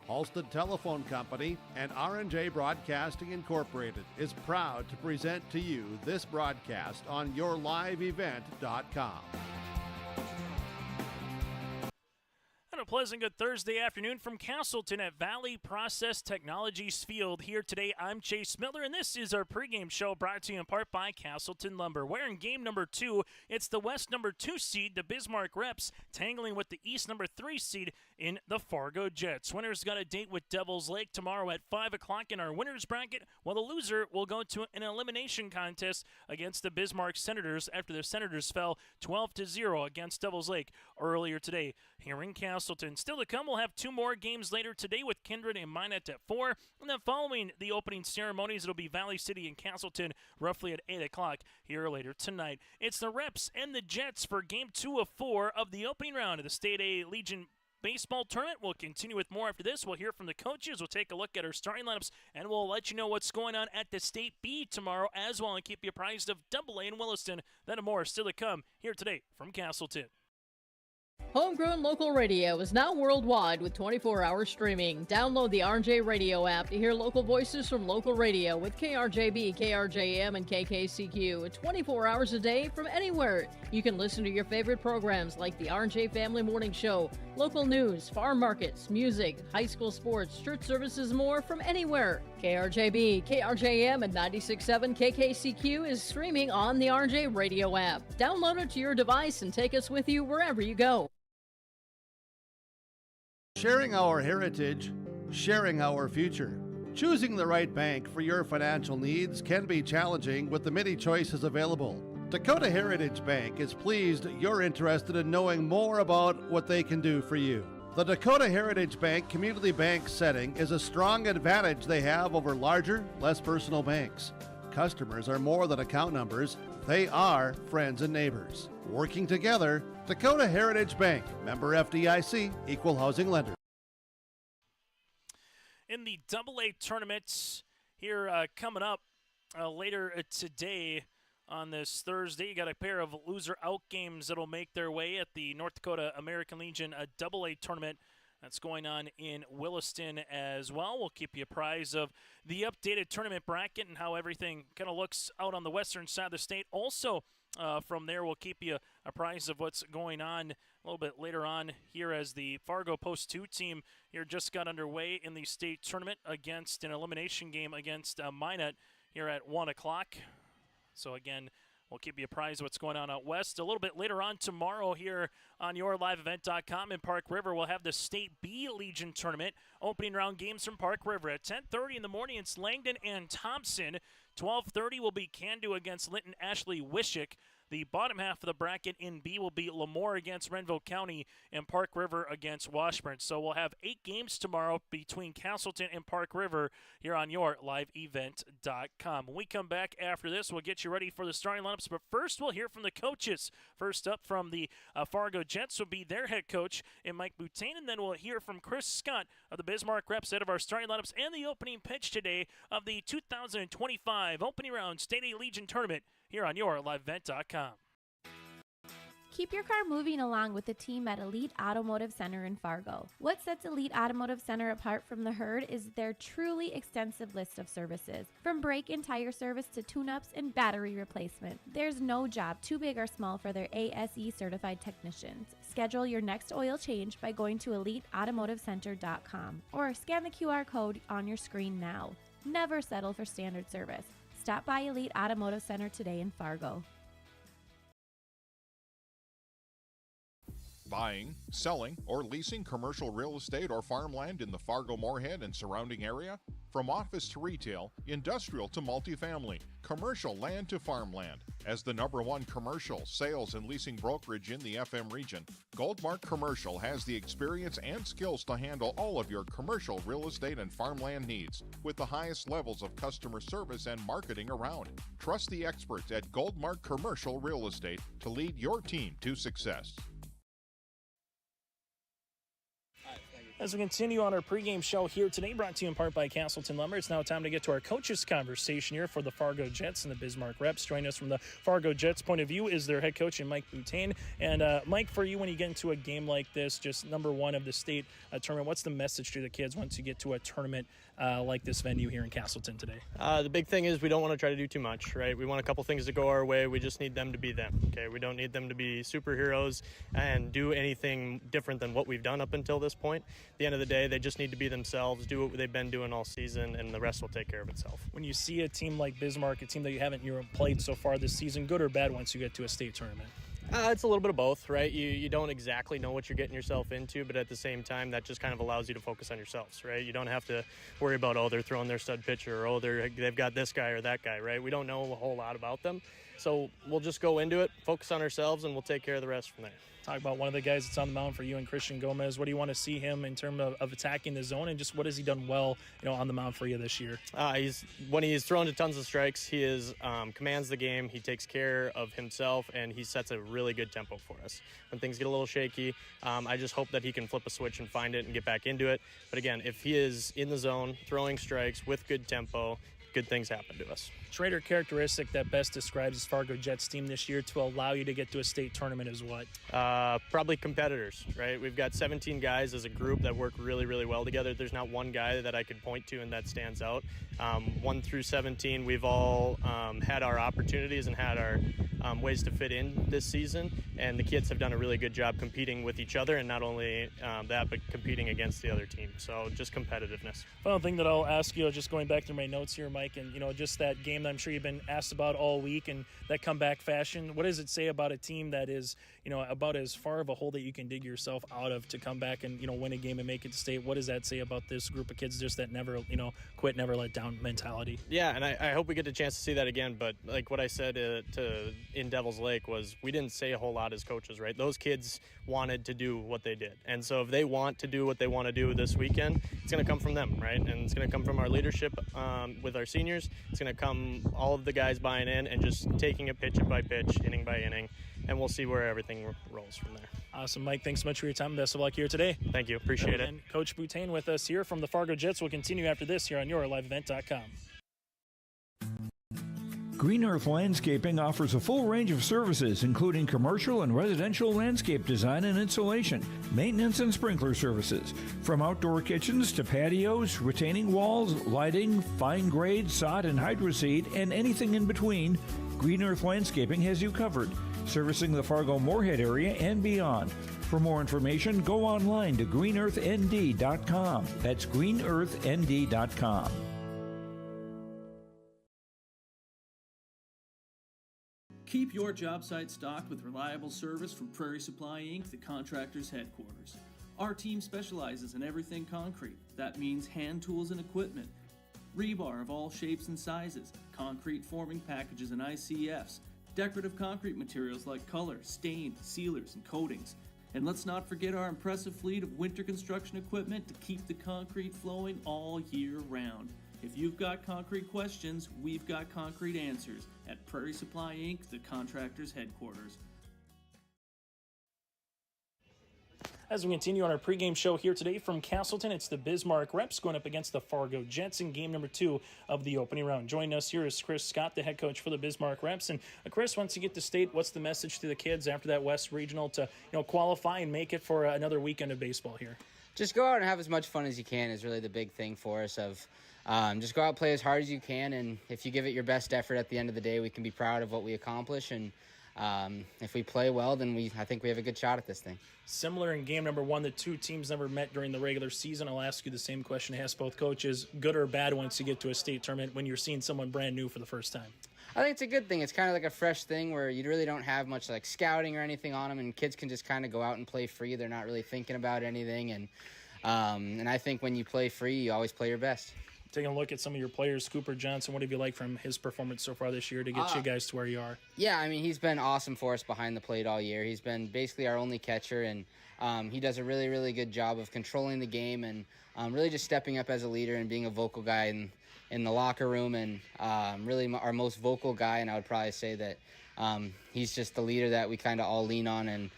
Halstead Telephone Company and R&J Broadcasting Incorporated is proud to present to you this broadcast on yourliveevent.com. And a pleasant good Thursday afternoon from Castleton at Valley Process Technologies Field. Here today, I'm Chase Miller, and this is our pregame show brought to you in part by Castleton Lumber. We're in game number 2. It's the West number 2 seed, the Bismarck Reps, tangling with the East number 3 seed in the Fargo Jets. Winners got a date with Devil's Lake tomorrow at 5 o'clock in our winner's bracket, while the loser will go to an elimination contest against the Bismarck Senators after the Senators fell 12-0 against Devil's Lake earlier today here in Castleton. Still to come, we'll have 2 more games later today with Kindred and Minot at 4. And then following the opening ceremonies, it'll be Valley City and Castleton roughly at 8 o'clock here later tonight. It's the Reps and the Jets for Game 2 of 4 of the opening round of the State A Legion Baseball Tournament. We'll continue with more after this. We'll hear from the coaches. We'll take a look at our starting lineups, and we'll let you know what's going on at the State B tomorrow as well and keep you apprised of Double A in Williston. That and more still to come here today from Castleton. Homegrown local radio is now worldwide with 24-hour streaming. Download the RJ Radio app to hear local voices from local radio with KRJB, KRJM, and KKCQ 24 hours a day from anywhere. You can listen to your favorite programs like the RJ Family Morning Show, local news, farm markets, music, high school sports, church services, more from anywhere. KRJB, KRJM, and 96.7 KKCQ is streaming on the RJ Radio app. Download it to your device and take us with you wherever you go. Sharing our heritage, sharing our future. Choosing the right bank for your financial needs can be challenging with the many choices available. Dakota Heritage Bank is pleased you're interested in knowing more about what they can do for you. The Dakota Heritage Bank community bank setting is a strong advantage they have over larger, less personal banks. Customers are more than account numbers, they are friends and neighbors. Working together, Dakota Heritage Bank, member FDIC, equal housing lender. In the Double A tournaments here coming up later today on this Thursday, you got a pair of loser out games that'll make their way at the North Dakota American Legion Double A tournament. That's going on in Williston as well. We'll keep you apprised of the updated tournament bracket and how everything kind of looks out on the western side of the state. Also, from there, we'll keep you apprised of what's going on a little bit later on here as the Fargo Post 2 team here just got underway in the state tournament against an elimination game against Minot here at 1 o'clock. So again, we'll keep you apprised of what's going on out west. A little bit later on tomorrow here on yourliveevent.com in Park River, we'll have the State B Legion Tournament. Opening round games from Park River. At 10:30 in the morning, it's Langdon and Thompson. 12:30 will be Candu against Linton Ashley Wishick. The bottom half of the bracket in B will be Lemoore against Renville County and Park River against Washburn. So we'll have 8 games tomorrow between Castleton and Park River here on yourliveevent.com. When we come back after this, we'll get you ready for the starting lineups. But first, we'll hear from the coaches. First up from the Fargo Jets will be their head coach, Mike Boutain. And then we'll hear from Chris Scott of the Bismarck Reps, head of our starting lineups and the opening pitch today of the 2025 opening round State A Legion Tournament here on yourliveevent.com. Keep your car moving along with the team at Elite Automotive Center in Fargo. What sets Elite Automotive Center apart from the herd is their truly extensive list of services. From brake and tire service to tune-ups and battery replacement, there's no job too big or small for their ASE certified technicians. Schedule your next oil change by going to EliteAutomotiveCenter.com or scan the QR code on your screen now. Never settle for standard service. Stop by Elite Automotive Center today in Fargo. Buying, selling, or leasing commercial real estate or farmland in the Fargo-Moorhead and surrounding area? From office to retail, industrial to multifamily, commercial land to farmland. As the #1 commercial, sales, and leasing brokerage in the FM region, Goldmark Commercial has the experience and skills to handle all of your commercial real estate and farmland needs with the highest levels of customer service and marketing around. Trust the experts at Goldmark Commercial Real Estate to lead your team to success. As we continue on our pregame show here today, brought to you in part by Castleton Lumber, it's now time to get to our coaches' conversation here for the Fargo Jets and the Bismarck Reps. Joining us from the Fargo Jets' point of view is their head coach, Mike Boutain. And Mike, for you, when you get into a game like this, just number one of the state tournament, what's the message to the kids once you get to a tournament like this venue here in Castleton today? The big thing is we don't want to try to do too much, right? We want a couple things to go our way. We just need them to be them, okay? We don't need them to be superheroes and do anything different than what we've done up until this point. At the end of the day, they just need to be themselves, do what they've been doing all season, and the rest will take care of itself. When you see a team like Bismarck, a team that you haven't played so far this season, good or bad once you get to a state tournament? It's a little bit of both, right? You don't exactly know what you're getting yourself into, but at the same time, that just kind of allows you to focus on yourselves, right? You don't have to worry about, they're throwing their stud pitcher, or they've got this guy or that guy, right? We don't know a whole lot about them. So we'll just go into it, focus on ourselves, and we'll take care of the rest from there. Talk about one of the guys that's on the mound for you and Christian Gomez. What do you want to see him in terms of attacking the zone, and just what has he done well, on the mound for you this year? When he's thrown to tons of strikes, he commands the game. He takes care of himself, and he sets a really good tempo for us. When things get a little shaky, I just hope that he can flip a switch and find it and get back into it. But again, if he is in the zone, throwing strikes with good tempo, good things happen to us. Trait or characteristic that best describes this Fargo Jets team this year to allow you to get to a state tournament is what? Probably competitors, right? We've got 17 guys as a group that work really, really well together. There's not one guy that I could point to and that stands out. 1 through 17, we've all had our opportunities and had our ways to fit in this season, and the kids have done a really good job competing with each other, and not only that, but competing against the other team. So just competitiveness. Final thing that I'll ask you, just going back through my notes here, Mike, and just that game that I'm sure you've been asked about all week and that comeback fashion, what does it say about a team that is about as far of a hole that you can dig yourself out of to come back and win a game and make it to state? What does that say about this group of kids, just that never quit, never let down mentality? Yeah, and I hope we get a chance to see that again, but like what I said in Devil's Lake was, we didn't say a whole lot as coaches, right? Those kids wanted to do what they did, and so if they want to do what they want to do this weekend, it's going to come from them, right? And it's going to come from our leadership with our seniors. It's going to come all of the guys buying in and just taking it pitch by pitch, inning by inning, and we'll see where everything rolls from there. Awesome, Mike. Thanks so much for your time. Best of luck here today. Thank you. Appreciate it. And Coach Boutain with us here from the Fargo Jets. Will continue after this here on YourLiveEvent.com. Green Earth Landscaping offers a full range of services, including commercial and residential landscape design and installation, maintenance and sprinkler services. From outdoor kitchens to patios, retaining walls, lighting, fine grade, sod and hydroseed, and anything in between, Green Earth Landscaping has you covered, servicing the Fargo-Moorhead area and beyond. For more information, go online to greenearthnd.com. That's greenearthnd.com. Keep your job site stocked with reliable service from Prairie Supply Inc., the contractor's headquarters. Our team specializes in everything concrete. That means hand tools and equipment, rebar of all shapes and sizes, concrete forming packages and ICFs, decorative concrete materials like color, stain, sealers, and coatings. And let's not forget our impressive fleet of winter construction equipment to keep the concrete flowing all year round. If you've got concrete questions, we've got concrete answers at Prairie Supply Inc., the contractor's headquarters. As we continue on our pregame show here today from Castleton, it's the Bismarck Reps going up against the Fargo Jets in game number 2 of the opening round. Joining us here is Chris Scott, the head coach for the Bismarck Reps. And Chris, once you get to state, what's the message to the kids after that West Regional to qualify and make it for another weekend of baseball here? Just go out and have as much fun as you can is really the big thing for us. Just go out and play as hard as you can, and if you give it your best effort at the end of the day, we can be proud of what we accomplish. And if we play well, then I think we have a good shot at this thing. Similar in game number 1, the two teams never met during the regular season. I'll ask you the same question I asked both coaches. Good or bad once you get to a state tournament when you're seeing someone brand new for the first time? I think it's a good thing. It's kind of like a fresh thing where you really don't have much like scouting or anything on them, and kids can just kind of go out and play free. They're not really thinking about anything, and I think when you play free, you always play your best. Taking a look at some of your players, Cooper Johnson, what have you liked from his performance so far this year to get you guys to where you are? Yeah, I mean, he's been awesome for us behind the plate all year. He's been basically our only catcher, and he does a really, really good job of controlling the game and really just stepping up as a leader and being a vocal guy in the locker room, and really our most vocal guy. And I would probably say that he's just the leader that we kind of all lean on, and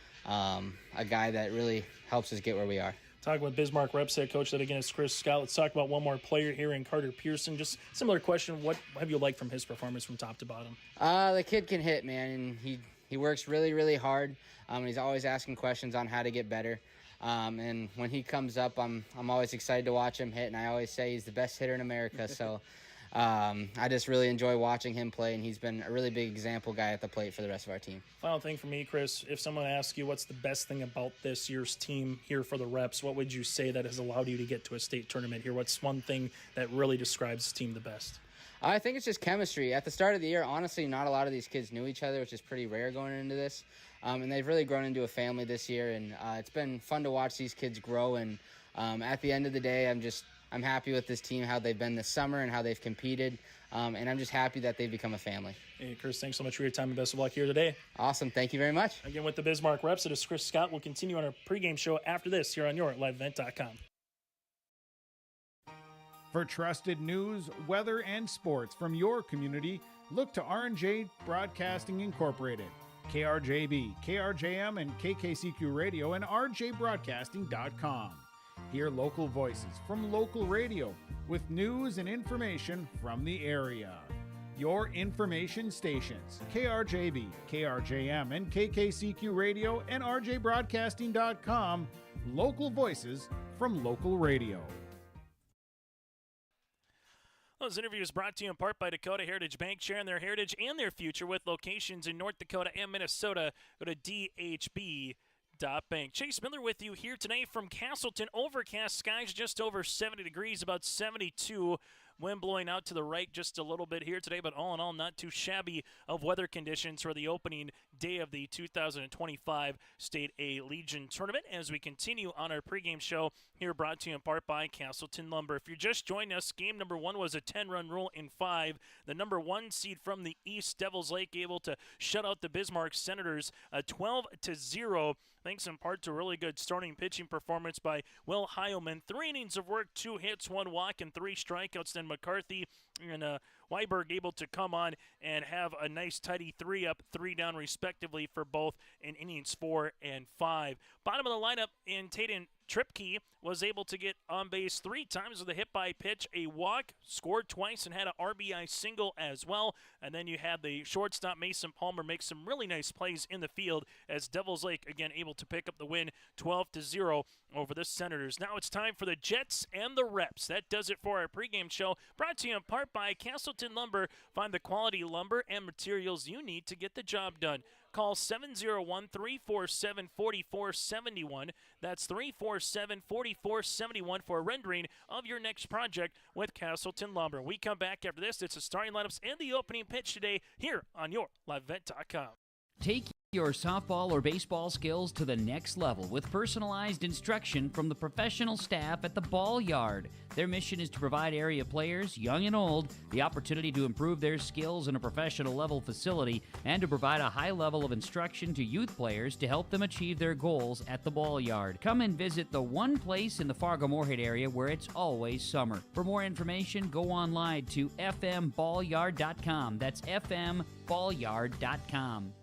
a guy that really helps us get where we are. Talking with Bismarck Reps head coach, that again is Chris Scott. Let's talk about one more player here in Carter Pearson. Just similar question, what have you liked from his performance from top to bottom? The kid can hit, man, and he works really, really hard. He's always asking questions on how to get better. And when he comes up, I'm always excited to watch him hit, and I always say he's the best hitter in America. So I just really enjoy watching him play, and he's been a really big example guy at the plate for the rest of our team. Final thing for me, Chris, if someone asks you what's the best thing about this year's team here for the Reps, what would you say that has allowed you to get to a state tournament here? What's one thing that really describes the team the best? I think it's just chemistry. At the start of the year, honestly, not a lot of these kids knew each other, which is pretty rare going into this. And they've really grown into a family this year, and it's been fun to watch these kids grow. And at the end of the day, I'm happy with this team, how they've been this summer and how they've competed. And I'm just happy that they've become a family. Hey, Chris, thanks so much for your time and best of luck here today. Awesome. Thank you very much. Again, with the Bismarck Reps, it is Chris Scott. We'll continue on our pregame show after this here on your LiveEvent.com. For trusted news, weather, and sports from your community, look to R&J Broadcasting Incorporated, KRJB, KRJM, and KKCQ Radio, and rjbroadcasting.com. Hear local voices from local radio with news and information from the area. Your information stations, KRJB, KRJM, and KKCQ Radio, and rjbroadcasting.com. Local voices from local radio. Those interviews brought to you in part by Dakota Heritage Bank, sharing their heritage and their future with locations in North Dakota and Minnesota. Go to dhb.bank. Chase Miller with you here today from Castleton. Overcast skies, just over 70 degrees, about 72. Wind blowing out to the right just a little bit here today, but all in all, not too shabby of weather conditions for the opening day of the 2025 State A Legion Tournament. As we continue on our pregame show here, brought to you in part by Castleton Lumber. If you're just joining us, game number 1 was a 10-run rule in 5. The number 1 seed from the East, Devils Lake, able to shut out the Bismarck Senators 12-0. Thanks in part to a really good starting pitching performance by Will Heilman. 3 innings of work, 2 hits, 1 walk, and 3 strikeouts. Then McCarthy and Weiberg able to come on and have a nice tidy 3 up, 3 down respectively for both in innings 4 and 5. Bottom of the lineup in Taden Tripke was able to get on base 3 times with a hit by pitch, a walk, scored twice, and had an RBI single as well. And then you had the shortstop Mason Palmer make some really nice plays in the field as Devils Lake again able to pick up the win 12-0 over the Senators. Now it's time for the Jets and the Reps. That does it for our pregame show, brought to you in part by Castleton Lumber. Find the quality lumber and materials you need to get the job done. Call 701-347-4471. That's 347-4471 for a rendering of your next project with Castleton Lumber. We come back after this. It's the starting lineups and the opening pitch today here on your LiveEvent.com. Take your softball or baseball skills to the next level with personalized instruction from the professional staff at the Ball Yard. Their mission is to provide area players, young and old, the opportunity to improve their skills in a professional level facility and to provide a high level of instruction to youth players to help them achieve their goals at the Ball Yard. Come and visit the one place in the Fargo-Moorhead area where it's always summer. For more information, go online to fmballyard.com. That's fmballyard.com.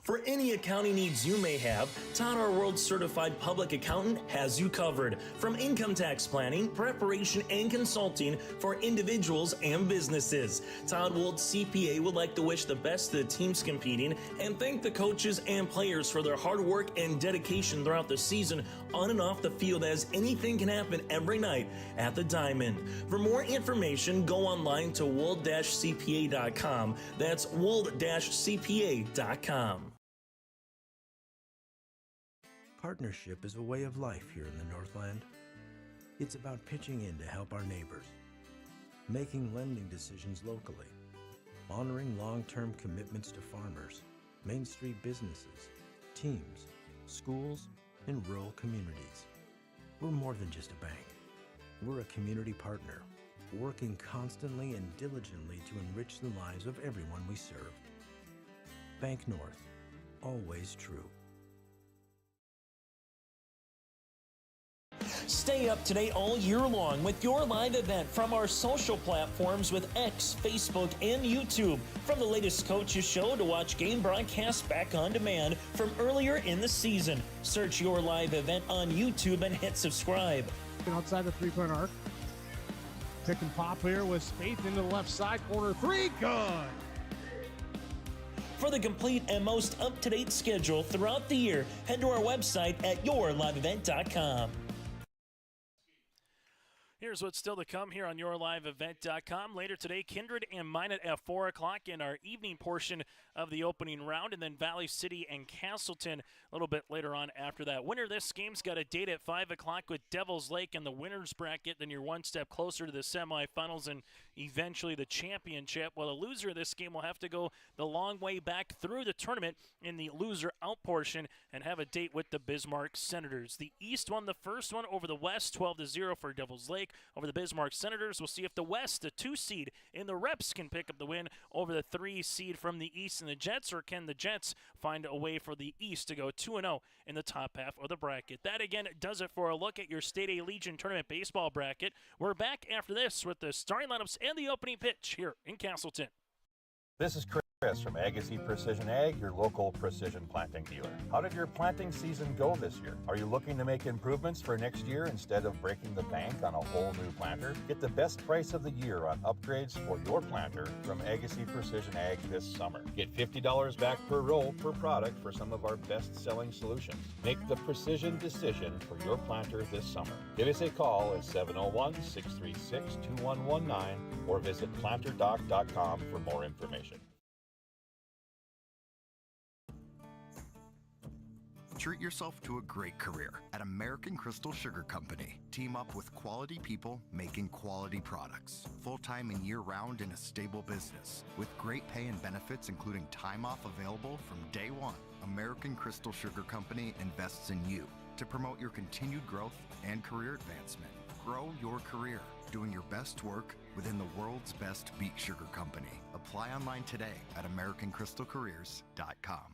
For any accounting needs you may have, Todd R. World Certified Public Accountant has you covered. From income tax planning, preparation, and consulting for individuals and businesses. Todd Wold CPA would like to wish the best to the teams competing and thank the coaches and players for their hard work and dedication throughout the season on and off the field, as anything can happen every night at the Diamond. For more information, go online to wold-cpa.com. That's wold-cpa.com. Partnership is a way of life here in the Northland. It's about pitching in to help our neighbors, making lending decisions locally, honoring long-term commitments to farmers, Main Street businesses, teams, schools, and rural communities. We're more than just a bank. We're a community partner, working constantly and diligently to enrich the lives of everyone we serve. Bank North, always true. Stay up to date all year long with your live event from our social platforms with X, Facebook, and YouTube. From the latest coaches show to watch game broadcasts back on demand from earlier in the season. Search your live event on YouTube and hit subscribe. Outside the three-point arc. Pick and pop here with Spaeth into the left side corner. Three, good. For the complete and most up-to-date schedule throughout the year, head to our website at yourliveevent.com. Here's what's still to come here on yourliveevent.com. Later today, Kindred and Minot at 4 o'clock in our evening portion of the opening round, and then Valley City and Castleton a little bit later on after that. Winner of this game's got a date at 5 o'clock with Devils Lake in the winner's bracket. Then you're one step closer to the semifinals and eventually the championship. Well, the loser of this game will have to go the long way back through the tournament in the loser out portion and have a date with the Bismarck Senators. The East won the first one over the West, 12-0 for Devils Lake over the Bismarck Senators. We'll see if the West, the 2 seed in the Reps, can pick up the win over the 3 seed from the East and the Jets, or can the Jets find a way for the East to go 2-0 in the top half of the bracket. That again does it for a look at your State A Legion Tournament baseball bracket. We're back after this with the starting lineups and the opening pitch here in Castleton. This is Chris from Agassiz Precision Ag, your local precision planting dealer. How did your planting season go this year? Are you looking to make improvements for next year instead of breaking the bank on a whole new planter? Get the best price of the year on upgrades for your planter from Agassiz Precision Ag this summer. Get $50 back per row per product for some of our best-selling solutions. Make the precision decision for your planter this summer. Give us a call at 701-636-2119 or visit planterdoc.com for more information. Treat yourself to a great career at American Crystal Sugar Company. Team up with quality people making quality products. Full-time and year-round in a stable business. With great pay and benefits including time off available from day one. American Crystal Sugar Company invests in you to promote your continued growth and career advancement. Grow your career doing your best work within the world's best beet sugar company. Apply online today at AmericanCrystalCareers.com.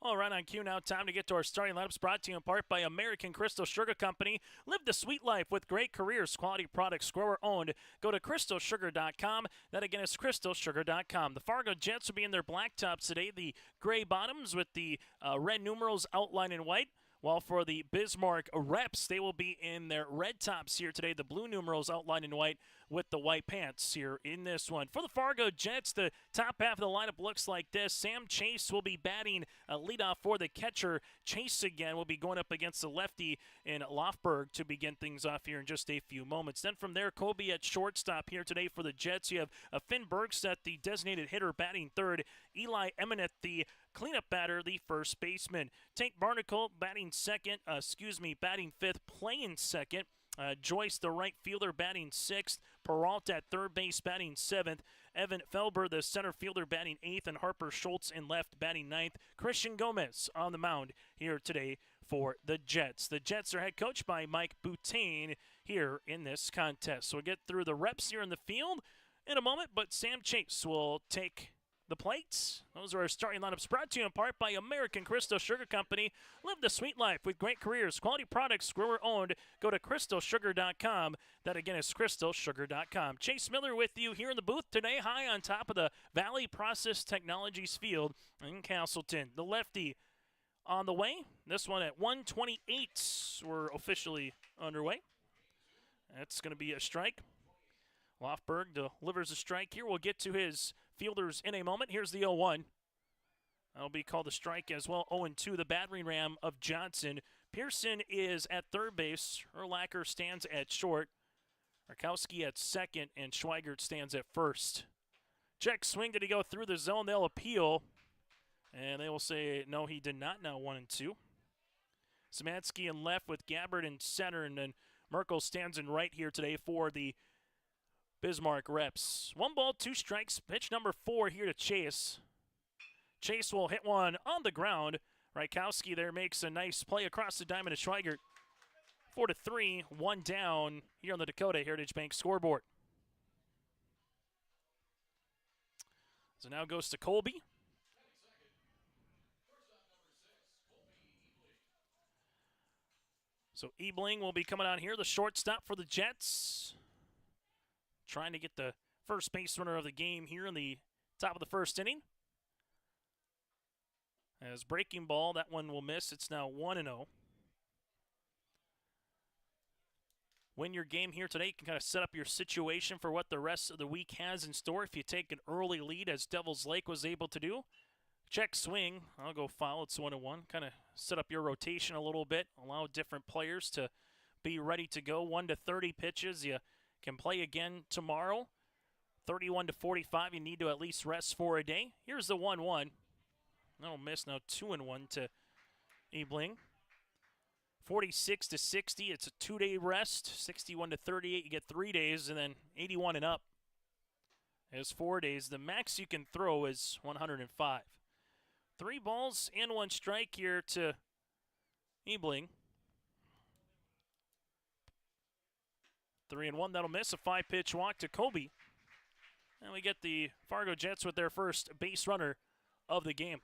All right, on cue now, time to get to our starting lineups, brought to you in part by American Crystal Sugar Company. Live the sweet life with great careers, quality products, grower-owned. Go to crystalsugar.com. That, again, is crystalsugar.com. The Fargo Jets will be in their black tops today, the gray bottoms with the red numerals outlined in white. While for the Bismarck Reps, they will be in their red tops here today, the blue numerals outlined in white with the white pants here in this one. For the Fargo Jets, the top half of the lineup looks like this. Sam Chase will be batting leadoff for the catcher. Chase again will be going up against the lefty in Lofberg to begin things off here in just a few moments. Then from there, Kobe at shortstop here today for the Jets. You have Finn Bergstedt, the designated hitter, batting third. Eli Eminent, the cleanup batter, the first baseman. Tank Barnacle batting fifth, playing second. Joyce, the right fielder, batting sixth. Peralta at third base, batting seventh. Evan Felber, the center fielder, batting eighth. And Harper Schultz in left, batting ninth. Christian Gomez on the mound here today for the Jets. The Jets are head coached by Mike Boutain here in this contest. So we'll get through the reps here in the field in a moment, but Sam Chase will take the plates. Those are our starting lineups, brought to you in part by American Crystal Sugar Company. Live the sweet life with great careers, quality products, grower-owned. Go to crystalsugar.com. That, again, is crystalsugar.com. Chase Miller with you here in the booth today, high on top of the Valley Process Technologies field in Castleton. The lefty on the way. This one at 128. We're officially underway. That's going to be a strike. Lofberg delivers a strike here. We'll get to his fielders in a moment. Here's the 0-1. That'll be called a strike as well. 0-2, the battering ram of Johnson. Pearson is at third base. Urlacher stands at short. Rakowski at second, and Schweigert stands at first. Check swing. Did he go through the zone? They'll appeal. And they will say, no, he did not. Now 1-2. Szymanski in left with Gabbard in center, and then Merkel stands in right here today for the Bismarck Reps. 1 ball, 2 strikes. Pitch number 4 here to Chase. Chase will hit one on the ground. Rakowski there makes a nice play across the diamond to Schweigert. 4-3, 1 down here on the Dakota Heritage Bank scoreboard. So now goes to Colby. So So Ebling will be coming on here, the shortstop for the Jets. Trying to get the first base runner of the game here in the top of the first inning. As breaking ball, that one will miss. It's now 1-0. Win your game here today. You can kind of set up your situation for what the rest of the week has in store. If you take an early lead, as Devils Lake was able to do, check swing. I'll go foul. It's 1-1. Kind of set up your rotation a little bit. Allow different players to be ready to go. 1 to 30 pitches. You can play again tomorrow. 31 to 45. You need to at least rest for a day. Here's the 1-1. No miss. Now 2-1 to Ebling. 46 to 60. It's a 2-day rest. 61 to 38. You get 3 days, and then 81 and up is 4 days. The max you can throw is 105. 3 balls and 1 strike here to Ebling. 3-1. That'll miss. A 5-pitch walk to Kobe. And we get the Fargo Jets with their first base runner of the game.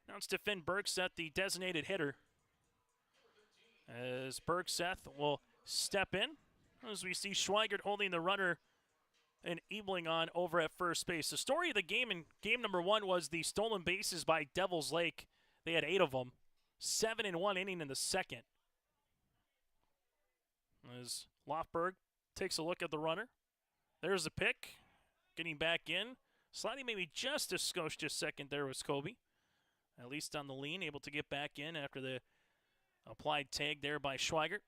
Now it's to Finn Bergseth, the designated hitter. As Bergseth will step in, as we see Schweigert holding the runner and Ebling on over at first base. The story of the game in game number 1 was the stolen bases by Devils Lake. They had 8 of them. 7 in 1 inning in the second. As Lofberg takes a look at the runner. There's the pick. Getting back in. Sliding maybe just a skosh just second there was Kobe. At least on the lean, able to get back in after the applied tag there by Schweigert.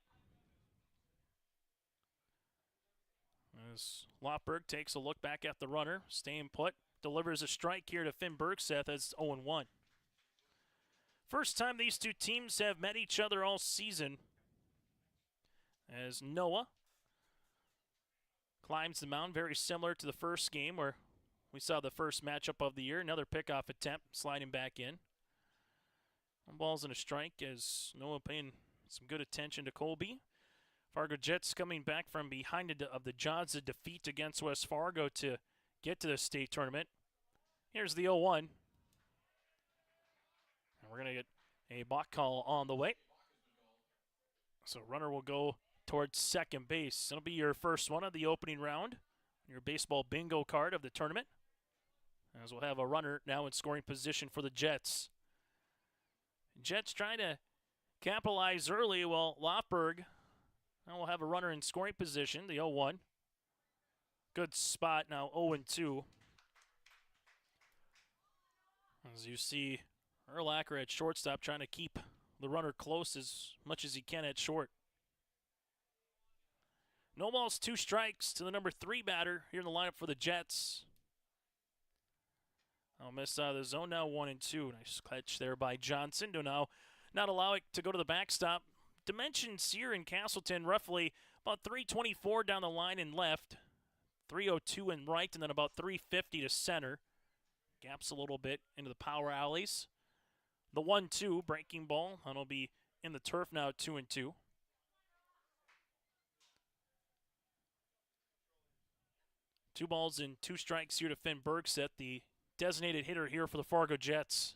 As Lofberg takes a look back at the runner, staying put, delivers a strike here to Finn Bergseth as 0-1. First time these two teams have met each other all season. As Noah climbs the mound, very similar to the first game where we saw the first matchup of the year. Another pickoff attempt, sliding back in. 1 balls and a strike as Noah paying some good attention to Colby. Fargo Jets coming back from behind of the jaws of defeat against West Fargo to get to the state tournament. Here's the 0-1. And we're going to get a balk call on the way. So runner will go towards second base. It'll be your first one of the opening round. Your baseball bingo card of the tournament. As we'll have a runner now in scoring position for the Jets. Jets trying to capitalize early while Lofberg now will have a runner in scoring position, the 0-1. Good spot now, 0-2. As you see, Erlacher at shortstop trying to keep the runner close as much as he can at short. No balls, 2 strikes to the number 3 batter here in the lineup for the Jets. I'll miss out of the zone now, 1-2. Nice catch there by Johnson to now not allow it to go to the backstop. Dimensions here in Castleton, roughly about 324 down the line and left, 302 in right, and then about 350 to center. Gaps a little bit into the power alleys. The 1-2 breaking ball, and it'll be in the turf now, 2-2. Two balls and 2 strikes here to Finn Bergseth, the designated hitter here for the Fargo Jets.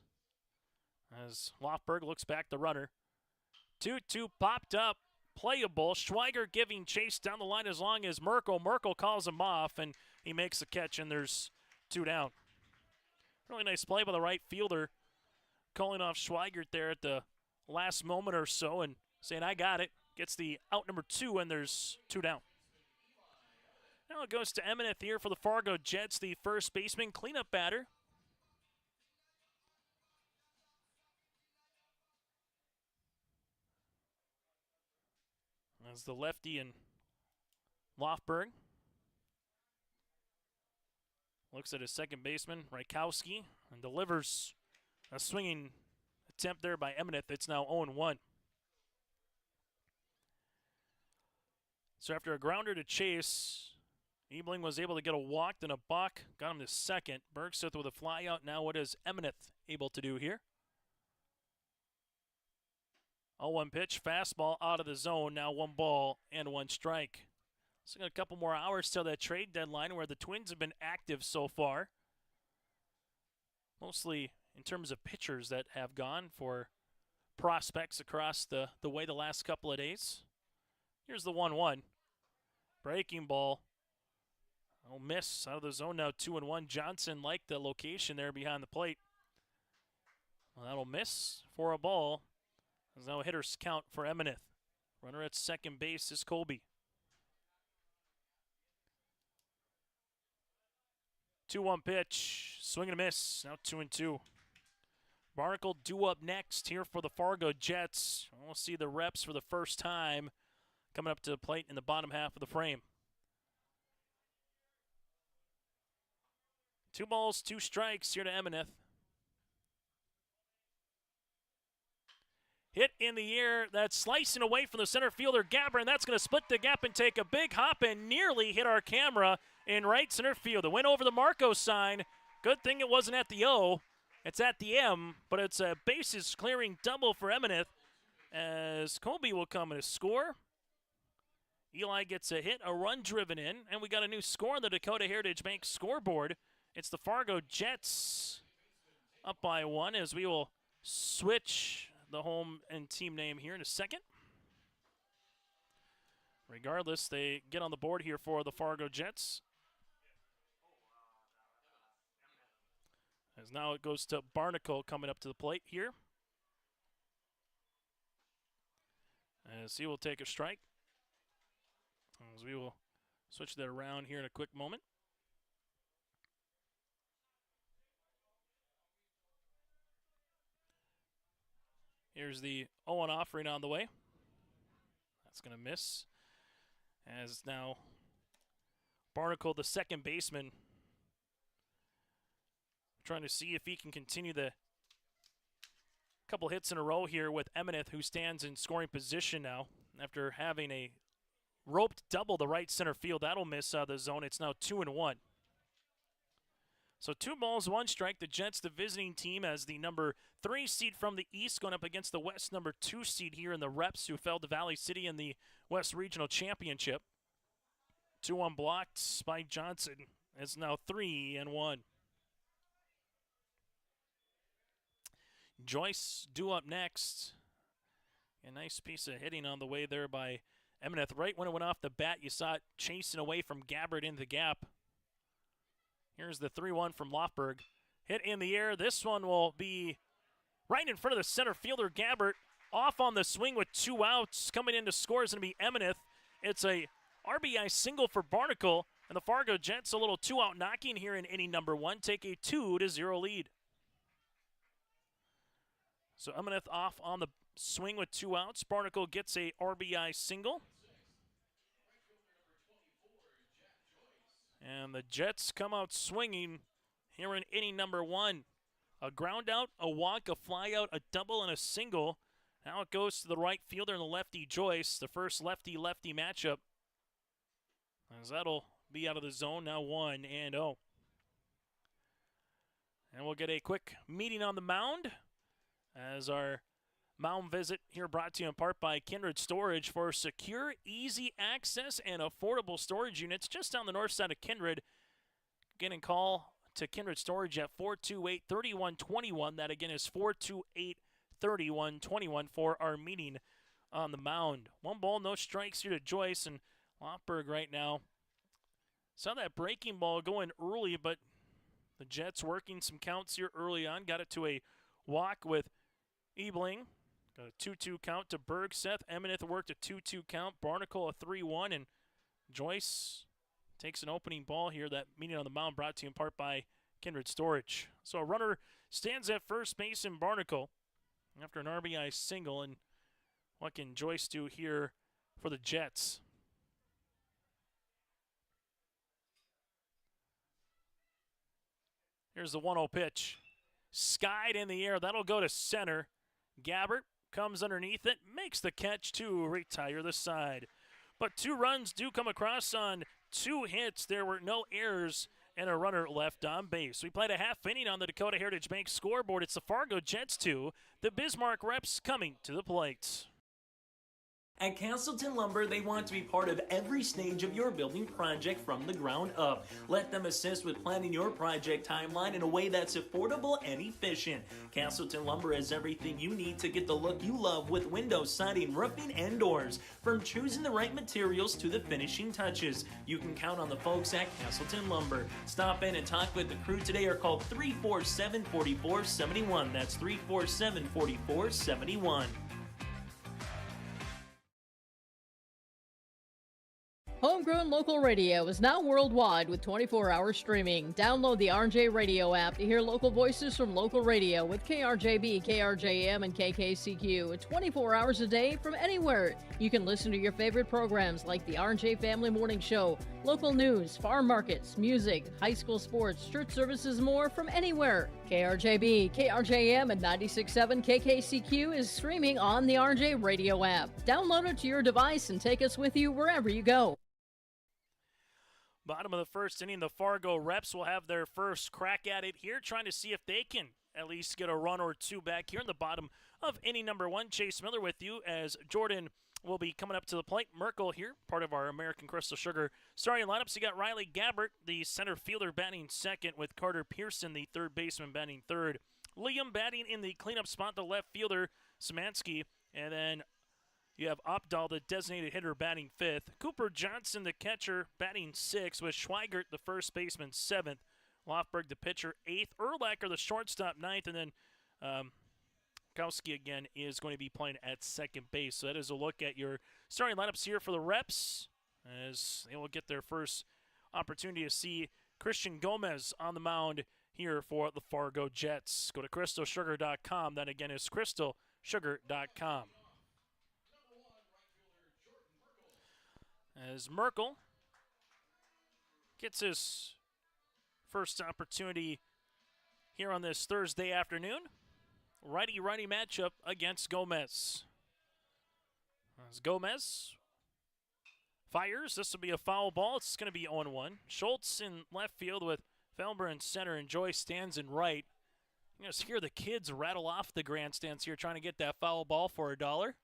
As Lofberg looks back the runner. 2-2 popped up, playable. Schweigert giving chase down the line as long as Merkel. Merkel calls him off, and he makes the catch, and there's 2 down. Really nice play by the right fielder, calling off Schweigert there at the last moment or so and saying, I got it. Gets the out number 2, and there's 2 down. Now it goes to Emineth here for the Fargo Jets, the first baseman, cleanup batter. As the lefty and Lofberg looks at his second baseman, Rykowski, and delivers a swinging attempt there by Emineth. It's now 0-1. So after a grounder to Chase, Ebling was able to get a walk, then a buck, got him to second. Bergseth with a fly out. Now what is Emineth able to do here? 0-1 pitch, fastball out of the zone. Now 1 ball and 1 strike. So got a couple more hours till that trade deadline where the Twins have been active so far. Mostly in terms of pitchers that have gone for prospects across the way the last couple of days. Here's the 1-1. Breaking ball. Oh, miss out of the zone now, 2-1. Johnson liked the location there behind the plate. Well, that'll miss for a ball. There's no hitters count for Emineth. Runner at second base is Colby. 2-1 pitch. Swing and a miss. Now 2-2. Barnacle due up next here for the Fargo Jets. We'll see the reps for the first time coming up to the plate in the bottom half of the frame. 2 balls, 2 strikes here to Emineth. Hit in the air, that's slicing away from the center fielder, Gabber, and that's going to split the gap and take a big hop and nearly hit our camera in right center field. It went over the Marco sign. Good thing it wasn't at the O. It's at the M, but it's a bases clearing double for Emineth as Colby will come and score. Eli gets a hit, a run driven in, and we got a new score on the Dakota Heritage Bank scoreboard. It's the Fargo Jets up by 1 as we will switch the home and team name here in a second. Regardless, they get on the board here for the Fargo Jets. As now it goes to Barnacle coming up to the plate here. As he will take a strike. As we will switch that around here in a quick moment. Here's the 0-1 offering on the way. That's going to miss. As now Barnacle, the second baseman, trying to see if he can continue the couple hits in a row here with Emineth, who stands in scoring position now after having a roped double to right center field. That'll miss out of the zone. It's now 2-1. So 2 balls, 1 strike. The Jets, the visiting team, as the number 3 seed from the East, going up against the West number 2 seed here in the Reps, who fell to Valley City in the West Regional Championship. 2-1 blocked by Johnson. It's now 3-1. Joyce due up next. A nice piece of hitting on the way there by Emineth. Right when it went off the bat, you saw it chasing away from Gabbard into the gap. Here's the 3-1 from Lofberg. Hit in the air. This one will be right in front of the center fielder, Gabbard. Off on the swing with 2 outs. Coming in to score is going to be Emineth. It's a RBI single for Barnacle. And the Fargo Jets, a little 2-out knocking here in inning number 1, take a 2-0 lead. So Emineth off on the swing with 2 outs. Barnacle gets a RBI single. And the Jets come out swinging here in inning number 1. A ground out, a walk, a fly out, a double, and a single. Now it goes to the right fielder and the lefty Joyce, the first lefty-lefty matchup. As that'll be out of the zone, now 1-0. And we'll get a quick meeting on the mound as our mound visit here brought to you in part by Kindred Storage for secure, easy access and affordable storage units just on the north side of Kindred. Again, and call to Kindred Storage at 428-3121. That again is 428-3121 for our meeting on the mound. 1 ball, no strikes here to Joyce, and Lofberg right now saw that breaking ball going early, but the Jets working some counts here early on. Got it to a walk with Ebling. Got a 2-2 count to Bergseth. Emineth worked a 2-2 count. Barnacle a 3-1. And Joyce takes an opening ball here. That meeting on the mound brought to you in part by Kindred Storage. So a runner stands at first base in Barnacle after an RBI single. And what can Joyce do here for the Jets? Here's the 1-0 pitch. Skied in the air. That'll go to center. Gabbert comes underneath it, makes the catch to retire the side. But 2 runs do come across on 2 hits. There were no errors and a runner left on base. We played a half inning on the Dakota Heritage Bank scoreboard. It's the Fargo Jets 2, the Bismarck Reps coming to the plate. At Castleton Lumber, they want to be part of every stage of your building project from the ground up. Let them assist with planning your project timeline in a way that's affordable and efficient. Castleton Lumber has everything you need to get the look you love with windows, siding, roofing, and doors. From choosing the right materials to the finishing touches, you can count on the folks at Castleton Lumber. Stop in and talk with the crew today or call 347-4471. That's 347-4471. Homegrown local radio is now worldwide with 24-hour streaming. Download the RJ Radio app to hear local voices from local radio with KRJB, KRJM, and KKCQ 24 hours a day from anywhere. You can listen to your favorite programs like the RJ Family Morning Show, local news, farm markets, music, high school sports, church services, more from anywhere. KRJB, KRJM, and 96.7 KKCQ is streaming on the RJ Radio app. Download it to your device and take us with you wherever you go. Bottom of the first inning, the Fargo Reps will have their first crack at it here, trying to see if they can at least get a run or two back here in the bottom of inning number one. Chase Miller with you as Jordan will be coming up to the plate. Merkel here, part of our American Crystal Sugar starting lineups. You got Riley Gabbert, the center fielder, batting second, with Carter Pearson, the third baseman, batting third. Liam batting in the cleanup spot, the left fielder, Szymanski, and then you have Opdahl, the designated hitter, batting fifth. Cooper Johnson, the catcher, batting sixth, with Schweigert, the first baseman, seventh. Lofberg, the pitcher, eighth. Urlacher, the shortstop, ninth. And then Kowski again is going to be playing at second base. So that is a look at your starting lineups here for the Reps, as they will get their first opportunity to see Christian Gomez on the mound here for the Fargo Jets. Go to crystalsugar.com. That again is crystalsugar.com. As Merkel gets his first opportunity here on this Thursday afternoon. Righty-righty matchup against Gomez. As Gomez fires, this will be a foul ball. It's going to be 0-1. Schultz in left field with Felber in center, and Joy stands in right. You just hear the kids rattle off the grandstands here trying to get that foul ball for $1.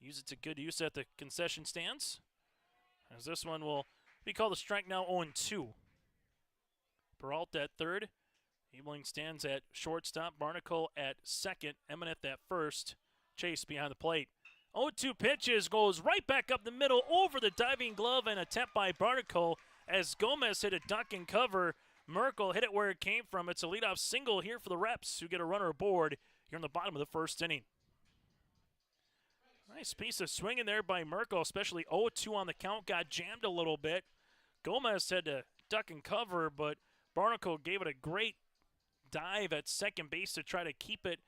Use it to good use at the concession stands, as this one will be called a strike now. 0-2. Peralta at third. Ebeling stands at shortstop. Barnacle at second. Emineth at first. Chase behind the plate. 0-2 pitches, goes right back up the middle over the diving glove, and attempt by Barnacle as Gomez hit a duck and cover. Merkel hit it where it came from. It's a leadoff single here for the Reps, who get a runner aboard here in the bottom of the first inning. Nice piece of swinging there by Merkel, especially 0-2 on the count. Got jammed a little bit. Gomez had to duck and cover, but Barnacle gave it a great dive at second base to try to keep it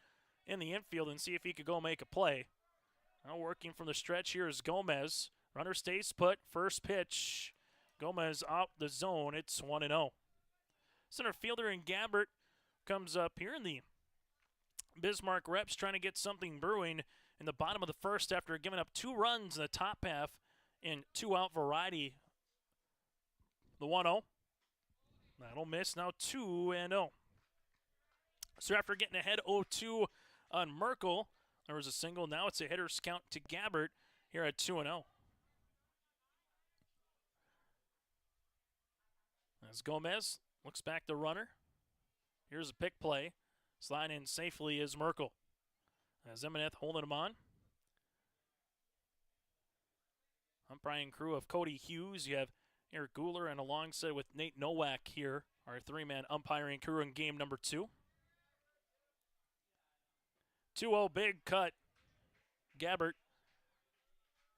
in the infield and see if he could go make a play. Now working from the stretch here is Gomez. Runner stays put. First pitch. Gomez out the zone. It's 1-0. Center fielder and Gabbert comes up here in the Bismarck Reps, trying to get something brewing in the bottom of the first after giving up 2 runs in the top half in 2-out variety. The 1-0. That'll miss. Now 2-0. So after getting ahead 0-2 on Merkel, there was a single. Now it's a hitter's count to Gabbert here at 2-0. As Gomez looks back the runner. Here's a pick play. Slide in safely is Merkel. As Emineth holding him on. Umpiring crew of Cody Hughes. You have Eric Guler, and alongside with Nate Nowak here, our 3-man umpiring crew in game number 2. 2-0 big cut. Gabbert.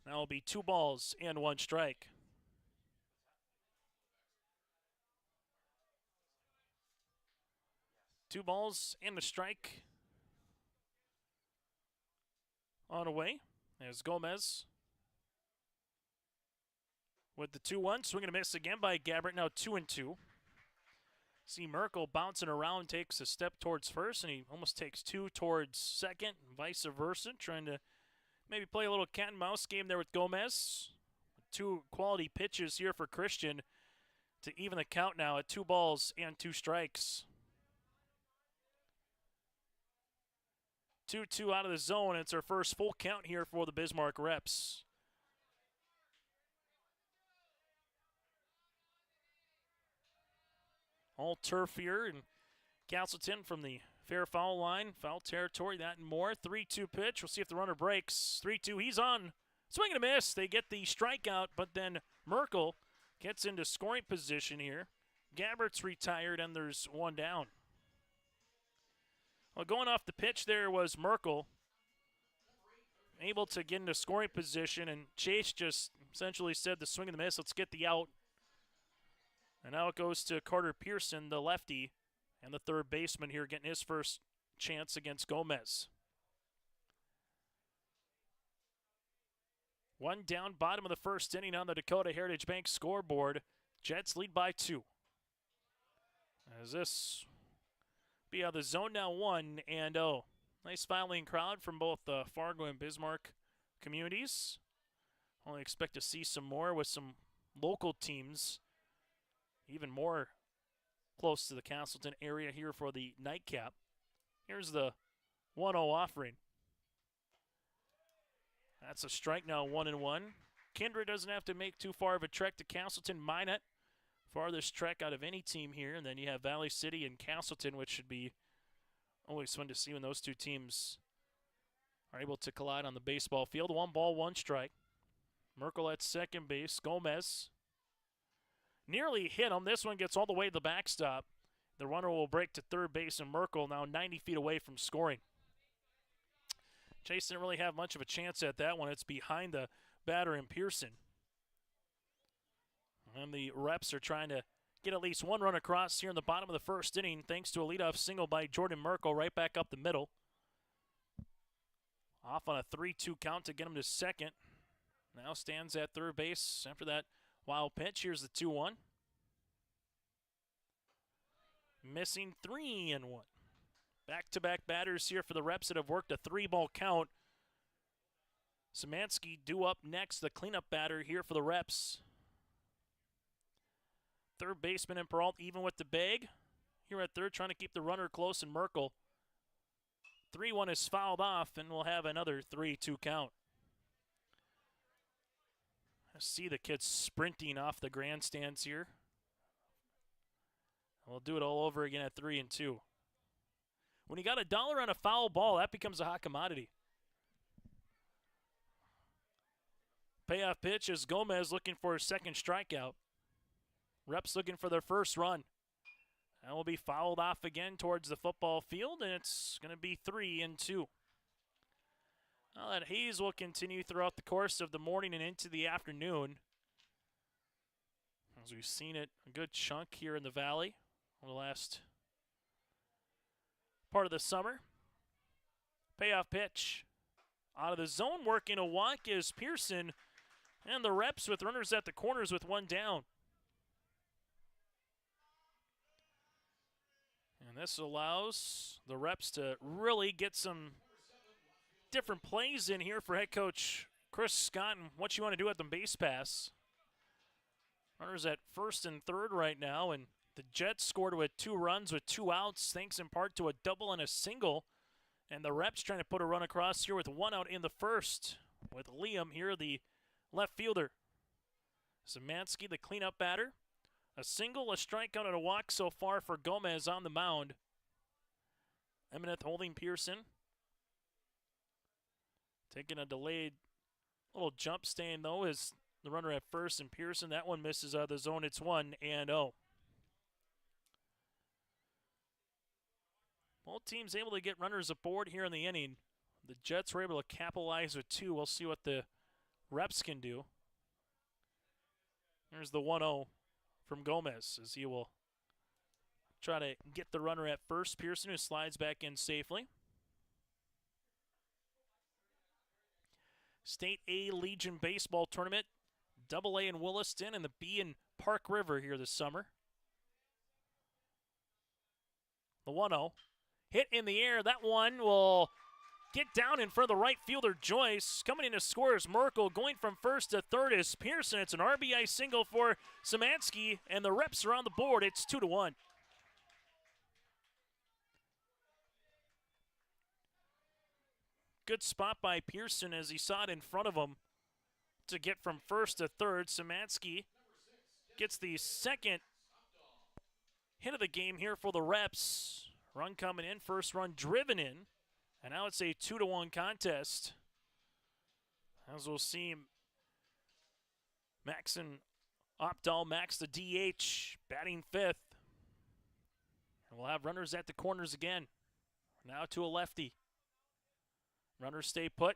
Now it'll be 2 balls and 1 strike. Two balls and a strike on away. There's Gomez with the 2-1. Swing and a miss again by Gabbert. Now 2-2. See Merkel bouncing around, takes a step towards first, and he almost takes 2 towards second, and vice versa. Trying to maybe play a little cat and mouse game there with Gomez. 2 quality pitches here for Christian to even the count now at 2 balls and 2 strikes. 2-2 out of the zone. It's our first full count here for the Bismarck reps. All turf here in Castleton from the fair foul line. Foul territory, that and more. 3-2 pitch. We'll see if the runner breaks. 3-2, he's on. Swing and a miss. They get the strikeout, but then Merkel gets into scoring position here. Gabbert's retired, and there's one down. Well, going off the pitch there was Merkel, able to get into scoring position, and Chase just essentially said the swing and the miss, let's get the out. And now it goes to Carter Pearson, the lefty, and the third baseman here getting his first chance against Gomez. One down, bottom of the first inning on the Dakota Heritage Bank scoreboard. Jets lead by 2. As this be out of the zone now 1-0. Nice smiling crowd from both the Fargo and Bismarck communities. Only expect to see some more with some local teams, even more close to the Castleton area here for the nightcap. Here's the 1-0 offering. That's a strike now, 1-1. Kindred doesn't have to make too far of a trek to Castleton. Minot, farthest trek out of any team here. And then you have Valley City and Castleton, which should be always fun to see when those two teams are able to collide on the baseball field. 1 ball, 1 strike. Merkel at second base. Gomez nearly hit him. This one gets all the way to the backstop. The runner will break to third base, and Merkel now 90 feet away from scoring. Chase didn't really have much of a chance at that one. It's behind the batter in Pearson. And the reps are trying to get at least one run across here in the bottom of the first inning, thanks to a leadoff single by Jordan Merkel right back up the middle. Off on a 3-2 count to get him to second. Now stands at third base after that wild pitch. Here's the 2-1. Missing 3-1. Back-to-back batters here for the reps that have worked a 3-ball count. Szymanski due up next, the cleanup batter here for the reps. Third baseman and Peralt even with the bag. Here at third, trying to keep the runner close, and Merkel. 3-1 is fouled off, and we'll have another 3-2 count. I see the kids sprinting off the grandstands here. We'll do it all over again at 3-2. When you got $1 on a foul ball, that becomes a hot commodity. Payoff pitch is Gomez looking for his second strikeout. Reps looking for their first run. That will be fouled off again towards the football field, and it's going to be 3-2. Now that haze will continue throughout the course of the morning and into the afternoon. As we've seen it a good chunk here in the valley over the last part of the summer. Payoff pitch. Out of the zone, working a walk is Pearson, and the reps with runners at the corners with one down. And this allows the reps to really get some different plays in here for head coach Chris Scott and what you want to do at the base pass. Runners at first and third right now, and the Jets scored with 2 runs with 2 outs, thanks in part to a double and a single. And the reps trying to put a run across here with 1 out in the first, with Liam here, the left fielder. Szymanski, the cleanup batter. A single, a strikeout, and a walk so far for Gomez on the mound. Emineth holding Pearson. Taking a delayed little jump stand, though, is the runner at first, and Pearson, that one misses out of the zone. It's 1-0. Both teams able to get runners aboard here in the inning. The Jets were able to capitalize with 2. We'll see what the reps can do. Here's the 1-0 from Gomez as he will try to get the runner at first. Pearson, who slides back in safely. State A Legion Baseball Tournament, Double A in Williston and the B in Park River here this summer. The 1-0. Hit in the air. That one will get down in front of the right fielder, Joyce. Coming in to score is Merkel. Going from first to third is Pearson. It's an RBI single for Szymanski, and the reps are on the board. It's 2-1. Good spot by Pearson as he saw it in front of him to get from first to third. Szymanski gets the second hit of the game here for the Reps. Run coming in, first run driven in. And now it's a 2-1 contest. As we'll see Maxon Opdahl, Max the DH, batting fifth. And we'll have runners at the corners again. Now to a lefty. Runners stay put.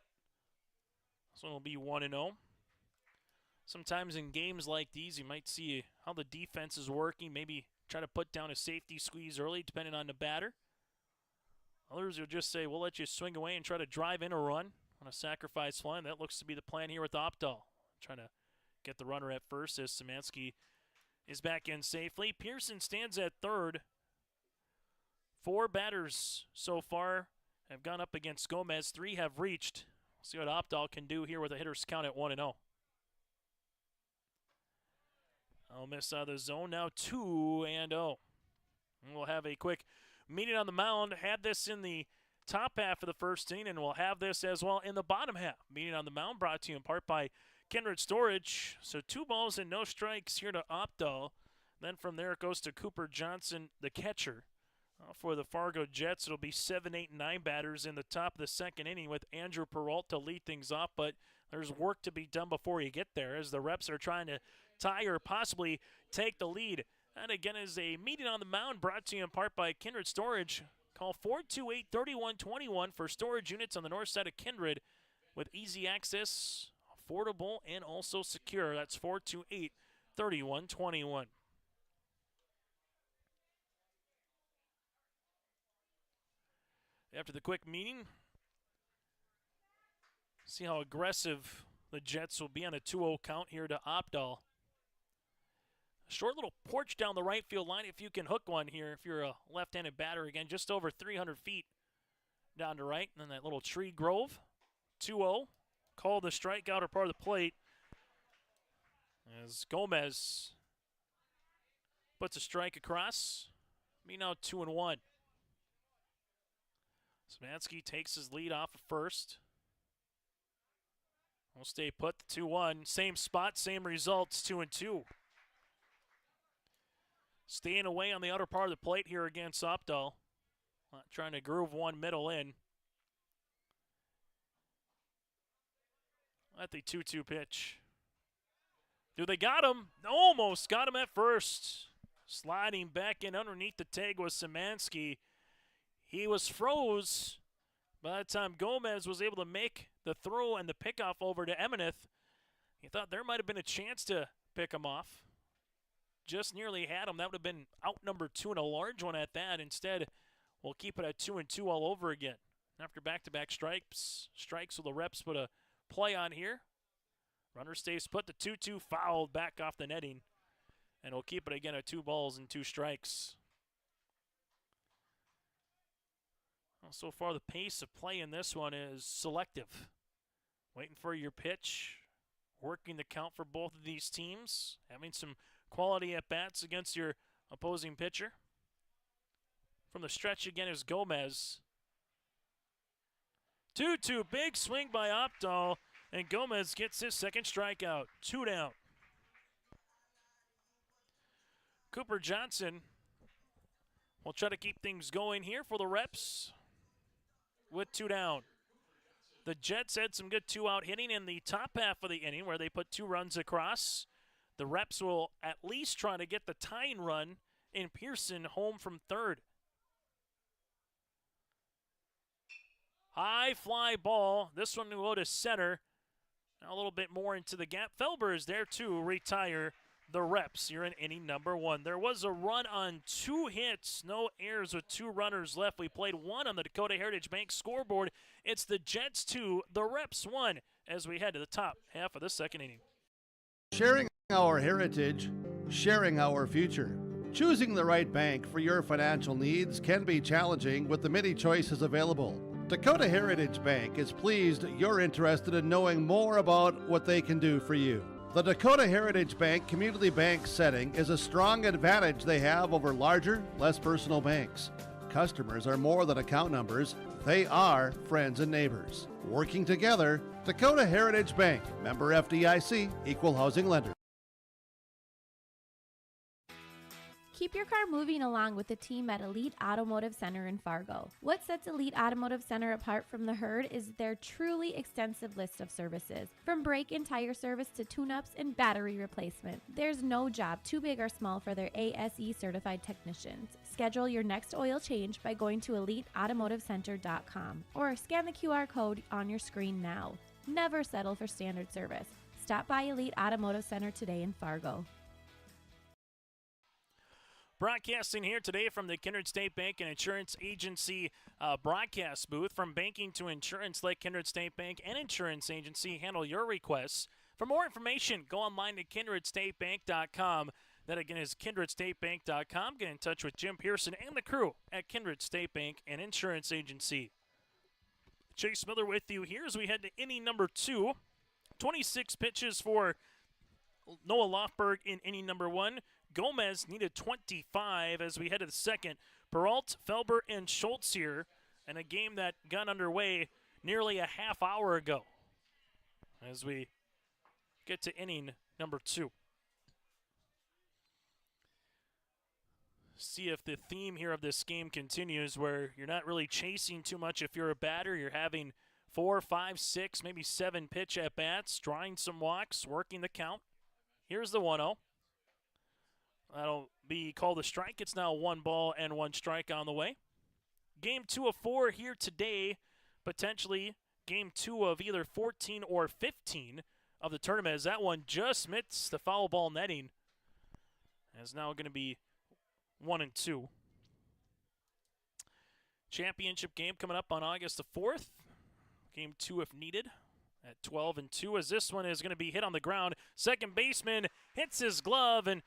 So it'll be 1-0. Sometimes in games like these, you might see how the defense is working. Maybe try to put down a safety squeeze early, depending on the batter. Others will just say, we'll let you swing away and try to drive in a run on a sacrifice fly. That looks to be the plan here with Opdahl. Trying to get the runner at first as Szymanski is back in safely. Pearson stands at third. 4 batters so far have gone up against Gomez. 3 have reached. We'll see what Opdahl can do here with a hitter's count at 1-0. I'll miss out of the zone now, 2-0. And we'll have a quick meeting on the mound. Had this in the top half of the first inning, and we'll have this as well in the bottom half. Meeting on the mound brought to you in part by Kindred Storage. So 2 balls and no strikes here to Opdahl. Then from there it goes to Cooper Johnson, the catcher. For the Fargo Jets, it'll be 7, 8, and 9 batters in the top of the second inning with Andrew Peralta to lead things off. But there's work to be done before you get there as the Reps are trying to tie or possibly take the lead. And again, is a meeting on the mound brought to you in part by Kindred Storage. Call 428-3121 for storage units on the north side of Kindred with easy access, affordable, and also secure. That's 428-3121. After the quick meeting, see how aggressive the Jets will be on a 2-0 count here to Opdahl. Short little porch down the right field line if you can hook one here. If you're a left-handed batter, again, just over 300 feet down to right. And then that little tree grove. 2-0. Call the strikeout or part of the plate. As Gomez puts a strike across. Me now 2-1. Szymanski takes his lead off of first. We'll stay put, the 2-1. Same spot, same results, 2-2. Staying away on the outer part of the plate here against Opdahl. Trying to groove one middle in. At the 2-2 pitch. Do they got him? Almost got him at first. Sliding back in underneath the tag was Szymanski. He was froze. By the time Gomez was able to make the throw and the pickoff over to Emineth, he thought there might have been a chance to pick him off. Just nearly had him. That would have been out number 2 and a large one at that. Instead, we'll keep it at 2-2 all over again. After back-to-back strikes will the Reps put a play on here. Runner stays put, the 2-2 fouled back off the netting. And we'll keep it again at 2 balls and 2 strikes. Well, so far, the pace of play in this one is selective. Waiting for your pitch, working the count for both of these teams, having some quality at-bats against your opposing pitcher. From the stretch again is Gomez. 2-2, big swing by Opdahl, and Gomez gets his second strikeout. 2 down. Cooper Johnson will try to keep things going here for the Reps with 2 down. The Jets had some good 2-out hitting in the top half of the inning where they put 2 runs across. The Reps will at least try to get the tying run in Pearson home from third. High fly ball. This one will go to center. Now a little bit more into the gap. Felber is there to retire the Reps here in inning number 1. There was a run on 2 hits, no errors with 2 runners left. We played 1 on the Dakota Heritage Bank scoreboard. It's the Jets 2, the Reps 1 as we head to the top half of the second inning. Sharing our heritage, sharing our future. Choosing the right bank for your financial needs can be challenging with the many choices available. Dakota Heritage Bank is pleased you're interested in knowing more about what they can do for you. The Dakota Heritage Bank community bank setting is a strong advantage they have over larger, less personal banks. Customers are more than account numbers. They are friends and neighbors. Working together, Dakota Heritage Bank, member FDIC, equal housing lender. Keep your car moving along with the team at Elite Automotive Center in Fargo. What sets Elite Automotive Center apart from the herd is their truly extensive list of services. From brake and tire service to tune-ups and battery replacement, there's no job too big or small for their ASE certified technicians. Schedule your next oil change by going to EliteAutomotiveCenter.com or scan the QR code on your screen now. Never settle for standard service. Stop by Elite Automotive Center today in Fargo. Broadcasting here today from the Kindred State Bank and Insurance Agency broadcast booth. From banking to insurance, let Kindred State Bank and Insurance Agency handle your requests. For more information, go online to kindredstatebank.com. That again is kindredstatebank.com. Get in touch with Jim Pearson and the crew at Kindred State Bank and Insurance Agency. Chase Miller with you here as we head to inning number 2. 26 pitches for Noah Lofberg in inning number 1. Gomez needed 25 as we head to the second. Peralt, Felber, and Schultz here in a game that got underway nearly a half hour ago as we get to inning number 2. See if the theme here of this game continues where you're not really chasing too much if you're a batter. You're having 4, 5, 6, maybe 7 pitch at-bats, drawing some walks, working the count. Here's the 1-0. That'll be called a strike. It's now 1 ball and 1 strike on the way. Game 2 of 4 here today. Potentially game 2 of either 14 or 15 of the tournament as that one just missed the foul ball netting. It's now going to be 1 and 2. Championship game coming up on August the 4th. Game 2 if needed at 12 and 2 as this one is going to be hit on the ground. Second baseman hits his glove and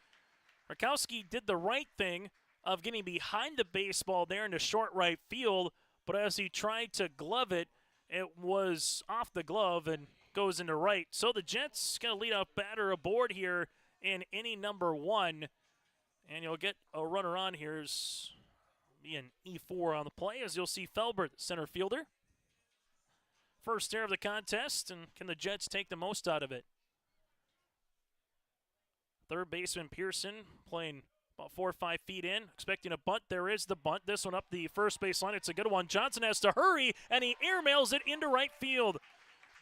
Rakowski did the right thing of getting behind the baseball there into short right field, but as he tried to glove it, it was off the glove and goes into right. So the Jets going to lead off batter aboard here in inning number 1, and you'll get a runner on here. Is be an E4 on the play as you'll see Felber, the center fielder. First error of the contest, and can the Jets take the most out of it? Third baseman Pearson playing about 4 or 5 feet in, expecting a bunt. There is the bunt. This one up the first base line. It's a good one. Johnson has to hurry, and he airmails it into right field.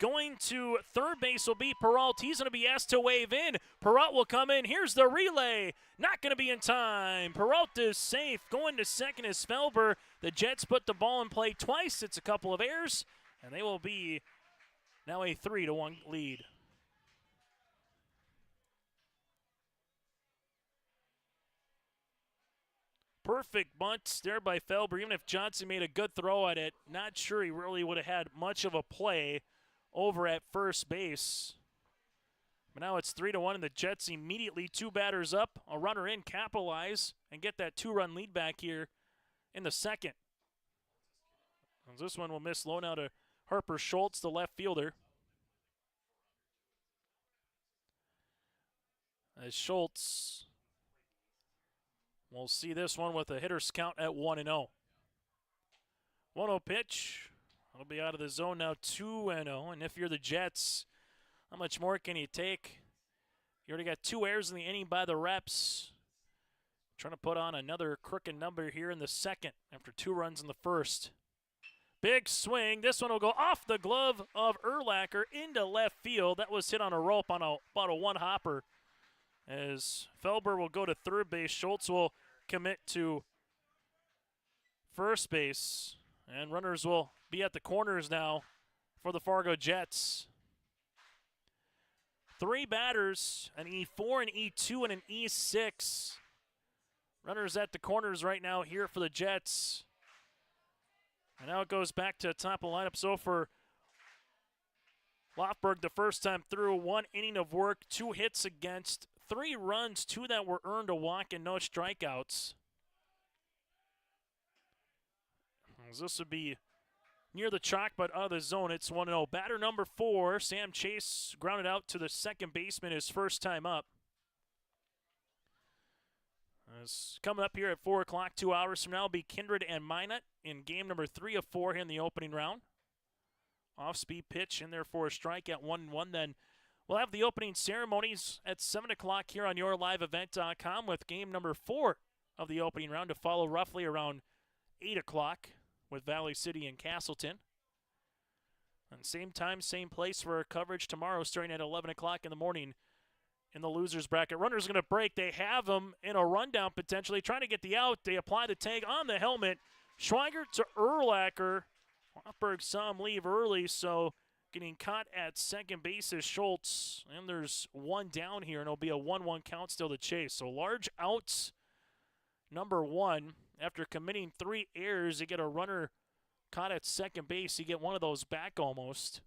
Going to third base will be Peralt. He's going to be asked to wave in. Peralt will come in. Here's the relay. Not going to be in time. Peralt is safe. Going to second is Felber. The Jets put the ball in play twice. It's a couple of errors, and they will be now a 3-1 lead. Perfect bunt there by Felber. Even if Johnson made a good throw at it, not sure he really would have had much of a play over at first base. But now it's 3-1, and the Jets immediately 2 batters up, a runner in, capitalize, and get that 2-run lead back here in the second. And this one will miss low now to Harper Schultz, the left fielder. As Schultz, we'll see this one with a hitter's count at 1-0. 1-0 pitch. It'll be out of the zone now, 2-0. And if you're the Jets, how much more can you take? You already got 2 errors in the inning by the reps. Trying to put on another crooked number here in the second after 2 runs in the first. Big swing. This one will go off the glove of Urlacher into left field. That was hit on a rope on about a 1-hopper. As Felber will go to third base, Schultz will commit to first base. And runners will be at the corners now for the Fargo Jets. 3 batters, an E4, an E2, and an E6. Runners at the corners right now here for the Jets. And now it goes back to the top of the lineup. So for Lofberg, the first time through, 1 inning of work, 2 hits against, 3 runs, 2 that were earned, a walk, and no strikeouts. As this would be near the chalk, but out of the zone. It's 1-0. Batter number 4, Sam Chase, grounded out to the second baseman his first time up. Coming up here at 4 o'clock, 2 hours from now, will be Kindred and Minot in game number 3 of 4 here in the opening round. Off-speed pitch in there for a strike at 1-1. Then we'll have the opening ceremonies at 7 o'clock here on yourliveevent.com with game number 4 of the opening round to follow roughly around 8 o'clock with Valley City and Castleton. And same time, same place for our coverage tomorrow starting at 11 o'clock in the morning in the loser's bracket. Runner's going to break. They have him in a rundown potentially, trying to get the out. They apply the tag on the helmet. Schweiger to Erlacher. Hoffberg saw him leave early, so getting caught at second base is Schultz. And there's one down here, and it'll be a 1-1 count still to Chase. So large outs, number 1. After committing 3 errors, you get a runner caught at second base. You get one of those back almost.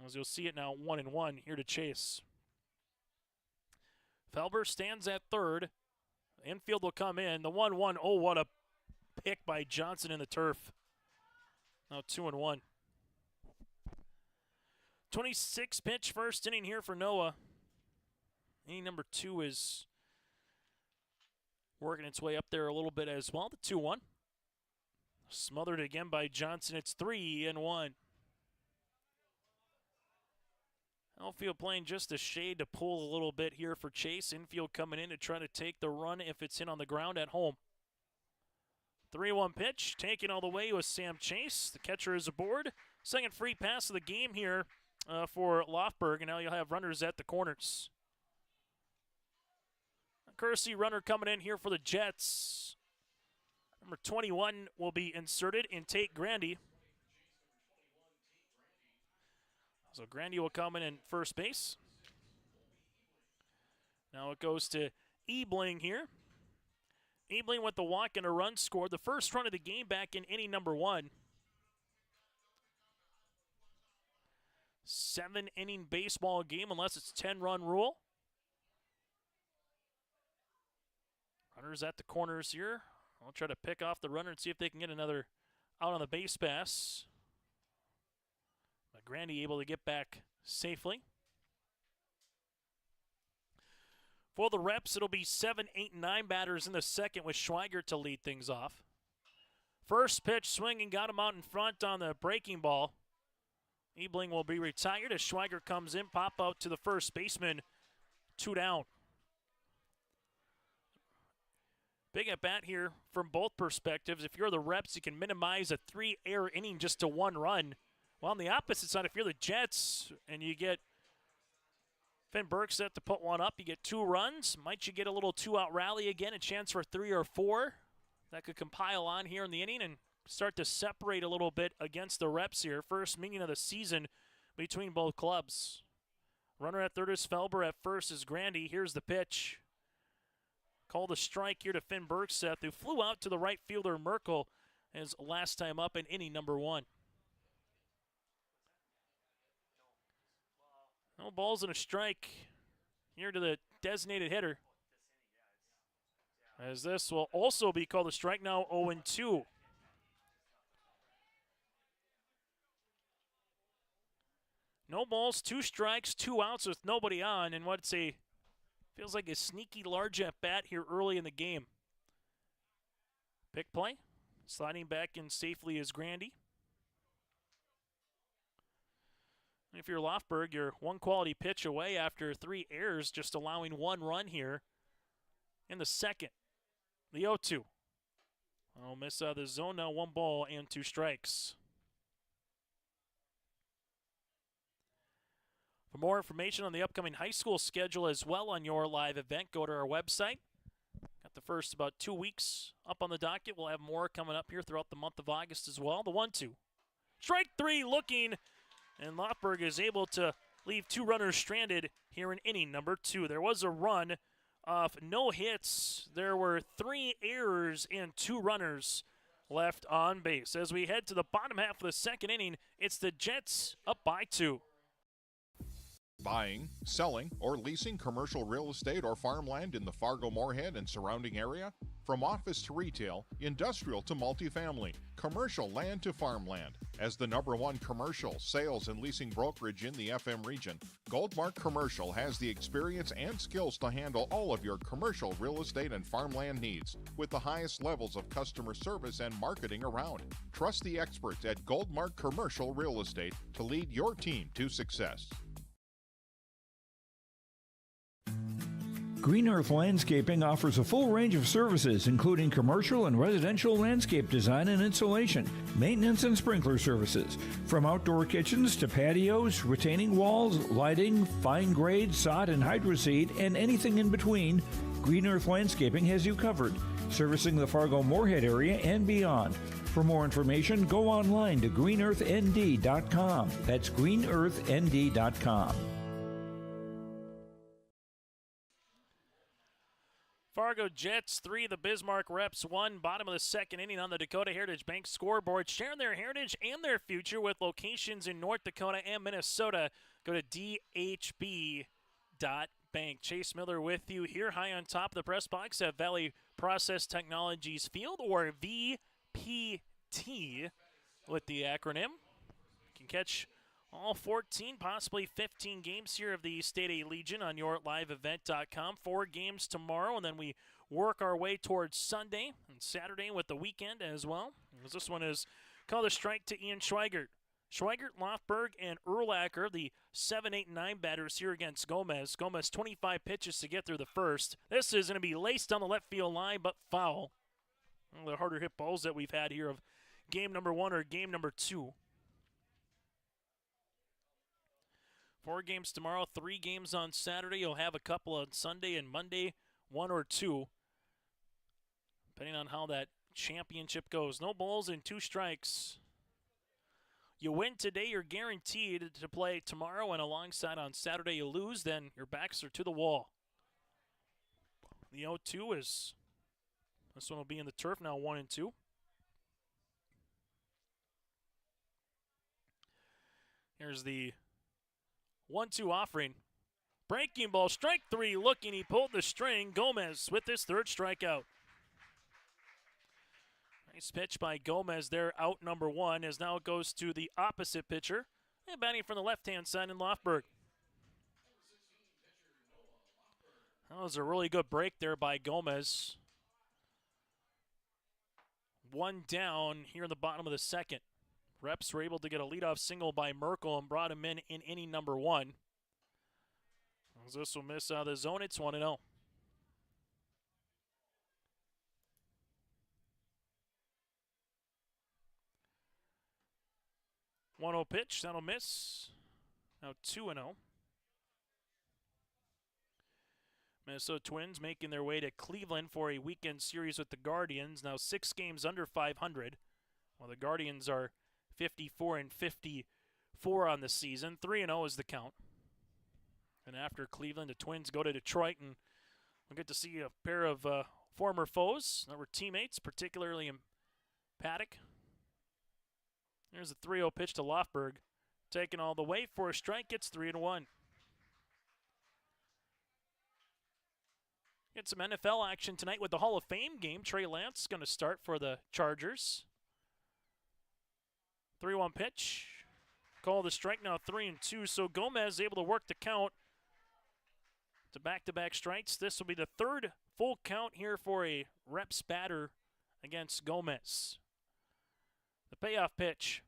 As you'll see it now, 1-1 here to Chase. Felber stands at third. Infield will come in. The 1-1. Oh, what a pick by Johnson in the turf. Now 2-1. 26 pitch first inning here for Noah. Inning number 2 is working its way up there a little bit as well. The 2-1. Smothered again by Johnson. It's 3-1. Outfield playing just a shade to pull a little bit here for Chase. Infield coming in to try to take the run if it's in on the ground at home. 3-1 pitch, taken all the way with Sam Chase. The catcher is aboard. Second free pass of the game here for Lofberg, and now you'll have runners at the corners. A courtesy runner coming in here for the Jets. Number 21 will be inserted in Tate Grandy. So Grandy will come in first base. Now it goes to Ebling here. Ebling with the walk and a run scored. The first run of the game back in inning number 1. 7-inning baseball game unless it's 10-run rule. Runners at the corners here. I'll try to pick off the runner and see if they can get another out on the base pass. But Grandy able to get back safely. For the Reps, it'll be 7, 8, and 9 batters in the second with Schweiger to lead things off. First pitch swinging, got him out in front on the breaking ball. Ebling will be retired as Schweiger comes in, pop out to the first baseman, 2 down. Big at bat here from both perspectives. If you're the Reps, you can minimize a 3-error inning just to 1 run. Well, on the opposite side, if you're the Jets and you get Finn Bergstedt to put one up, you get 2 runs. Might you get a little 2-out rally again, a chance for 3 or 4? That could compile on here in the inning and start to separate a little bit against the Reps here. First meeting of the season between both clubs. Runner at third is Felber. At first is Grandy. Here's the pitch. Called a strike here to Finn Bergstedt, who flew out to the right fielder Merkel his last time up in inning number 1. No balls and a strike here to the designated hitter. As this will also be called a strike, now 0-2. No balls, 2 strikes, 2 outs with nobody on, and what's a feels like a sneaky large at bat here early in the game. Pick play, sliding back in safely is Grandy. If you're Lofberg, you're 1 quality pitch away after 3 errors, just allowing 1 run here in the second. The 0-2. Oh, miss out of the zone now, 1 ball and 2 strikes. For more information on the upcoming high school schedule as well on your live event, go to our website. Got the first about 2 weeks up on the docket. We'll have more coming up here throughout the month of August as well. The 1-2. Strike 3 looking. And Lofberg is able to leave 2 runners stranded here in inning number 2. There was a run off no hits. There were 3 errors and 2 runners left on base. As we head to the bottom half of the second inning, it's the Jets up by 2. Buying, selling, or leasing commercial real estate or farmland in the Fargo, Moorhead, and surrounding area? From office to retail, industrial to multifamily, commercial land to farmland. As the #1 commercial, sales, and leasing brokerage in the FM region, Goldmark Commercial has the experience and skills to handle all of your commercial real estate and farmland needs with the highest levels of customer service and marketing around. Trust the experts at Goldmark Commercial Real Estate to lead your team to success. Green Earth Landscaping offers a full range of services, including commercial and residential landscape design and installation, maintenance and sprinkler services. From outdoor kitchens to patios, retaining walls, lighting, fine grade, sod and hydroseed, and anything in between, Green Earth Landscaping has you covered, servicing the Fargo-Moorhead area and beyond. For more information, go online to greenearthnd.com. That's greenearthnd.com. Fargo Jets 3, the Bismarck Reps 1. Bottom of the second inning on the Dakota Heritage Bank scoreboard. Sharing their heritage and their future with locations in North Dakota and Minnesota. Go to dhb.bank. Chase Miller with you here high on top of the press box at Valley Process Technologies Field, or VPT with the acronym. You can catch all 14, possibly 15 games here of the State A Legion on yourliveevent.com. 4 games tomorrow, and then we work our way towards Sunday and Saturday with the weekend as well. As this one is called a strike to Ian Schweigert. Schweigert, Lofberg, and Urlacher, the 7, 8, and 9 batters here against Gomez. Gomez 25 pitches to get through the first. This is going to be laced on the left field line, but foul. One of the harder hit balls that we've had here of game number 1 or game number 2. 4 games tomorrow, 3 games on Saturday. You'll have a couple on Sunday and Monday, 1 or 2, depending on how that championship goes. No balls and 2 strikes. You win today, you're guaranteed to play tomorrow, and alongside on Saturday you lose, then your backs are to the wall. The 0-2 is, this one will be in the turf now, 1 and 2. Here's the 1-2 offering. Breaking ball, strike 3, looking, he pulled the string. Gomez with his 3rd strikeout. Nice pitch by Gomez there, out number 1, as now it goes to the opposite pitcher. And batting from the left-hand side in Lofberg. That was a really good break there by Gomez. 1 down here in the bottom of the second. Reps were able to get a leadoff single by Merkel and brought him in inning number 1. As this will miss out of the zone, it's 1-0. One-0 pitch, that'll miss. Now 2-0. Minnesota Twins making their way to Cleveland for a weekend series with the Guardians. Now 6 games under 500, while the Guardians are 54 and 54 on the season. 3-0 is the count. And after Cleveland, the Twins go to Detroit, and we'll get to see a pair of former foes that were teammates, particularly in Paddock. There's a 3-0 pitch to Lofberg. Taken all the way for a strike, gets 3-1. Get some NFL action tonight with the Hall of Fame game. Trey Lance going to start for the Chargers. 3-1 pitch. Call the strike, now 3-2. So Gomez able to work the count to back-to-back strikes. This will be the 3rd full count here for a Reps batter against Gomez. The payoff pitch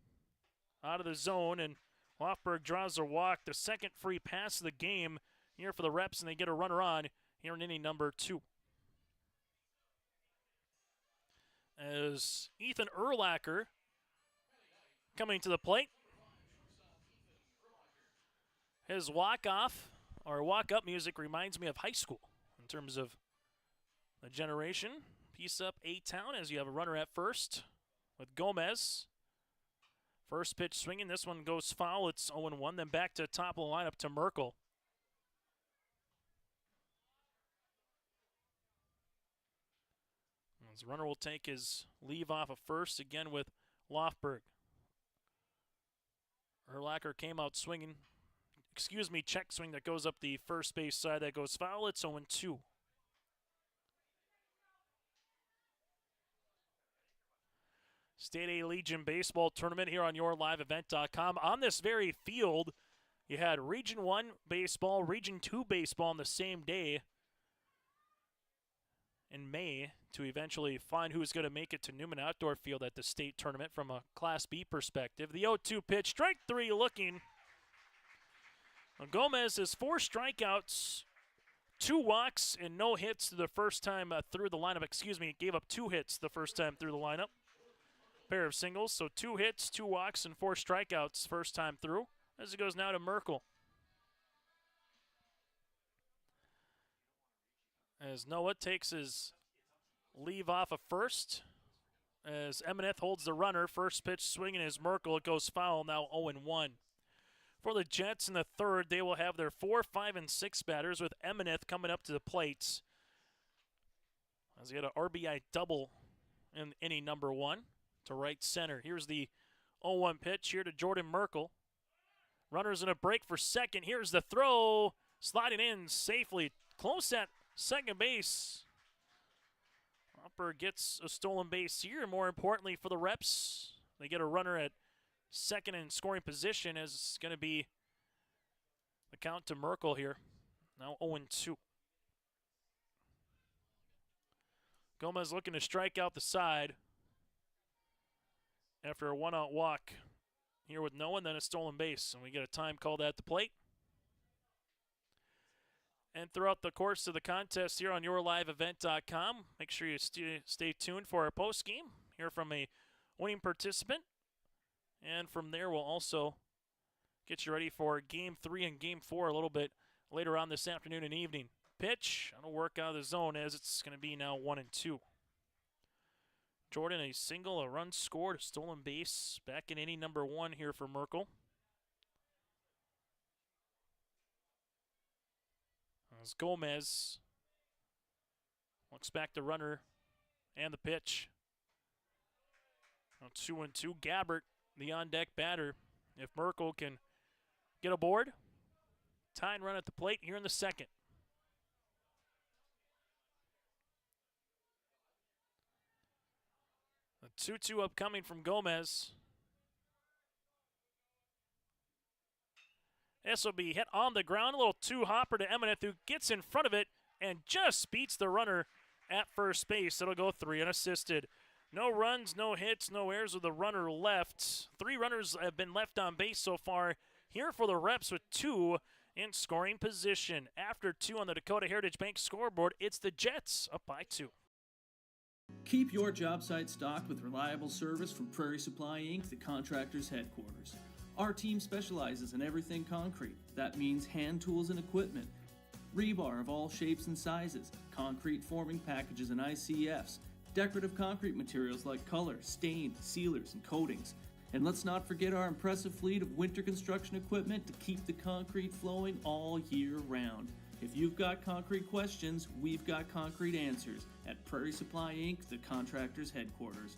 out of the zone, and Lofberg draws a walk. The 2nd free pass of the game here for the Reps, and they get a runner on here in inning number 2. As Ethan Urlacher coming to the plate. His walk-off or walk-up music reminds me of high school in terms of the generation. Piece up A-Town as you have a runner at first with Gomez. First pitch swinging. This one goes foul. It's 0-1. Then back to top of the lineup to Merkel. As the runner will take his leave off of first again with Lofberg. Urlacher came out swinging. check swing that goes up the first base side that goes foul. It's 0-2. State A Legion Baseball Tournament here on YourLiveEvent.com. On this very field, you had Region 1 baseball, Region 2 baseball on the same day in May to eventually find who's going to make it to Newman Outdoor Field at the state tournament from a Class B perspective. The 0-2 pitch, strike 3 looking. Well, Gomez has 4 strikeouts, 2 walks, and no hits the first time through the lineup. Gave up 2 hits the first time through the lineup. Pair of singles, so 2 hits, 2 walks, and 4 strikeouts first time through. As it goes now to Merkel. As Noah takes his leave off of first. As Emineth holds the runner, first pitch swinging is Merkel. It goes foul, now 0-1. For the Jets in the third, they will have their 4, 5, and 6 batters with Emineth coming up to the plate. As he had an RBI double in inning number 1 to right center. Here's the 0-1 pitch here to Jordan Merkel. Runners in a break for second. Here's the throw. Sliding in safely. Close at second base. Hopper gets a stolen base here. More importantly for the Reps, they get a runner at second in scoring position as it's going to be the count to Merkel here. Now 0-2. Gomez looking to strike out the side after a 1-out walk here with no one, then a stolen base. And we get a time called at the plate. And throughout the course of the contest here on YourLiveEvent.com, make sure you stay tuned for our postgame. Hear from a winning participant. And from there, we'll also get you ready for Game 3 and Game 4 a little bit later on this afternoon and evening. Pitch, that'll work out of the zone as it's going to be now 1-2. Jordan, a single, a run scored, a stolen base. Back in inning number 1 here for Merkel. As Gomez looks back the runner and the pitch. Now 2-2. Gabbert, the on-deck batter. If Merkel can get aboard, tying run at the plate here in the second. A 2-2 upcoming from Gomez. This will be hit on the ground. A little two-hopper to Emineth, who gets in front of it and just beats the runner at first base. It'll go 3 unassisted. No runs, no hits, no errors with the runner left. 3 runners have been left on base so far here for the Reps with 2 in scoring position. After 2 on the Dakota Heritage Bank scoreboard, it's the Jets up by 2. Keep your job site stocked with reliable service from Prairie Supply Inc., the contractor's headquarters. Our team specializes in everything concrete. That means hand tools and equipment, rebar of all shapes and sizes, concrete forming packages and ICFs, decorative concrete materials like color, stain, sealers, and coatings. And let's not forget our impressive fleet of winter construction equipment to keep the concrete flowing all year round. If you've got concrete questions, we've got concrete answers at Prairie Supply Inc., the contractor's headquarters.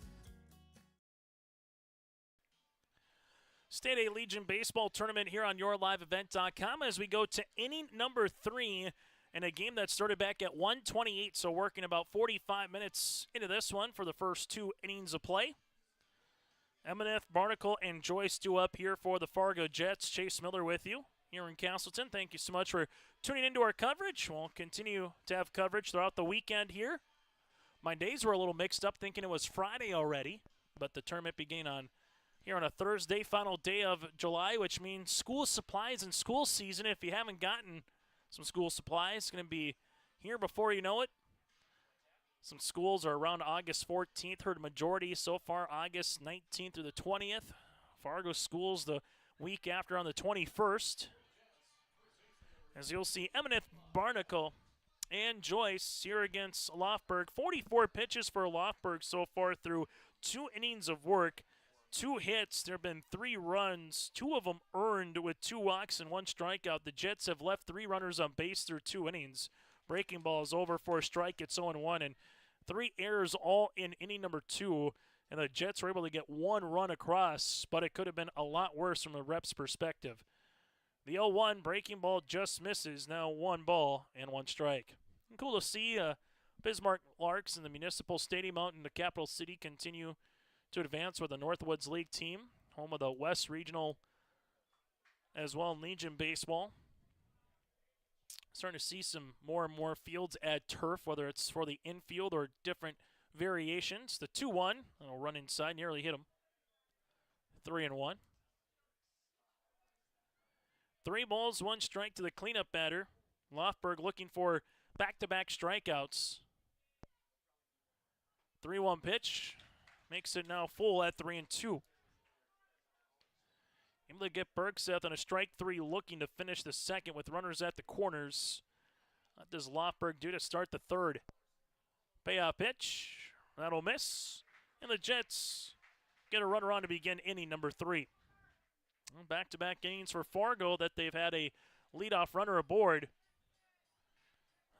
State A Legion Baseball Tournament here on YourLiveEvent.com as we go to inning number 3 in a game that started back at 1:28, so working about 45 minutes into this one for the first 2 innings of play. Emineth, Barnacle, and Joyce do up here for the Fargo Jets. Chase Miller with you here in Castleton. Thank you so much for tuning into our coverage. We'll continue to have coverage throughout the weekend here. My days were a little mixed up thinking it was Friday already, but the tournament began here on a Thursday, final day of July, which means school supplies and school season. If you haven't gotten some school supplies, it's going to be here before you know it. Some schools are around August 14th. Heard majority so far August 19th through the 20th. Fargo schools the week after on the 21st. As you'll see, Emineth, Barnacle, and Joyce here against Lofberg. 44 pitches for Lofberg so far through 2 innings of work. 2 hits. There have been 3 runs, 2 of them earned with 2 walks and 1 strikeout. The Jets have left 3 runners on base through 2 innings. Breaking ball is over for a strike. It's 0-1, and 3 errors all in inning number 2. And the Jets were able to get 1 run across, but it could have been a lot worse from the Reps' perspective. The 0-1 breaking ball just misses. Now 1 ball and 1 strike. And cool to see Bismarck Larks in the Municipal Stadium out in the capital city continue to advance with the Northwoods League team, home of the West Regional as well in Legion Baseball. Starting to see some more and more fields add turf, whether it's for the infield or different variations. The 2-1, that'll run inside, nearly hit him. 3-1. 3 balls, 1 strike to the cleanup batter. Lofberg looking for back-to-back strikeouts. 3-1 pitch. Makes it now full at 3-2. Able to get Bergseth on a strike 3 looking to finish the second with runners at the corners. What does Lofberg do to start the third? Payoff pitch. That'll miss. And the Jets get a runner on to begin inning number 3. Back-to-back innings for Fargo that they've had a leadoff runner aboard.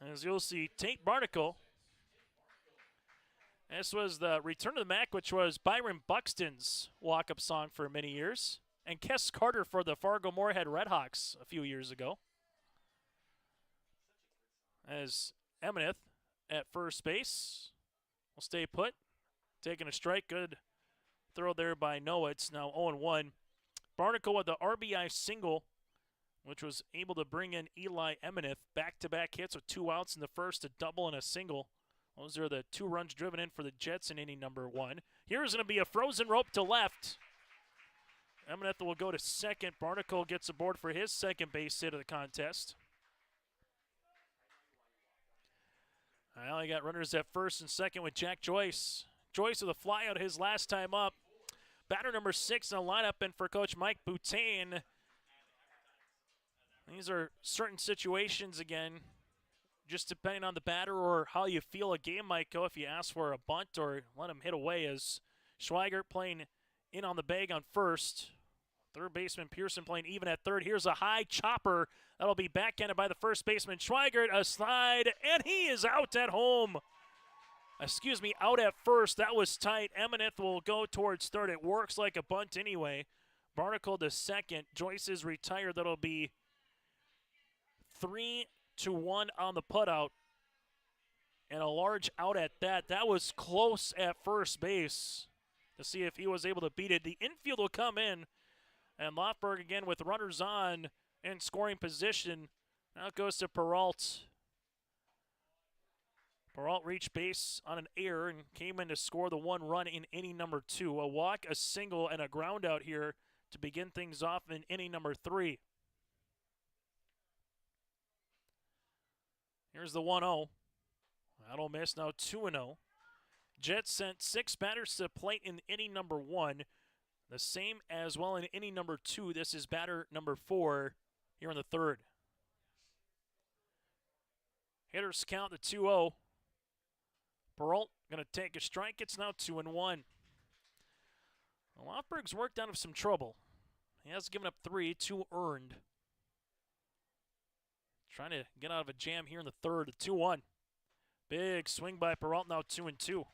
As you'll see, Tate Barnacle. This was the Return to the Mac, which was Byron Buxton's walk-up song for many years. And Kes Carter for the Fargo Moorhead Redhawks a few years ago. As Emineth at first base will stay put. Taking a strike. Good throw there by Noah. It's now 0-1. Barnacle with the RBI single, which was able to bring in Eli Emineth. Back-to-back hits with 2 outs in the first, a double and a single. Those are the 2 runs driven in for the Jets in inning number 1. Here's going to be a frozen rope to left. Emineth will go to second. Barnacle gets aboard for his second base hit of the contest. Now he got runners at first and second with Jack Joyce. Joyce with a fly out his last time up. Batter number 6 in the lineup, and for Coach Mike Boutain, these are certain situations again, just depending on the batter or how you feel a game might go if you ask for a bunt or let him hit away, as Schweigert playing in on the bag on first. Third baseman Pearson playing even at third. Here's a high chopper. That'll be backhanded by the first baseman Schweigert. A slide, and he is out at home. Out at first. That was tight. Emineth will go towards third. It works like a bunt anyway. Barnacle to second. Joyce is retired. That'll be 3-1 on the putout. And a large out at that. That was close at first base to see if he was able to beat it. The infield will come in. And Lofberg again with runners on in scoring position. Now it goes to Peralt. Peralt reached base on an error and came in to score the 1 run in inning number 2. A walk, a single, and a ground out here to begin things off in inning number 3. Here's the 1-0. That'll miss, now 2-0. Jets sent 6 batters to the plate in inning number 1. The same as well in inning number 2. This is batter number 4 here in the third. Hitters count the 2-0. Peralt going to take a strike. It's now 2-1. Lofberg's worked out of some trouble. He has given up 3, 2 earned. Trying to get out of a jam here in the third. 2-1. Big swing by Peralt, now 2-2.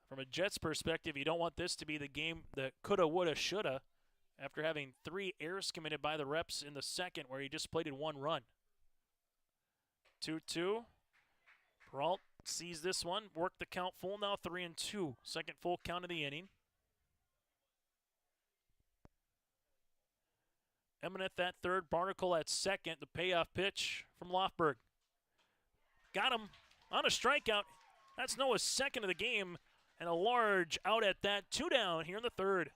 From a Jets perspective, you don't want this to be the game that coulda, woulda, shoulda after having 3 errors committed by the reps in the second where he just plated 1 run. 2-2. Peralt sees this one, work the count full, now 3-2. Second full count of the inning. Emineth at third, Barnacle at second. The payoff pitch from Lofberg. Got him on a strikeout. That's Noah's second of the game, and a large out at that. 2 down here in the third.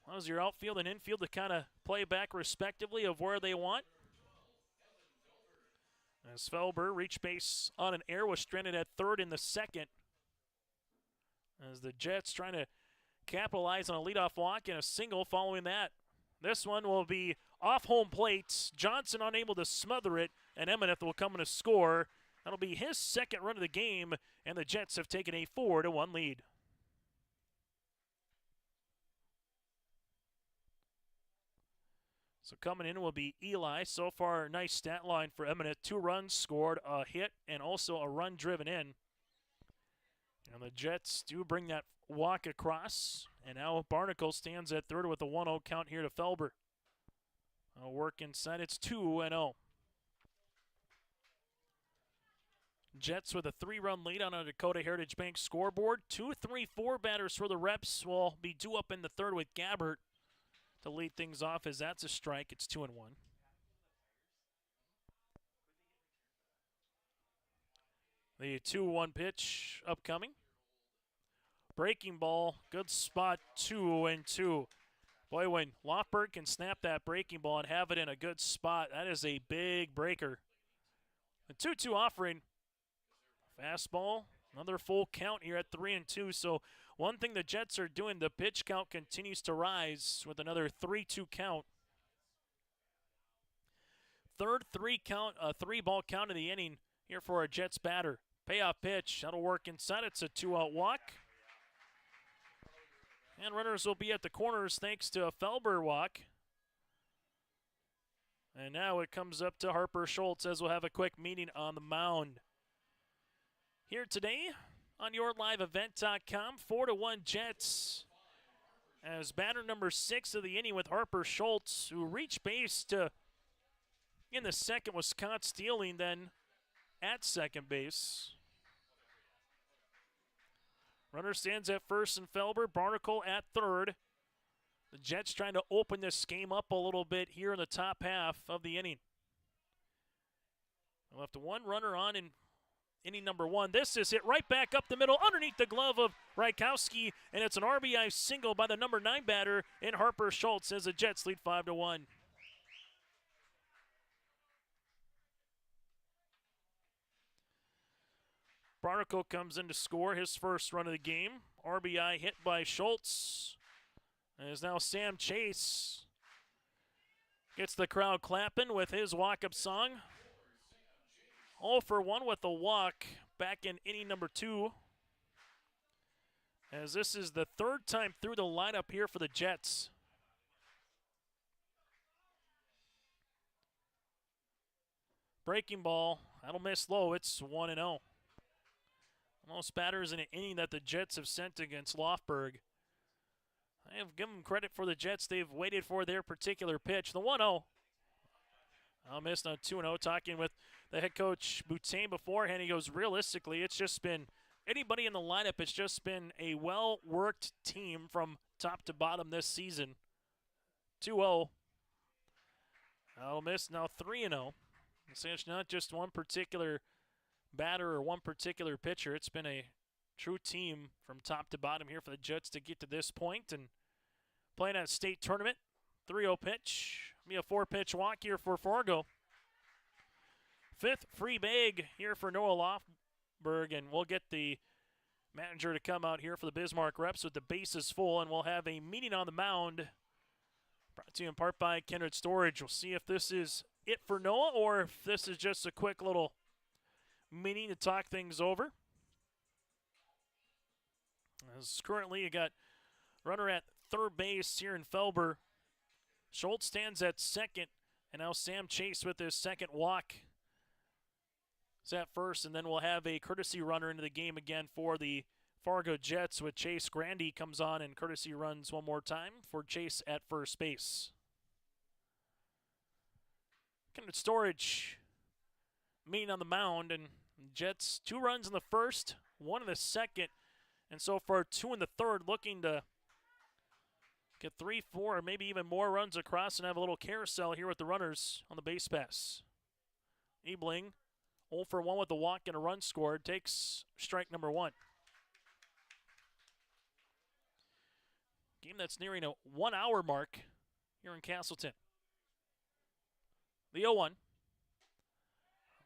How's your outfield and infield to kind of play back respectively of where they want? As Felber reached base on an error, was stranded at third in the second. As the Jets trying to capitalize on a leadoff walk and a single following that. This one will be off home plate. Johnson unable to smother it, and Emineth will come in to score. That'll be his second run of the game, and the Jets have taken a 4-1 lead. So coming in will be Eli. So far, nice stat line for Emineth. 2 runs scored, a hit, and also a run driven in. And the Jets do bring that walk across And now Barnacle stands at third with a 1-0 count here to Felber. A work inside. It's 2-0. Jets with a 3-run lead on a Dakota Heritage Bank scoreboard. 2-3-4 batters for the Reps will be due up in the third with Gabbert to lead things off as that's a strike. It's 2-1. The 2-1 pitch upcoming. Breaking ball, good spot, 2-2. Boy, when Lofberg can snap that breaking ball and have it in a good spot, that is a big breaker. The 2-2 offering. Fastball, another full count here at 3-2. So one thing the Jets are doing, the pitch count continues to rise with another 3-2 count. Third three-ball count of the inning here for a Jets batter. Payoff pitch, that'll work inside. It's a 2-out walk. And runners will be at the corners thanks to a Felber walk. And now it comes up to Harper Schultz as we'll have a quick meeting on the mound. Here today on YourLiveEvent.com, 4-1 Jets. As batter number 6 of the inning with Harper Schultz, who reached base in the second was Scott Steeling, then at second base. Runner stands at first and Felber, Barnacle at third. The Jets trying to open this game up a little bit here in the top half of the inning. Left one runner on in inning number 1. This is hit right back up the middle underneath the glove of Rykowski, and it's an RBI single by the number 9 batter in Harper Schultz as the Jets lead 5-1. Barnacle comes in to score his first run of the game. RBI hit by Schultz. And is now Sam Chase. Gets the crowd clapping with his walk-up song. 0 for 1 with a walk back in inning number 2. As this is the third time through the lineup here for the Jets. Breaking ball, that'll miss low. It's 1-0. Most batters in an inning that the Jets have sent against Lofberg. I have given them credit for the Jets. They've waited for their particular pitch. The 1-0. I'll miss on 2-0. Talking with the head coach Boutin beforehand, he goes, realistically, it's just been anybody in the lineup. It's just been a well-worked team from top to bottom this season. 2-0. I'll miss now 3-0. It's not just one particular batter or one particular pitcher. It's been a true team from top to bottom here for the Jets to get to this point and playing at a state tournament. 3-0 pitch. Be a 4-pitch walk here for Fargo. 5th free bag here for Noah Lofberg, and we'll get the manager to come out here for the Bismarck Reps with the bases full, and we'll have a meeting on the mound brought to you in part by Kindred Storage. We'll see if this is it for Noah or if this is just a quick little meeting to talk things over. As currently you got runner at third base here in Felber. Schultz stands at second, and now Sam Chase with his second walk is at first, and then we'll have a courtesy runner into the game again for the Fargo Jets with Chase Grandy comes on and courtesy runs one more time for Chase at first base. Kindred Storage meeting on the mound, and Jets 2 runs in the first, 1 in the second, and so far 2 in the third, looking to get 3, 4, or maybe even more runs across and have a little carousel here with the runners on the base pass. Ebling 0 for 1 with the walk and a run scored, takes strike number 1. Game that's nearing a 1-hour mark here in Castleton. The 0-1.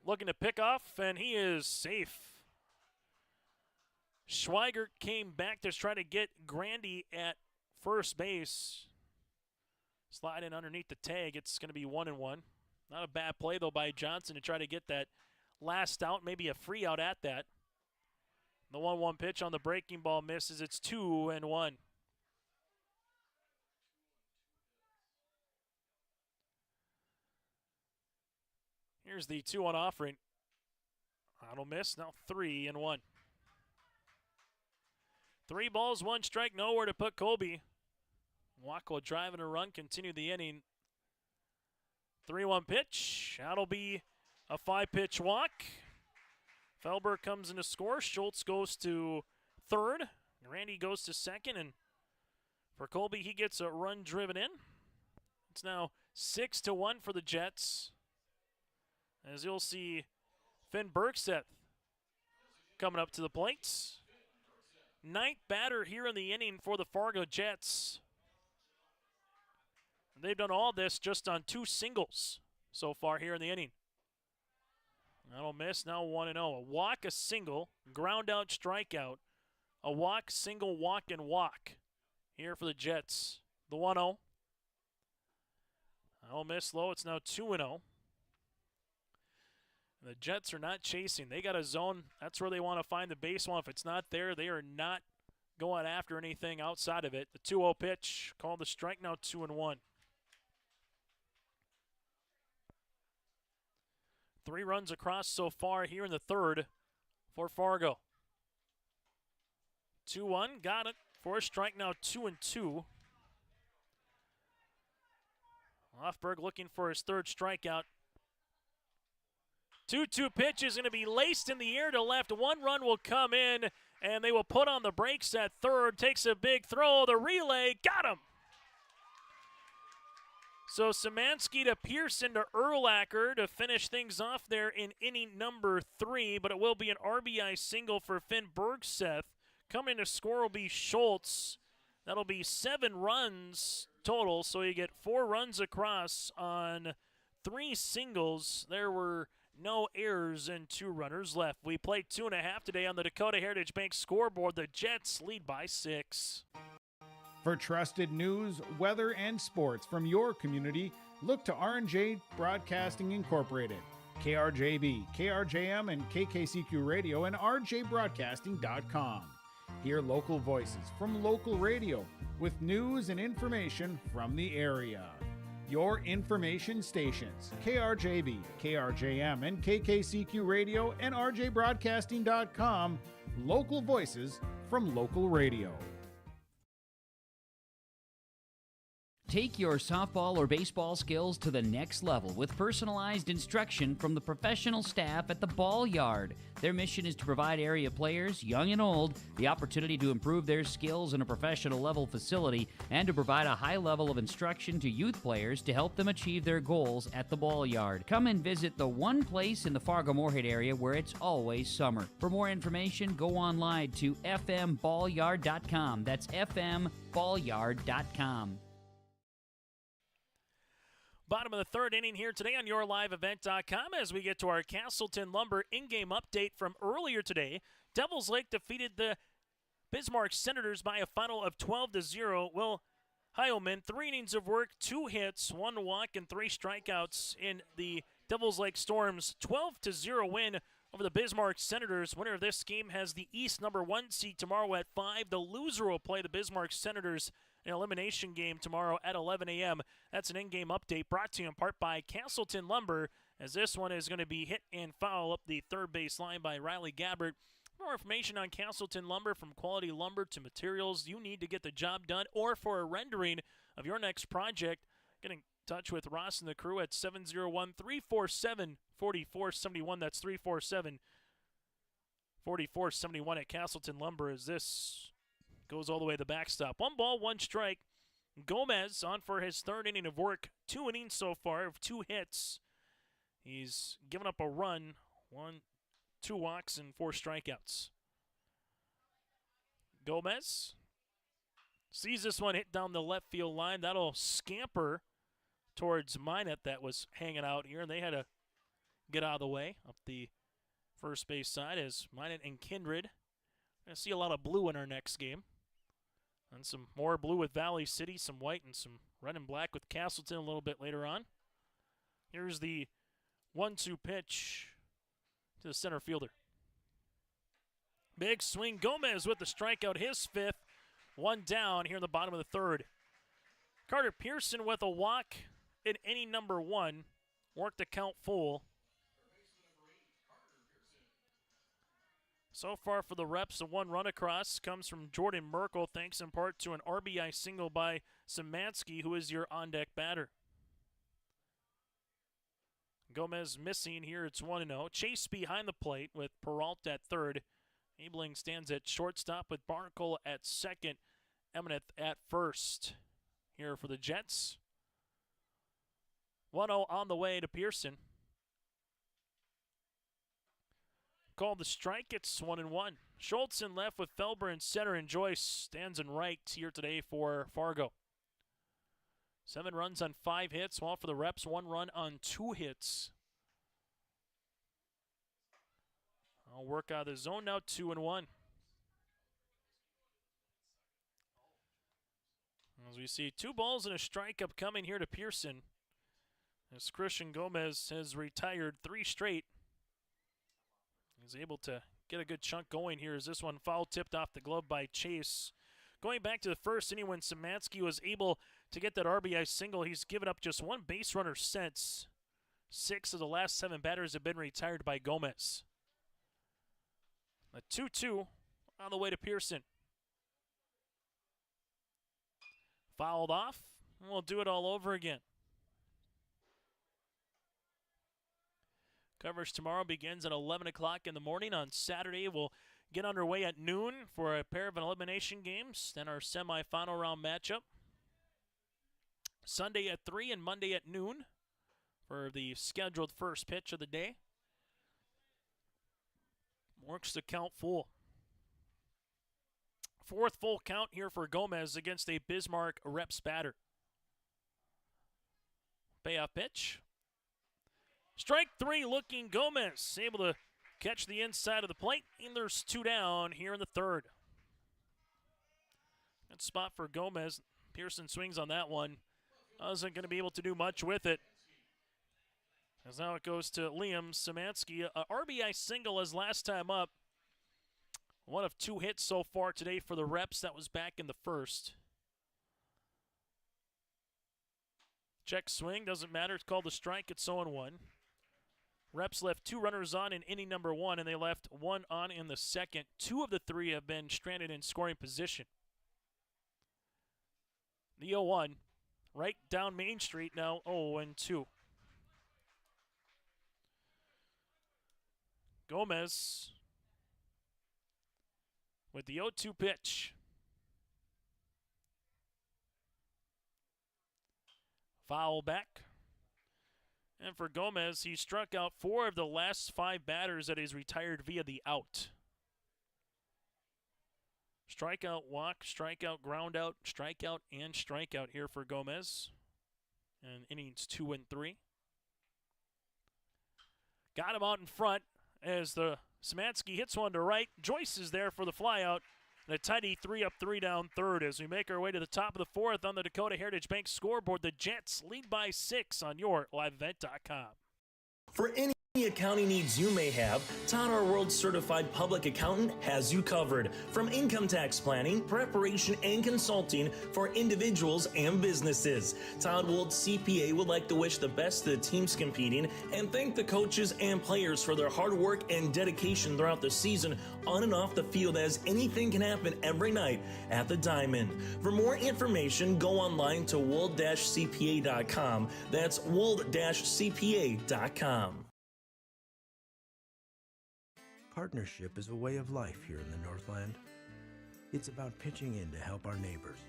Looking to pick off, and he is safe. Schweigert came back to try to get Grandy at first base. Slide in underneath the tag. It's going to be 1-1. Not a bad play, though, by Johnson to try to get that last out, maybe a free out at that. The 1-1 pitch on the breaking ball misses. It's 2-1. Here's the 2-1 offering. That'll miss. Now 3-1. 3 balls, 1 strike, nowhere to put Colby. Walk will drive in a run, continue the inning. 3-1 pitch. That'll be a 5-pitch walk. Felber comes in to score. Schultz goes to third. Randy goes to second. And for Colby, he gets a run driven in. It's now 6-1 for the Jets. As you'll see, Finn Bergseth coming up to the plate. 9th batter here in the inning for the Fargo Jets. They've done all this just on 2 singles so far here in the inning. That'll miss, now 1-0. A walk, a single, ground out, strikeout. A walk, single, walk, and walk here for the Jets. The 1-0. That'll miss low, it's now 2-0. The Jets are not chasing. They got a zone. That's where they want to find the base one. If it's not there, they are not going after anything outside of it. The 2-0 pitch, called the strike, now 2-1. 3 runs across so far here in the third for Fargo. 2-1, got it for a strike, now 2-2. Lofberg looking for his 3rd strikeout. 2-2 pitch is going to be laced in the air to left. 1 run will come in, and they will put on the brakes at third. Takes a big throw. The relay, got him. So Szymanski to Pearson to Urlacher to finish things off there in inning number 3, but it will be an RBI single for Finn Bergseth. Coming to score will be Schultz. That'll be 7 runs total, so you get 4 runs across on 3 singles. There were no errors and 2 runners left. We played 2.5 today on the Dakota Heritage Bank scoreboard. The Jets lead by 6. For trusted news, weather, and sports from your community, look to R&J Broadcasting Incorporated, KRJB, KRJM, and KKCQ Radio, and rjbroadcasting.com. Hear local voices from local radio with news and information from the area. Your information stations, KRJB, KRJM, and KKCQ Radio, and rjbroadcasting.com, local voices from local radio. Take your softball or baseball skills to the next level with personalized instruction from the professional staff at the Ball Yard. Their mission is to provide area players, young and old, the opportunity to improve their skills in a professional level facility and to provide a high level of instruction to youth players to help them achieve their goals at the Ball Yard. Come and visit the one place in the Fargo-Moorhead area where it's always summer. For more information, go online to fmballyard.com. That's fmballyard.com. Bottom of the 3rd inning here today on YourLiveEvent.com as we get to our Castleton Lumber in-game update from earlier today. Devils Lake defeated the Bismarck Senators by a final of 12-0. Will Heilman, 3 innings of work, 2 hits, 1 walk, and 3 strikeouts in the Devils Lake Storm's 12-0 win over the Bismarck Senators. Winner of this game has the East number 1 seed tomorrow at 5. The loser will play the Bismarck Senators an elimination game tomorrow at 11 a.m. That's an in-game update brought to you in part by Castleton Lumber, as this one is going to be hit and foul up the 3rd base line by Riley Gabbert. More information on Castleton Lumber, from quality lumber to materials you need to get the job done or for a rendering of your next project. Get in touch with Ross and the crew at 701-347-4471. That's 347-4471 at Castleton Lumber, as this goes all the way to the backstop. 1 ball, 1 strike. Gomez on for his 3rd inning of work. 2 innings so far of 2 hits. He's given up a run, 2 walks, and 4 strikeouts. Gomez sees this one hit down the left field line. That'll scamper towards Minot that was hanging out here, and they had to get out of the way up the first base side as Minot and Kindred. Going to see a lot of blue in our next game. And some more blue with Valley City, some white, and some red and black with Castleton a little bit later on. Here's the 1-2 pitch to the center fielder. Big swing. Gomez with the strikeout, his 5th. 1 down here in the bottom of the 3rd. Carter Pearson with a walk in inning number 1. Worked the count full. So far for the Reps, a one run across comes from Jordan Merkel, thanks in part to an RBI single by Szymanski, who is your on-deck batter. Gomez missing here. It's 1-0. Chase behind the plate with Peralta at third. Abling stands at shortstop with Barkle at second. Emineth at first. Here for the Jets. 1-0 on the way to Pearson. Called the strike. It's 1-1. Schultz in left with Felber in center, and Joyce stands in right here today for Fargo. 7 runs on 5 hits, while for the Reps, 1 run on 2 hits. I'll work out of the zone now, 2-1. As we see 2 balls and a strike upcoming here to Pearson. As Christian Gomez has retired 3 straight. He's able to get a good chunk going here as this one foul tipped off the glove by Chase. Going back to the first inning when Szymanski was able to get that RBI single, he's given up just 1 base runner since. 6 of the last 7 batters have been retired by Gomez. A 2-2 on the way to Pearson. Fouled off, and we'll do it all over again. Coverage tomorrow begins at 11 o'clock in the morning. On Saturday, we'll get underway at noon for a pair of elimination games, then our semifinal round matchup. Sunday at 3 and Monday at noon for the scheduled first pitch of the day. Works the count full. 4th full count here for Gomez against a Bismarck Reps batter. Payoff pitch. Strike 3 looking Gomez, able to catch the inside of the plate, and there's 2 down here in the 3rd. Good spot for Gomez. Pearson swings on that one. Wasn't going to be able to do much with it. As now it goes to Liam Szymanski. A RBI single as last time up. 1 of 2 hits so far today for the Reps. That was back in the 1st. Check swing, doesn't matter. It's called a strike. It's 0-1. Reps left 2 runners on in inning number 1, and they left 1 on in the 2nd. 2 of the 3 have been stranded in scoring position. The 0-1, right down Main Street now, 0-2. Gomez with the 0-2 pitch. Foul back. And for Gomez, he struck out 4 of the last 5 batters that he's retired via the out. Strikeout, walk, strikeout, ground out, strikeout, and strikeout here for Gomez. And innings 2 and 3. Got him out in front as the Szymanski hits one to right. Joyce is there for the flyout. And a tidy 3 up, 3 down 3rd as we make our way to the top of the 4th on the Dakota Heritage Bank scoreboard. The Jets lead by 6 on your liveevent.com. For any accounting needs you may have, Todd R. World Certified Public Accountant has you covered. From income tax planning, preparation, and consulting for individuals and businesses. Todd Wold CPA would like to wish the best to the teams competing and thank the coaches and players for their hard work and dedication throughout the season on and off the field, as anything can happen every night at the Diamond. For more information, go online to wold-cpa.com. That's wold-cpa.com. Partnership is a way of life here in the Northland. It's about pitching in to help our neighbors,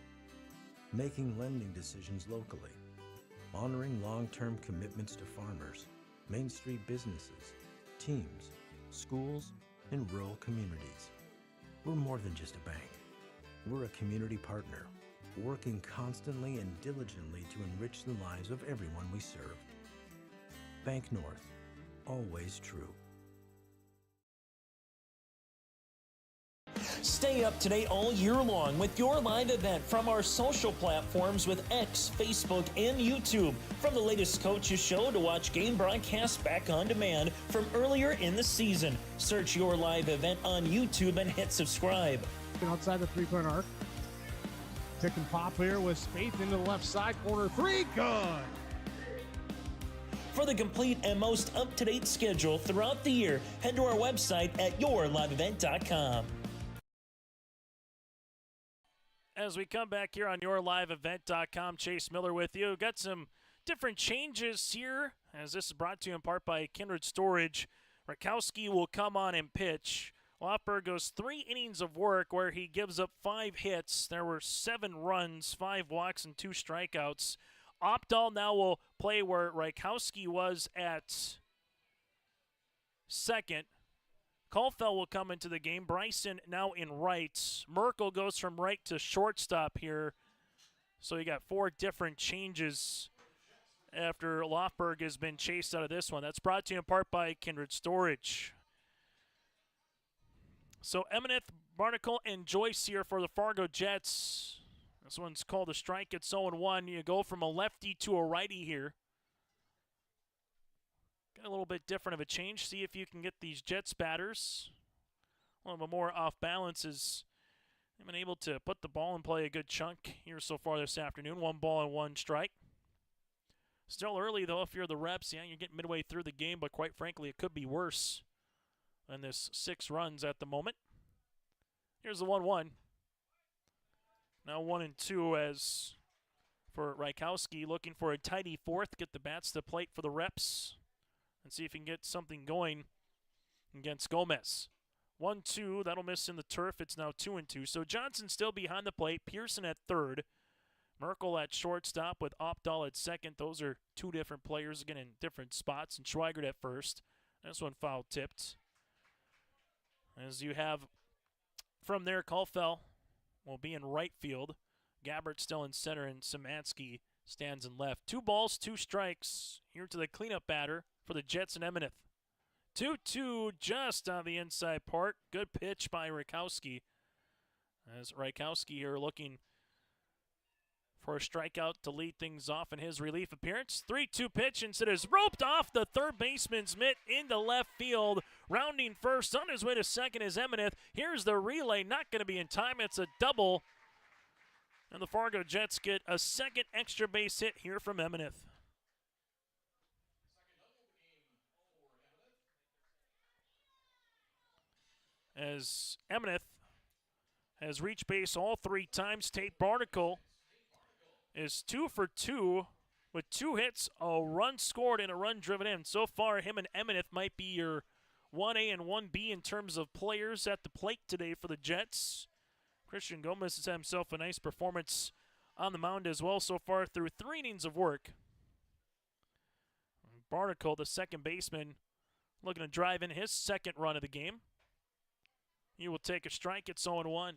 making lending decisions locally, honoring long-term commitments to farmers, Main Street businesses, teams, schools, and rural communities. We're more than just a bank. We're a community partner, working constantly and diligently to enrich the lives of everyone we serve. Bank North, always true. Stay up to date all year long with your live event from our social platforms with X, Facebook, and YouTube. From the latest coaches show to watch game broadcasts back on demand from earlier in the season. Search your live event on YouTube and hit subscribe. Outside the 3-point arc. Pick and pop here with Spaeth into the left side corner. 3, good! For the complete and most up-to-date schedule throughout the year, head to our website at yourliveevent.com. As we come back here on yourliveevent.com, Chase Miller with you. Got some different changes here, as this is brought to you in part by Kindred Storage. Rakowski will come on and pitch. Lofberg goes 3 innings of work where he gives up 5 hits. There were 7 runs, 5 walks, and 2 strikeouts. Opdahl now will play where Rakowski was at second. Caulfield will come into the game. Bryson now in right. Merkel goes from right to shortstop here. So you got 4 different changes after Lofberg has been chased out of this one. That's brought to you in part by Kindred Storage. So Emineth, Barnacle, and Joyce here for the Fargo Jets. This one's called a strike. It's 0-1. You go from a lefty to a righty here. Got a little bit different of a change. See if you can get these Jets batters a little bit more off balance, as they've been able to put the ball in play a good chunk here so far this afternoon. 1 ball and 1 strike. Still early, though, if you're the Reps. Yeah, you're getting midway through the game, but quite frankly, it could be worse than this 6 runs at the moment. Here's the 1-1. Now 1-2 as for Rakowski, looking for a tidy 4th. Get the bats to plate for the Reps and see if he can get something going against Gomez. 1-2, that'll miss in the turf. It's now 2-2. So Johnson still behind the plate. Pearson at third. Merkel at shortstop with Opdahl at second. Those are 2 different players, again, in different spots. And Schweigert at first. This one foul tipped. As you have from there, Caulfield will be in right field. Gabbert still in center, and Szymanski stands in left. 2 balls, 2 strikes. Here to the cleanup batter for the Jets and Emineth. 2-2 just on the inside part. Good pitch by Rakowski. As Rakowski here looking for a strikeout to lead things off in his relief appearance. 3-2 pitch, and it is roped off the third baseman's mitt into left field. Rounding first, on his way to second is Emineth. Here's the relay, not going to be in time. It's a double. And the Fargo Jets get a second extra base hit here from Emineth. As Emineth has reached base all 3 times, Tate Barnacle is 2 for 2 with 2 hits, a run scored, and a run driven in. So far, him and Emineth might be your 1A and 1B in terms of players at the plate today for the Jets. Christian Gomez has had himself a nice performance on the mound as well so far through 3 innings of work. Barnacle, the second baseman, looking to drive in his second run of the game. He will take a strike. It's 0-1.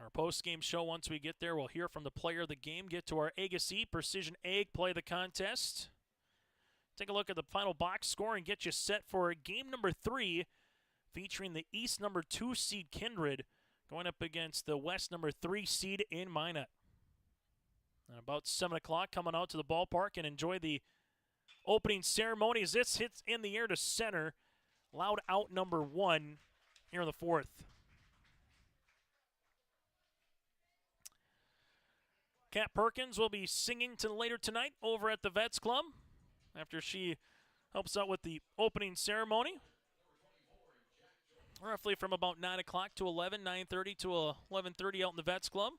Our post-game show, once we get there, we'll hear from the player of the game, get to our Agassi Precision Egg Play the Contest. Take a look at the final box score and get you set for game number 3, featuring the East number 2 seed Kindred going up against the West number 3 seed in Minot. And about 7 o'clock, coming out to the ballpark and enjoy the opening ceremony as this hits in the air to center. Loud out number 1 here in the 4th. Kat Perkins will be singing later tonight over at the Vets Club after she helps out with the opening ceremony. Roughly from about 9 o'clock to 11, 9:30 to 11:30 out in the Vets Club.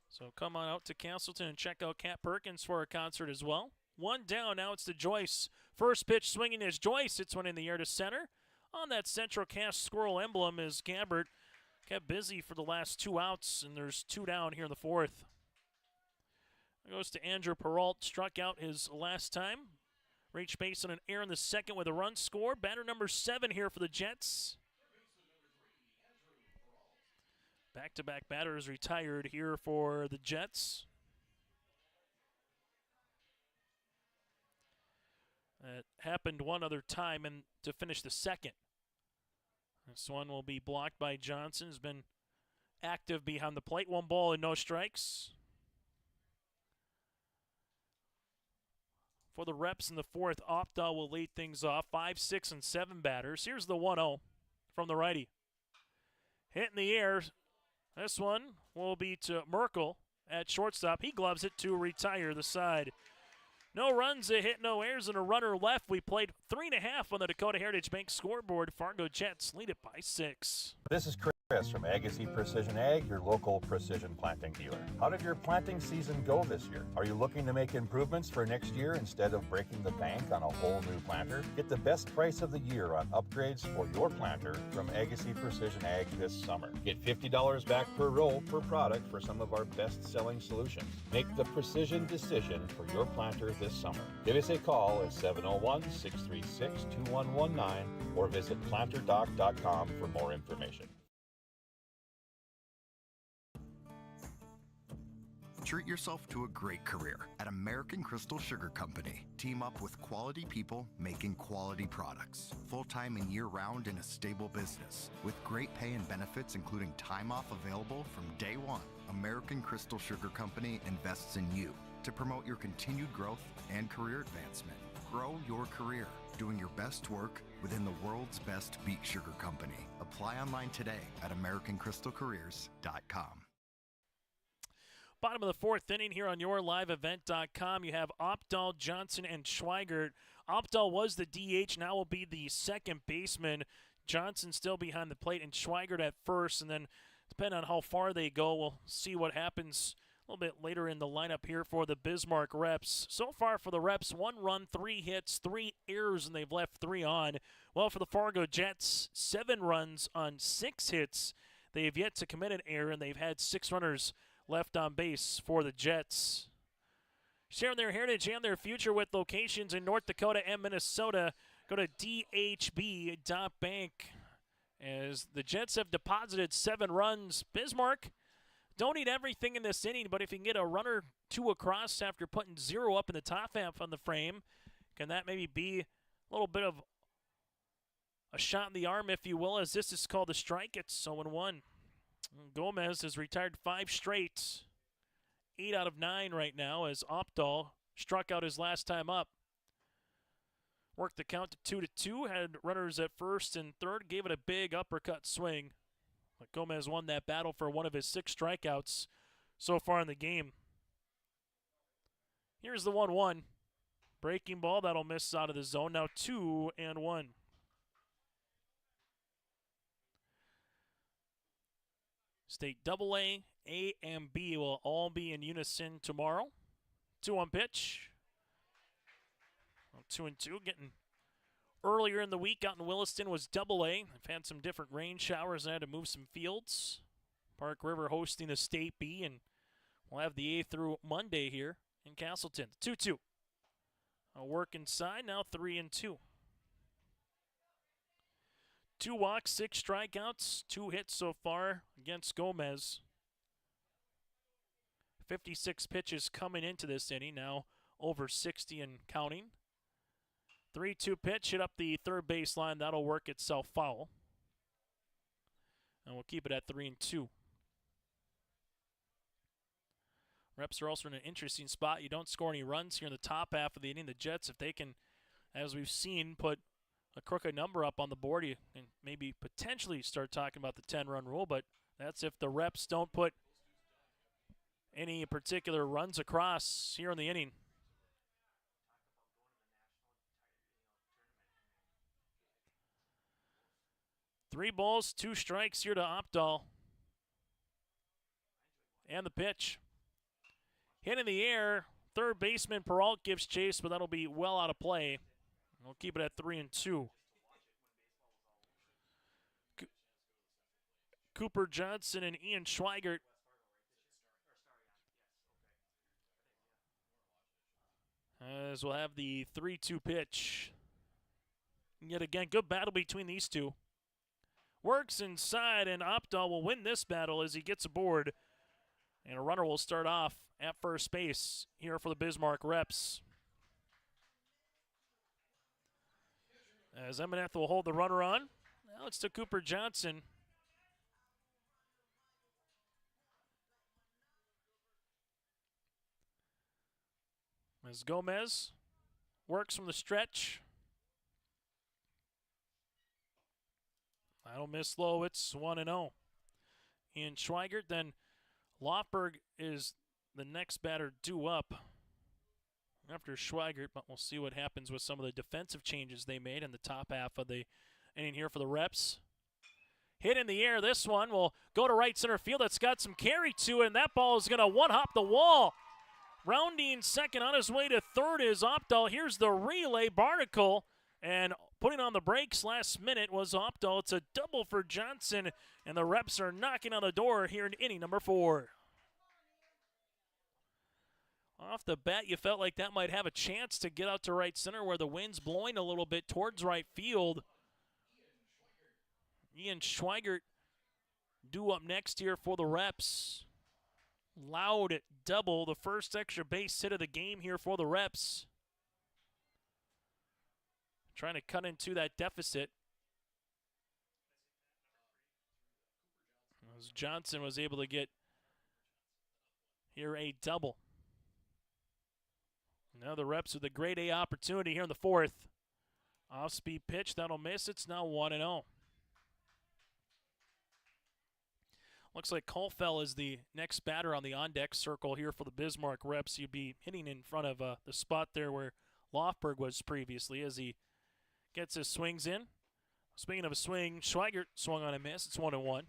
So come on out to Castleton and check out Kat Perkins for a concert as well. 1 down, now it's to Joyce. First pitch swinging is Joyce. It's one in the air to center. On that Central Cast squirrel emblem is Gabbert. Kept busy for the last 2 outs, and there's 2 down here in the 4th. It goes to Andrew Peralt, struck out his last time. Reached base on an error in the 2nd with a run score. Batter number 7 here for the Jets. Back-to-back batters retired here for the Jets. It happened one other time and to finish the 2nd. This one will be blocked by Johnson, who's been active behind the plate. 1 ball and no strikes. For the Reps in the 4th, Opdahl will lead things off. 5, 6, and 7 batters. Here's the 1-0 from the righty. Hit in the air. This one will be to Merkel at shortstop. He gloves it to retire the side. No runs, a hit, no errors, and a runner left. We played 3.5 on the Dakota Heritage Bank scoreboard. Fargo Jets lead it by 6. This is Chris from Agassiz Precision Ag, your local precision planting dealer. How did your planting season go this year? Are you looking to make improvements for next year instead of breaking the bank on a whole new planter? Get the best price of the year on upgrades for your planter from Agassiz Precision Ag this summer. Get $50 back per row per product for some of our best-selling solutions. Make the precision decision for your planter this summer. Give us a call at 701-636-2119 or visit planterdoc.com for more information. Treat yourself to a great career at American Crystal Sugar Company. Team up with quality people making quality products. Full-time and year-round in a stable business. With great pay and benefits including time off available from day one. American Crystal Sugar Company invests in you to promote your continued growth and career advancement. Grow your career doing your best work within the world's best beet sugar company. Apply online today at AmericanCrystalCareers.com. Bottom of the fourth inning here on YourLiveEvent.com. You have Opdahl, Johnson, and Schweigert. Opdahl was the DH, now will be the second baseman. Johnson still behind the plate, and Schweigert at first. And then, depending on how far they go, we'll see what happens a little bit later in the lineup here for the Bismarck Reps. So far for the Reps, 1 run, 3 hits, 3 errors, and they've left 3 on. Well, for the Fargo Jets, 7 runs on 6 hits. They have yet to commit an error, and they've had 6 runners left on base for the Jets. Sharing their heritage and their future with locations in North Dakota and Minnesota. Go to dhb.bank. As the Jets have deposited 7 runs. Bismarck don't need everything in this inning, but if you can get a runner 2 across after putting 0 up in the top half on the frame, can that maybe be a little bit of a shot in the arm, if you will, as this is called a strike? It's 0-1. Gomez has retired 5 straight, 8 out of 9 right now, as Opdahl struck out his last time up. Worked the count to 2-2, had runners at first and third, gave it a big uppercut swing. But Gomez won that battle for one of his 6 strikeouts so far in the game. Here's the 1-1. Breaking ball, that'll miss out of the zone. Now 2-1. State AA, A, and B will all be in unison tomorrow. 2-1 pitch. 2-2, getting earlier in the week out in Williston was AA. They've had some different rain showers and had to move some fields. Park River hosting the State B, and we'll have the A through Monday here in Castleton. 2-2. A work inside, now 3-2. 2 walks, 6 strikeouts, 2 hits so far against Gomez. 56 pitches coming into this inning, now over 60 and counting. 3-2 pitch, hit up the third baseline. That'll work itself foul. And we'll keep it at 3-2. Reps are also in an interesting spot. You don't score any runs here in the top half of the inning. The Jets, if they can, as we've seen, put a crooked number up on the board, you can maybe potentially start talking about the 10-run rule, but that's if the Reps don't put any particular runs across here in the inning. Three balls, 2 strikes here to Opdahl. And the pitch. Hit in the air. Third baseman Peralt gives chase, but that'll be well out of play. We'll keep it at 3-2. Cooper Johnson and Ian Schweigert. As we'll have the 3-2 pitch. Yet again, good battle between these two. Works inside, and Opdahl will win this battle as he gets aboard. And a runner will start off at first base here for the Bismarck Reps. As Emaneth will hold the runner on. Now it's to Cooper Johnson. As Gomez works from the stretch. That'll miss low. It's 1-0. And Schweigert, then Lofberg is the next batter due up after Schweigert, but we'll see what happens with some of the defensive changes they made in the top half of the inning here for the Reps. Hit in the air. This one will go to right center field. It's got some carry to it, and that ball is going to one-hop the wall. Rounding second on his way to third is Opdahl. Here's the relay. Barnacle, and putting on the brakes last minute was Opdahl. It's a double for Johnson, and the Reps are knocking on the door here in inning number 4. Off the bat, you felt like that might have a chance to get out to right center where the wind's blowing a little bit towards right field. Ian Schweigert due up next here for the Reps. Loud double, the first extra base hit of the game here for the Reps. Trying to cut into that deficit. As Johnson was able to get here a double. Now the Reps with a grade A opportunity here in the 4th. Off-speed pitch, that'll miss. It's now 1-0. Looks like Colfell is the next batter on the on-deck circle here for the Bismarck Reps. You'd be hitting in front of the spot there where Lofberg was previously as he gets his swings in. Speaking of a swing, Schweigert swung on a miss. It's 1-1.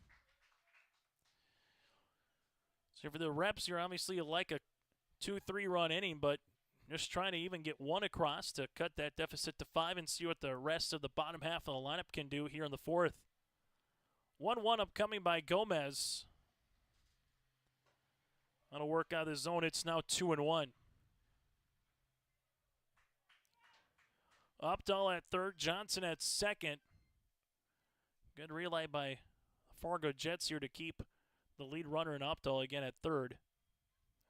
So for the Reps, you're obviously like a 2-3 run inning, but just trying to even get one across to cut that deficit to 5 and see what the rest of the bottom half of the lineup can do here in the 4th. 1-1 upcoming by Gomez. That'll work out of the zone. It's now 2-1. Opdahl at third, Johnson at second. Good relay by Fargo Jets here to keep the lead runner in Opdahl again at third.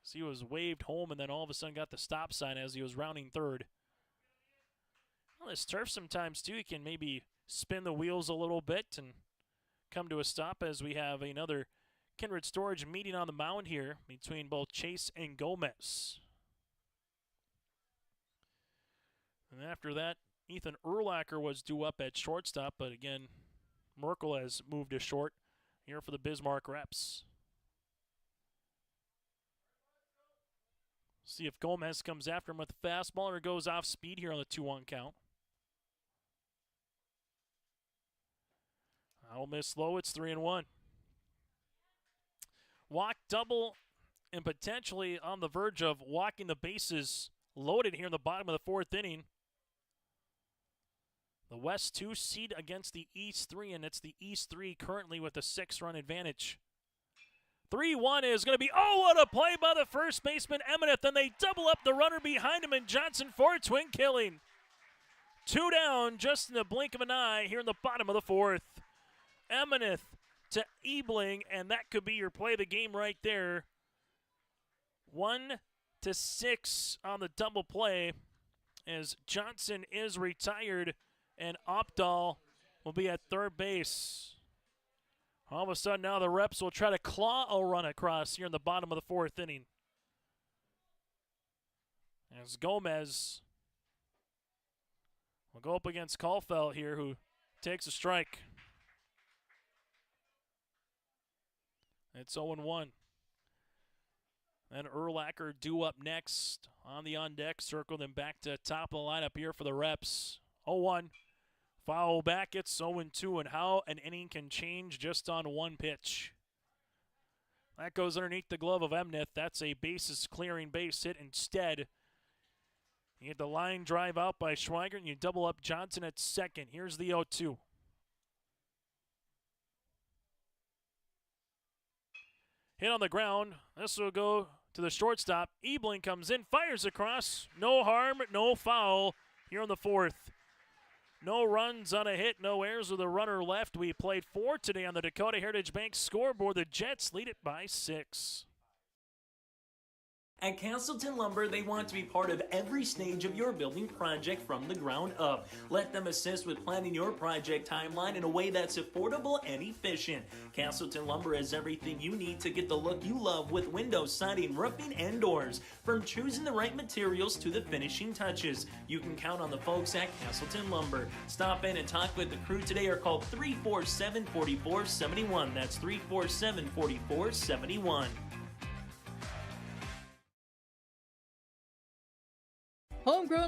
So he was waved home and then all of a sudden got the stop sign as he was rounding third. Well, this turf sometimes too, you can maybe spin the wheels a little bit and come to a stop as we have another Kindred Storage meeting on the mound here between both Chase and Gomez. And after that, Ethan Urlacher was due up at shortstop, but again, Merkel has moved to short here for the Bismarck Reps. See if Gomez comes after him with the fastball or goes off speed here on the 2-1 count. I'll miss low. It's 3-1. Walk double and potentially on the verge of walking the bases loaded here in the bottom of the 4th inning. The West 2 seed against the East 3, and it's the East 3 currently with a 6-run advantage. 3-1 is going to be, oh, what a play by the first baseman, Emineth. Then they double up the runner behind him, and Johnson for a twin killing. 2 down just in the blink of an eye here in the bottom of the 4th. Emineth to Ebling, and that could be your play of the game right there. 1-6 on the double play as Johnson is retired, and Opdahl will be at third base. All of a sudden now the Reps will try to claw a run across here in the bottom of the 4th inning. As Gomez will go up against Colfell here, who takes a strike. It's 0-1. Then Urlacher due up next on the on-deck circle, then back to top of the lineup here for the Reps. 0-1. Foul back, it's 0-2, and how an inning can change just on one pitch. That goes underneath the glove of Emnith. That's a bases-clearing base hit. Instead, you get the line drive out by Schweigert, and you double up Johnson at second. Here's the 0-2. Hit on the ground. This will go to the shortstop. Ebling comes in, fires across. No harm, no foul here in the 4th. No runs on a hit, no errors with a runner left. We played 4 today on the Dakota Heritage Bank scoreboard. The Jets lead it by 6. At Castleton Lumber, they want to be part of every stage of your building project from the ground up. Let them assist with planning your project timeline in a way that's affordable and efficient. Castleton Lumber has everything you need to get the look you love with windows, siding, roofing, and doors. From choosing the right materials to the finishing touches, you can count on the folks at Castleton Lumber. Stop in and talk with the crew today or call 347-4471. That's 347-4471.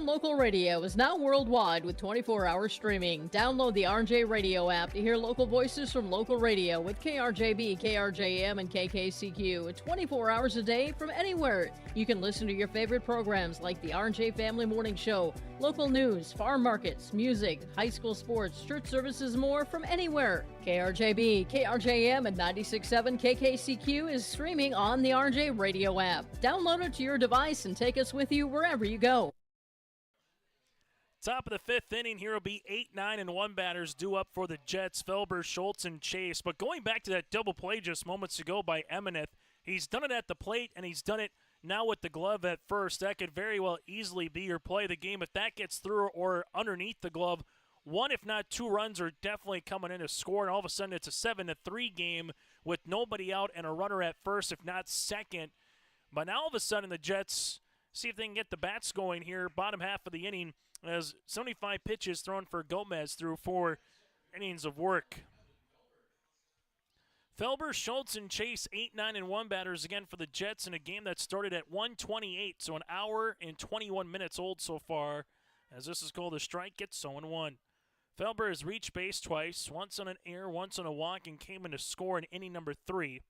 Grown Local Radio is now worldwide with 24-hour streaming. Download the RJ Radio app to hear local voices from local radio with KRJB, KRJM, and KKCQ 24 hours a day from anywhere. You can listen to your favorite programs like the RJ Family Morning Show, local news, farm markets, music, high school sports, church services, more from anywhere. KRJB, KRJM, and 96.7 KKCQ is streaming on the RJ Radio app. Download it to your device and take us with you wherever you go. Top of the fifth inning, here will be 8, 9, and 1 batters due up for the Jets, Felber, Schultz, and Chase. But going back to that double play just moments ago by Emineth, he's done it at the plate, and he's done it now with the glove at first. That could very well easily be your play of the game. If that gets through or underneath the glove, 1 if not 2 runs are definitely coming in to score, and all of a sudden it's a 7-3 game with nobody out and a runner at first, if not second. But now all of a sudden the Jets see if they can get the bats going here, bottom half of the inning, as 75 pitches thrown for Gomez through 4 innings of work. Felber, Schultz, and Chase, 8, 9, and 1 batters again for the Jets in a game that started at 1:28, so an hour and 21 minutes old so far, as this is called a strike. It's 0-1. Felber has reached base twice, once on an error, once on a walk, and came in to score in inning number 3.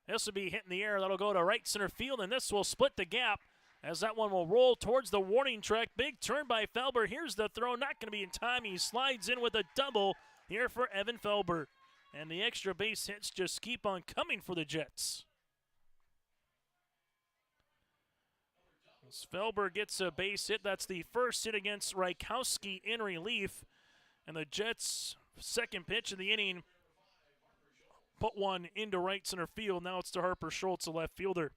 This will be hitting the air. That'll go to right center field, and this will split the gap as that one will roll towards the warning track. Big turn by Felber. Here's the throw. Not going to be in time. He slides in with a double here for Evan Felber. And the extra base hits just keep on coming for the Jets. As Felber gets a base hit, that's the first hit against Rykowski in relief. And the Jets' second pitch of the inning put one into right center field. Now it's to Harper Schultz, the left fielder.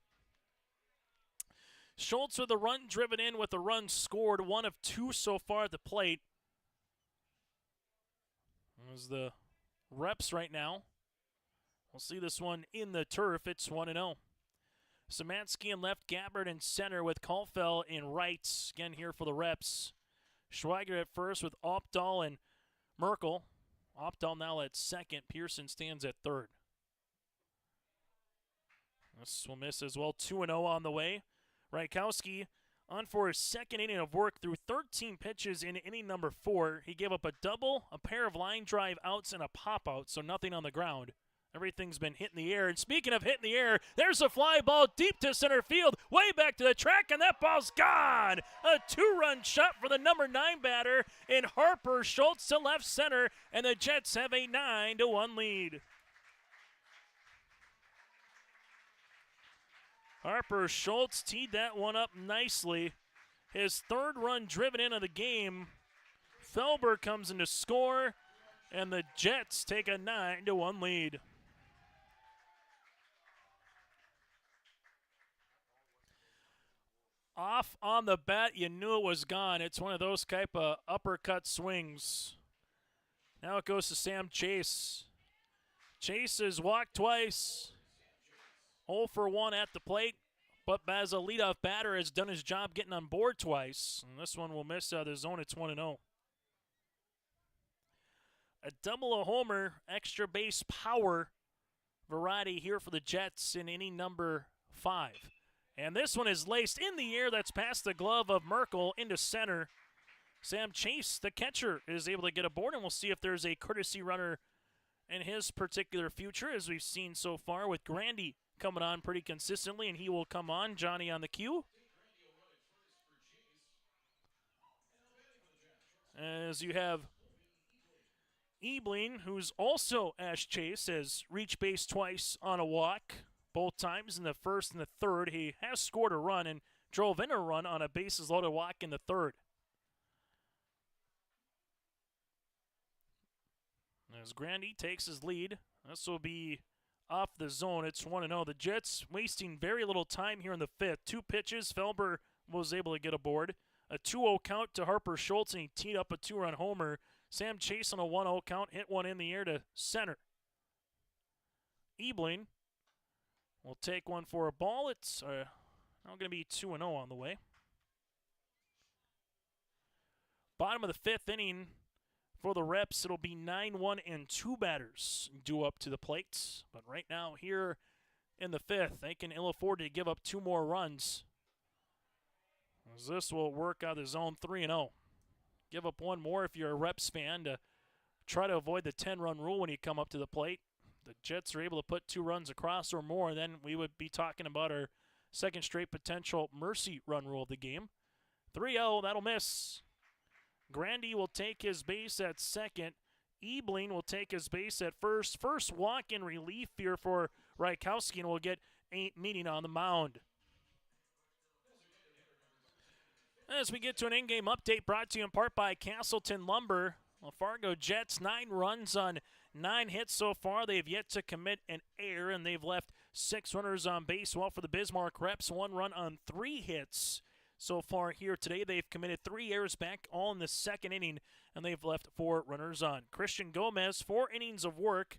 Schultz with a run driven in with a run scored, 1 of 2 so far at the plate. There's the reps right now. We'll see this one in the turf. It's 1-0. Szymanski in left, Gabbard in center with Caulfield in right. Again here for the reps. Schweiger at first with Opdahl and Merkel. Opdahl now at second. Pearson stands at third. This will miss as well. 2-0 on the way. Rykowski on for his second inning of work through 13 pitches in inning number 4. He gave up a double, a pair of line drive outs, and a pop-out, so nothing on the ground. Everything's been hit in the air. And speaking of hitting the air, there's a fly ball deep to center field, way back to the track, and that ball's gone. A 2-run shot for the number 9 batter in Harper Schultz to left center, and the Jets have a 9-1 lead. Harper Schultz teed that one up nicely. His 3rd run driven into the game. Felber comes in to score, and the Jets take a 9-1 lead. Off on the bat, you knew it was gone. It's one of those type of uppercut swings. Now it goes to Sam Chase. Chase has walked twice. 0 for 1 at the plate, but as a leadoff batter has done his job getting on board twice. And this one will miss out of the zone. It's 1-0. A double, a homer, extra base power variety here for the Jets in inning number 5. And this one is laced in the air. That's past the glove of Merkel into center. Sam Chase, the catcher, is able to get aboard, and we'll see if there's a courtesy runner in his particular future, as we've seen so far with Grandy coming on pretty consistently, and he will come on. Johnny on the cue. As you have Ebling, who's also Ash Chase, has reached base twice on a walk, both times in the 1st and the 3rd. He has scored a run and drove in a run on a bases loaded walk in the 3rd. As Grandy takes his lead, this will be off the zone. It's 1-0. The Jets wasting very little time here in the 5th. 2 pitches. Felber was able to get aboard. A 2-0 count to Harper Schultz, and he teed up a 2-run homer. Sam Chase on a 1-0 count, hit one in the air to center. Ebling will take one for a ball. It's now going to be 2-0 on the way. Bottom of the 5th inning. For the reps, it'll be 9-1 and 2 batters due up to the plates. But right now, here in the 5th, they can ill afford to give up 2 more runs. As this will work out of zone 3-0. Give up one more if you're a Reps fan to try to avoid the 10-run rule when you come up to the plate. The Jets are able to put 2 runs across or more, then we would be talking about our second straight potential mercy run rule of the game. 3-0, that'll miss. Grandy will take his base at second. Ebling will take his base at first. First walk in relief here for Rykowski, and we'll get 8 meeting on the mound. As we get to an in-game update brought to you in part by Castleton Lumber. Well, Fargo Jets, 9 runs on 9 hits so far. They've yet to commit an error, and they've left 6 runners on base. Well, for the Bismarck Reps, 1 run on 3 hits so far here today. They've committed 3 errors back, all in the second inning, and they've left 4 runners on. Christian Gomez, 4 innings of work,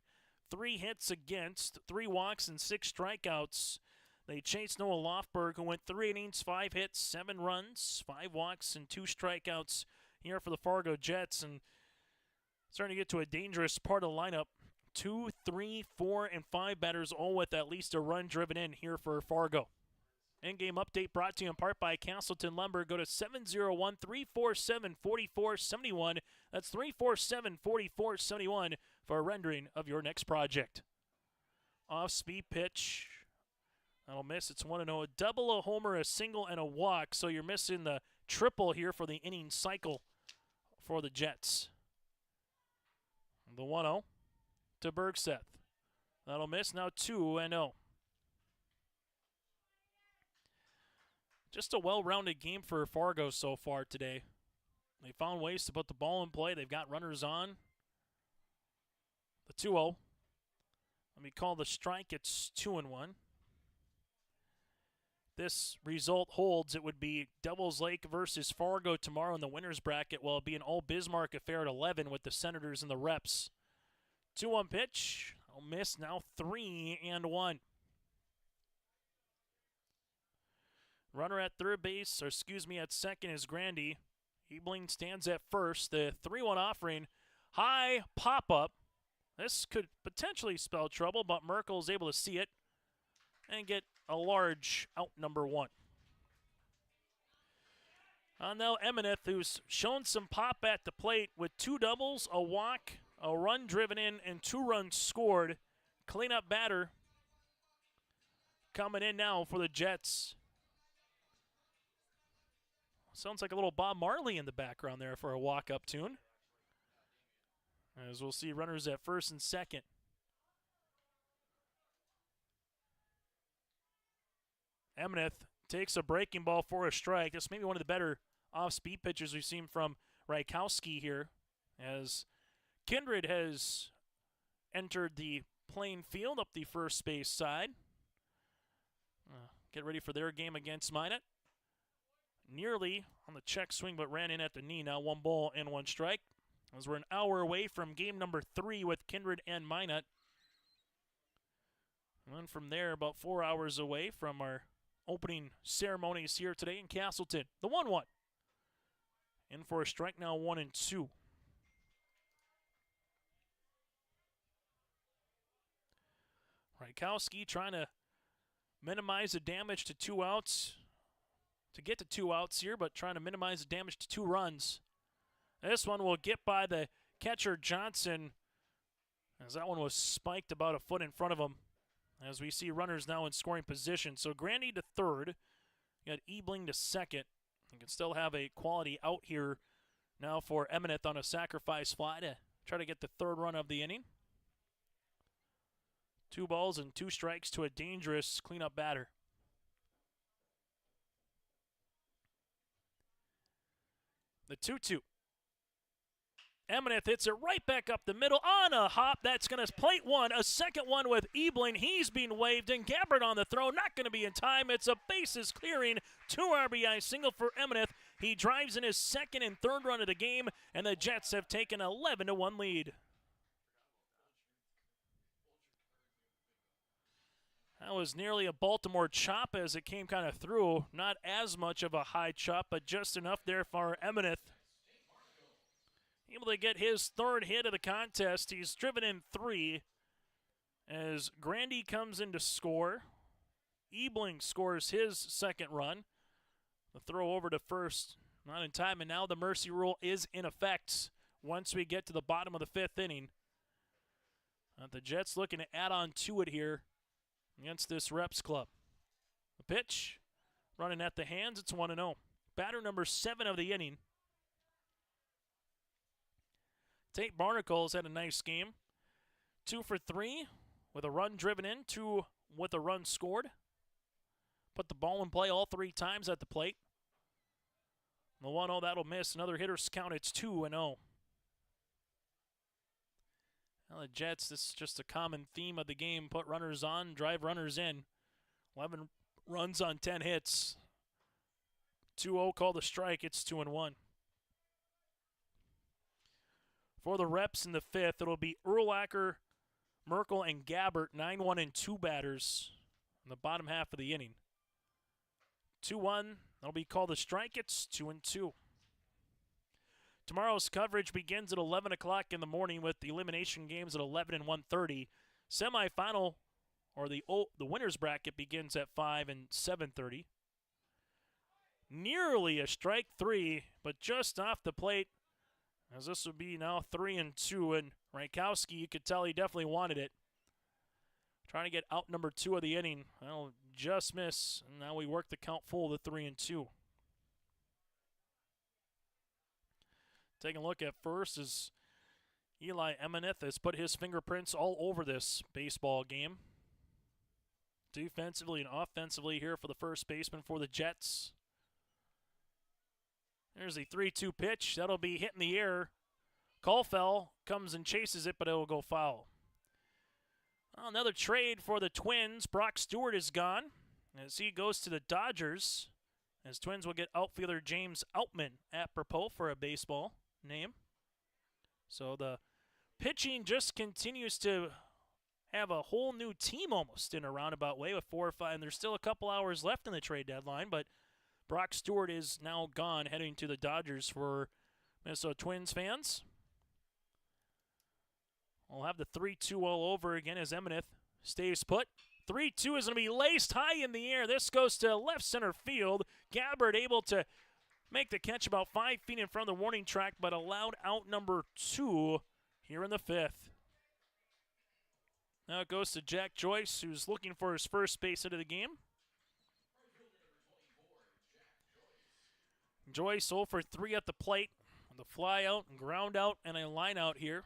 3 hits against, 3 walks, and 6 strikeouts. They chased Noah Lofberg, who went 3 innings, 5 hits, 7 runs, 5 walks, and 2 strikeouts here for the Fargo Jets. And starting to get to a dangerous part of the lineup. 2, 3, 4, and 5 batters, all with at least a run driven in here for Fargo. In-game update brought to you in part by Castleton Lumber. Go to 701-347-4471. That's 347-4471 for a rendering of your next project. Off-speed pitch. That'll miss. It's 1-0. A double, a homer, a single, and a walk. So you're missing the triple here for the inning cycle for the Jets. The 1-0 to Bergseth. That'll miss. Now 2-0. Just a well-rounded game for Fargo so far today. They found ways to put the ball in play. They've got runners on. The 2-0. Let me call the strike. It's 2-1. This result holds. It would be Devils Lake versus Fargo tomorrow in the winner's bracket. Well, it'll be an all-Bismarck affair at 11 with the Senators and the Reps. 2-1 pitch. I'll miss. Now 3-1. Runner at third base, or at second is Grandy. Ebling stands at first. The 3-1 offering. High pop-up. This could potentially spell trouble, but Merkel is able to see it and get a large out, number 1. Now Emineth, who's shown some pop at the plate with 2 doubles, a walk, a run driven in, and 2 runs scored. Cleanup batter coming in now for the Jets. Sounds like a little Bob Marley in the background there for a walk-up tune. As we'll see runners at first and second. Emineth takes a breaking ball for a strike. This may be one of the better off-speed pitches we've seen from Rykowski here, as Kindred has entered the playing field up the first base side. Get ready for their game against Minot. Nearly on the check swing, but ran in at the knee. Now 1 ball and 1 strike. As we're an hour away from game number 3 with Kindred and Minot. And then from there, about 4 hours away from our opening ceremonies here today in Castleton. The 1-1. In for a strike now, 1-2. Rykowski trying to minimize the damage to 2 outs. To get to 2 outs here, but trying to minimize the damage to 2 runs. This one will get by the catcher Johnson, as that one was spiked about a foot in front of him. As we see runners now in scoring position. So Grandy to third. You got Ebling to second. You can still have a quality out here now for Emineth on a sacrifice fly to try to get the 3rd run of the inning. 2 balls and 2 strikes to a dangerous cleanup batter. The 2-2. Emineth hits it right back up the middle on a hop. That's going to plate 1. A second one with Ebling. He's being waved, and Gabbard on the throw. Not going to be in time. It's a bases clearing 2 RBI single for Emineth. He drives in his 2nd and 3rd run of the game, and the Jets have taken an 11-1 lead. That was nearly a Baltimore chop as it came kind of through. Not as much of a high chop, but just enough there for Emineth. Able to get his 3rd hit of the contest. He's driven in 3 as Grandy comes in to score. Ebling scores his 2nd run. The throw over to first, not in time, and now the mercy rule is in effect once we get to the bottom of the 5th inning. The Jets looking to add on to it here against this Reps club. The pitch, running at the hands, it's 1-0. Batter number 7 of the inning. Tate Barnacle's had a nice game. 2 for 3 with a run driven in, 2 with a run scored. Put the ball in play all 3 times at the plate. The 1-0, that'll miss. Another hitter's count, it's 2-0. Now the Jets, this is just a common theme of the game. Put runners on, drive runners in. 11 runs on 10 hits. 2-0 called a strike, it's 2-1. For the Reps in the 5th, it'll be Urlacher, Merkel, and Gabbert, 9-1 and 2 batters in the bottom half of the inning. 2-1, that'll be called a strike, it's 2-2. Tomorrow's coverage begins at 11 o'clock in the morning with the elimination games at 11 and 1:30. Semifinal, or the winner's bracket, begins at 5 and 7:30. Nearly a strike 3, but just off the plate, as this would be now 3-2, and Rankowski, you could tell he definitely wanted it. Trying to get out number 2 of the inning. Well, just miss, and now we work the count full to 3-2. Taking a look at first is Eli Emeneth has put his fingerprints all over this baseball game. Defensively and offensively here for the first baseman for the Jets. There's the 3-2 pitch. That'll be hit in the air. Caulfield comes and chases it, but it will go foul. Well, another trade for the Twins. Brock Stewart is gone as he goes to the Dodgers. As Twins will get outfielder James Outman apropos for a baseball name. So the pitching just continues to have a whole new team almost in a roundabout way with 4 or 5. And there's still a couple hours left in the trade deadline, but Brock Stewart is now gone, heading to the Dodgers for Minnesota Twins fans. We'll have the 3-2 all over again as Emeneth stays put. 3-2 is going to be laced high in the air. This goes to left center field. Gabbert able to make the catch about 5 feet in front of the warning track, but allowed out number 2 here in the 5th. Now it goes to Jack Joyce, who's looking for his first base hit of the game. Joyce 0 for 3 at the plate with a fly out and ground out and a line out here.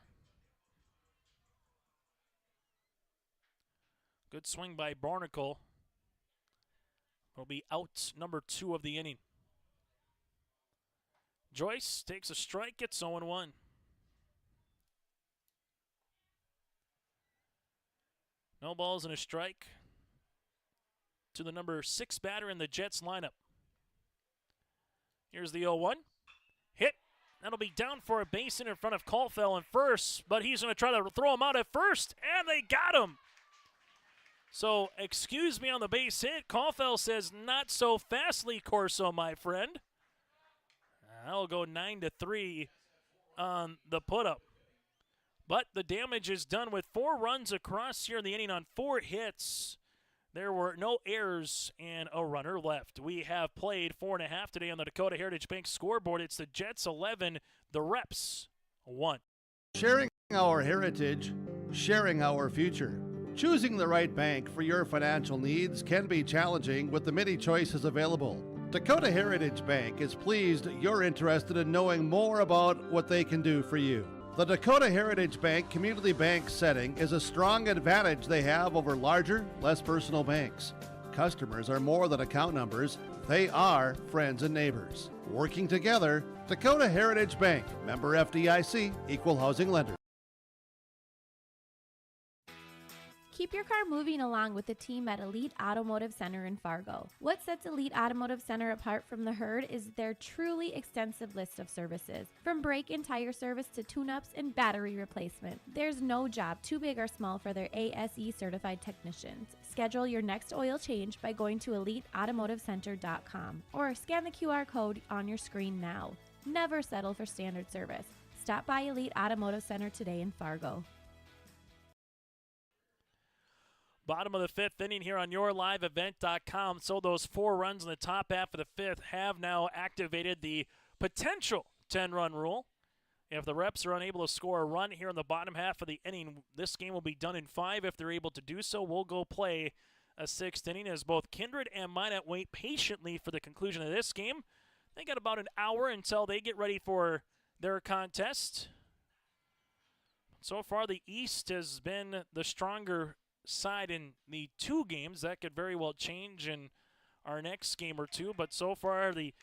Good swing by Barnacle. It'll be out number 2 of the inning. Joyce takes a strike, it's 0-1. No balls and a strike to the number 6 batter in the Jets lineup. Here's the 0-1. Hit. That'll be down for a base hit in front of Caulfield in first, but he's going to try to throw him out at first, and they got him. So, excuse me on the base hit. Caulfield says, not so fastly, Corso, my friend. That'll go 9-3 on the put-up. But the damage is done with 4 runs across here in the inning on 4 hits. There were no errors and a runner left. We have played 4.5 today on the Dakota Heritage Bank scoreboard. It's the Jets 11, the Reps 1. Sharing our heritage, sharing our future. Choosing the right bank for your financial needs can be challenging with the many choices available. Dakota Heritage Bank is pleased you're interested in knowing more about what they can do for you. The Dakota Heritage Bank community bank setting is a strong advantage they have over larger, less personal banks. Customers are more than account numbers, they are friends and neighbors. Working together, Dakota Heritage Bank, member FDIC, equal housing lender. Keep your car moving along with the team at Elite Automotive Center in Fargo. What sets Elite Automotive Center apart from the herd is their truly extensive list of services. From brake and tire service to tune-ups and battery replacement, there's no job too big or small for their ASE certified technicians. Schedule your next oil change by going to EliteAutomotiveCenter.com or scan the QR code on your screen now. Never settle for standard service. Stop by Elite Automotive Center today in Fargo. Bottom of the fifth inning here on yourliveevent.com. So those 4 runs in the top half of the fifth have now activated the potential 10-run rule. If the Reps are unable to score a run here in the bottom half of the inning, this game will be done in 5. If they're able to do so, we'll go play a 6th inning as both Kindred and Minot wait patiently for the conclusion of this game. They got about an hour until they get ready for their contest. So far, the East has been the stronger side in the 2 games. That could very well change in our next game or 2, but so far the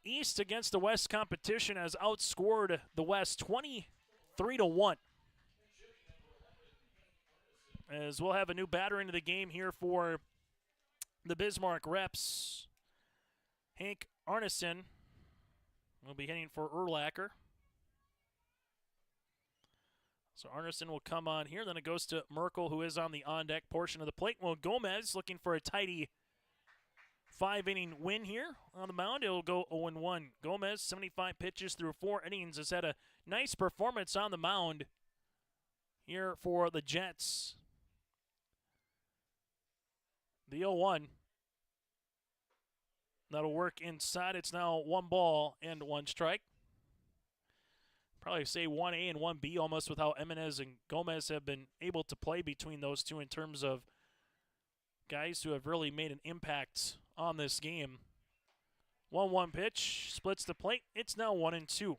East against the West competition has outscored the West 23-1. As we'll have a new batter into the game here for the Bismarck Reps. Hank Arneson will be hitting for Urlacher. So Arneson will come on here. Then it goes to Merkel, who is on the on-deck portion of the plate. Well, Gomez looking for a tidy 5-inning win here on the mound. It'll go 0-1. Gomez, 75 pitches through 4 innings, has had a nice performance on the mound here for the Jets. The 0-1. That'll work inside. It's now 1 ball and 1 strike. Probably say 1A and 1B almost with how Jimenez and Gomez have been able to play between those two in terms of guys who have really made an impact on this game. 1-1 pitch, splits the plate. It's now 1-2.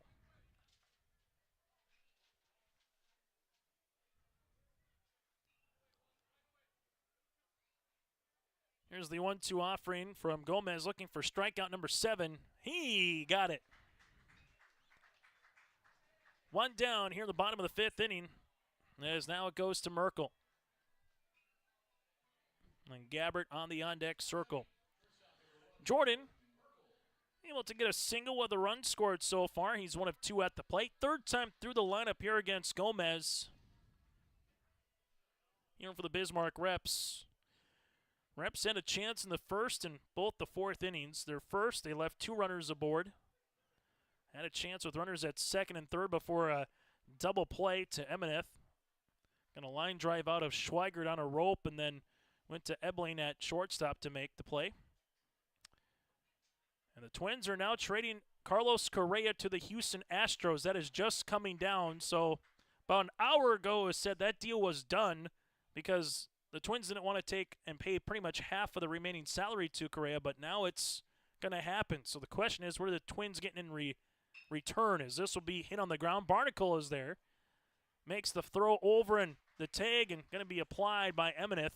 Here's the 1-2 offering from Gomez looking for strikeout number 7. He got it. 1 down here in the bottom of the 5th inning. As now it goes to Merkel. And Gabbert on the on-deck circle. Jordan able to get a single with a run scored so far. He's 1 of 2 at the plate. 3rd time through the lineup here against Gomez. Here for the Bismarck Reps. Reps had a chance in the 1st and both the 4th innings. Their first, they left 2 runners aboard. Had a chance with runners at 2nd and 3rd before a double play to Emeneth. Got a line drive out of Schweigert on a rope and then went to Ebling at shortstop to make the play. And the Twins are now trading Carlos Correa to the Houston Astros. That is just coming down. So about an hour ago it said that deal was done because the Twins didn't want to take and pay pretty much half of the remaining salary to Correa, but now it's going to happen. So the question is, what are the Twins getting in return? As this will be hit on the ground. Barnacle is there. Makes the throw over and the tag and going to be applied by Emeneth.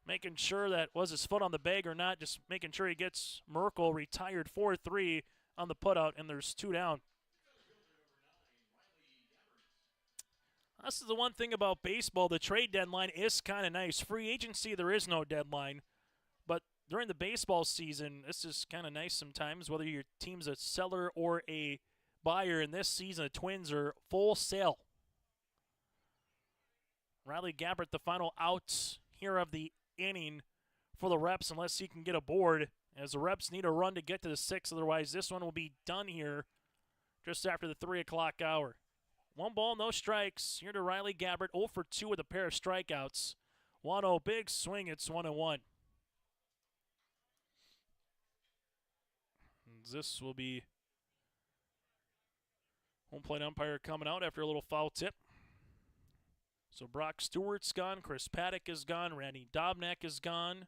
Making sure that was his foot on the bag or not. Just making sure he gets Merkel retired 4-3 on the putout, and there's 2 down. This is the one thing about baseball. The trade deadline is kind of nice. Free agency, there is no deadline. But during the baseball season, this is kind of nice sometimes, whether your team's a seller or a buyer. In this season, the Twins are full sale. Riley Gabbert, the final out here of the inning for the Reps, unless he can get aboard, as the Reps need a run to get to the 6th. Otherwise, this one will be done here just after the 3 o'clock hour. 1 ball, no strikes. Here to Riley Gabbert, 0 for 2 with a pair of strikeouts. 1-0, big swing. It's 1-1. This will be home plate umpire coming out after a little foul tip. So Brock Stewart's gone, Chris Paddock is gone, Randy Dobnak is gone.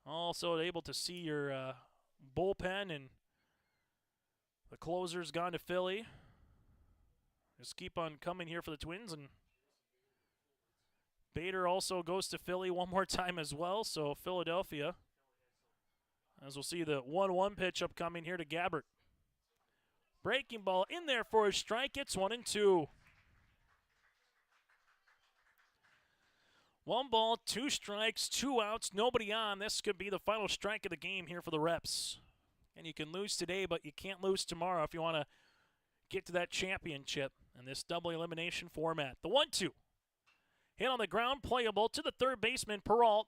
Also able to see your bullpen, and the closer's gone to Philly. Just keep on coming here for the Twins, and Bader also goes to Philly one more time as well, so Philadelphia. As we'll see the 1-1 pitch upcoming here to Gabbert. Breaking ball in there for a strike. It's 1-2. 1 ball, 2 strikes, 2 outs, nobody on. This could be the final strike of the game here for the Reps. And you can lose today, but you can't lose tomorrow if you want to get to that championship in this double elimination format. The 1-2. Hit on the ground, playable to the 3rd baseman, Peralt.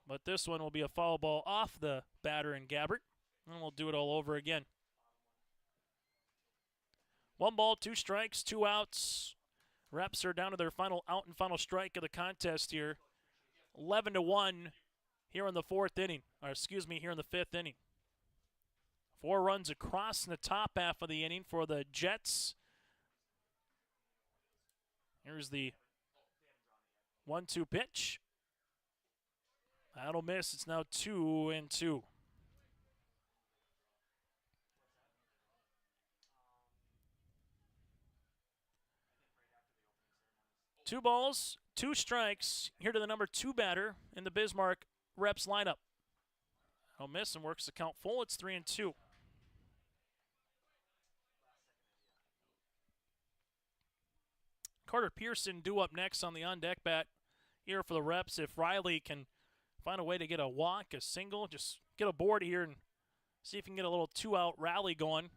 But this one will be a foul ball off the batter and Gabbert. And we'll do it all over again. 1 ball, 2 strikes, 2 outs. Reps are down to their final out and final strike of the contest here. 11-1 here in the here in the fifth inning. 4 runs across in the top half of the inning for the Jets. Here's the 1-2 pitch. That'll miss. It's now 2-2. Two balls, 2 strikes. Here to the number 2 batter in the Bismarck Reps lineup. That'll miss and works the count full. It's 3-2. Carter Pearson due up next on the on-deck bat here for the Reps. If Riley can find a way to get a walk, a single, just get a board here and see if he can get a little 2-out rally going.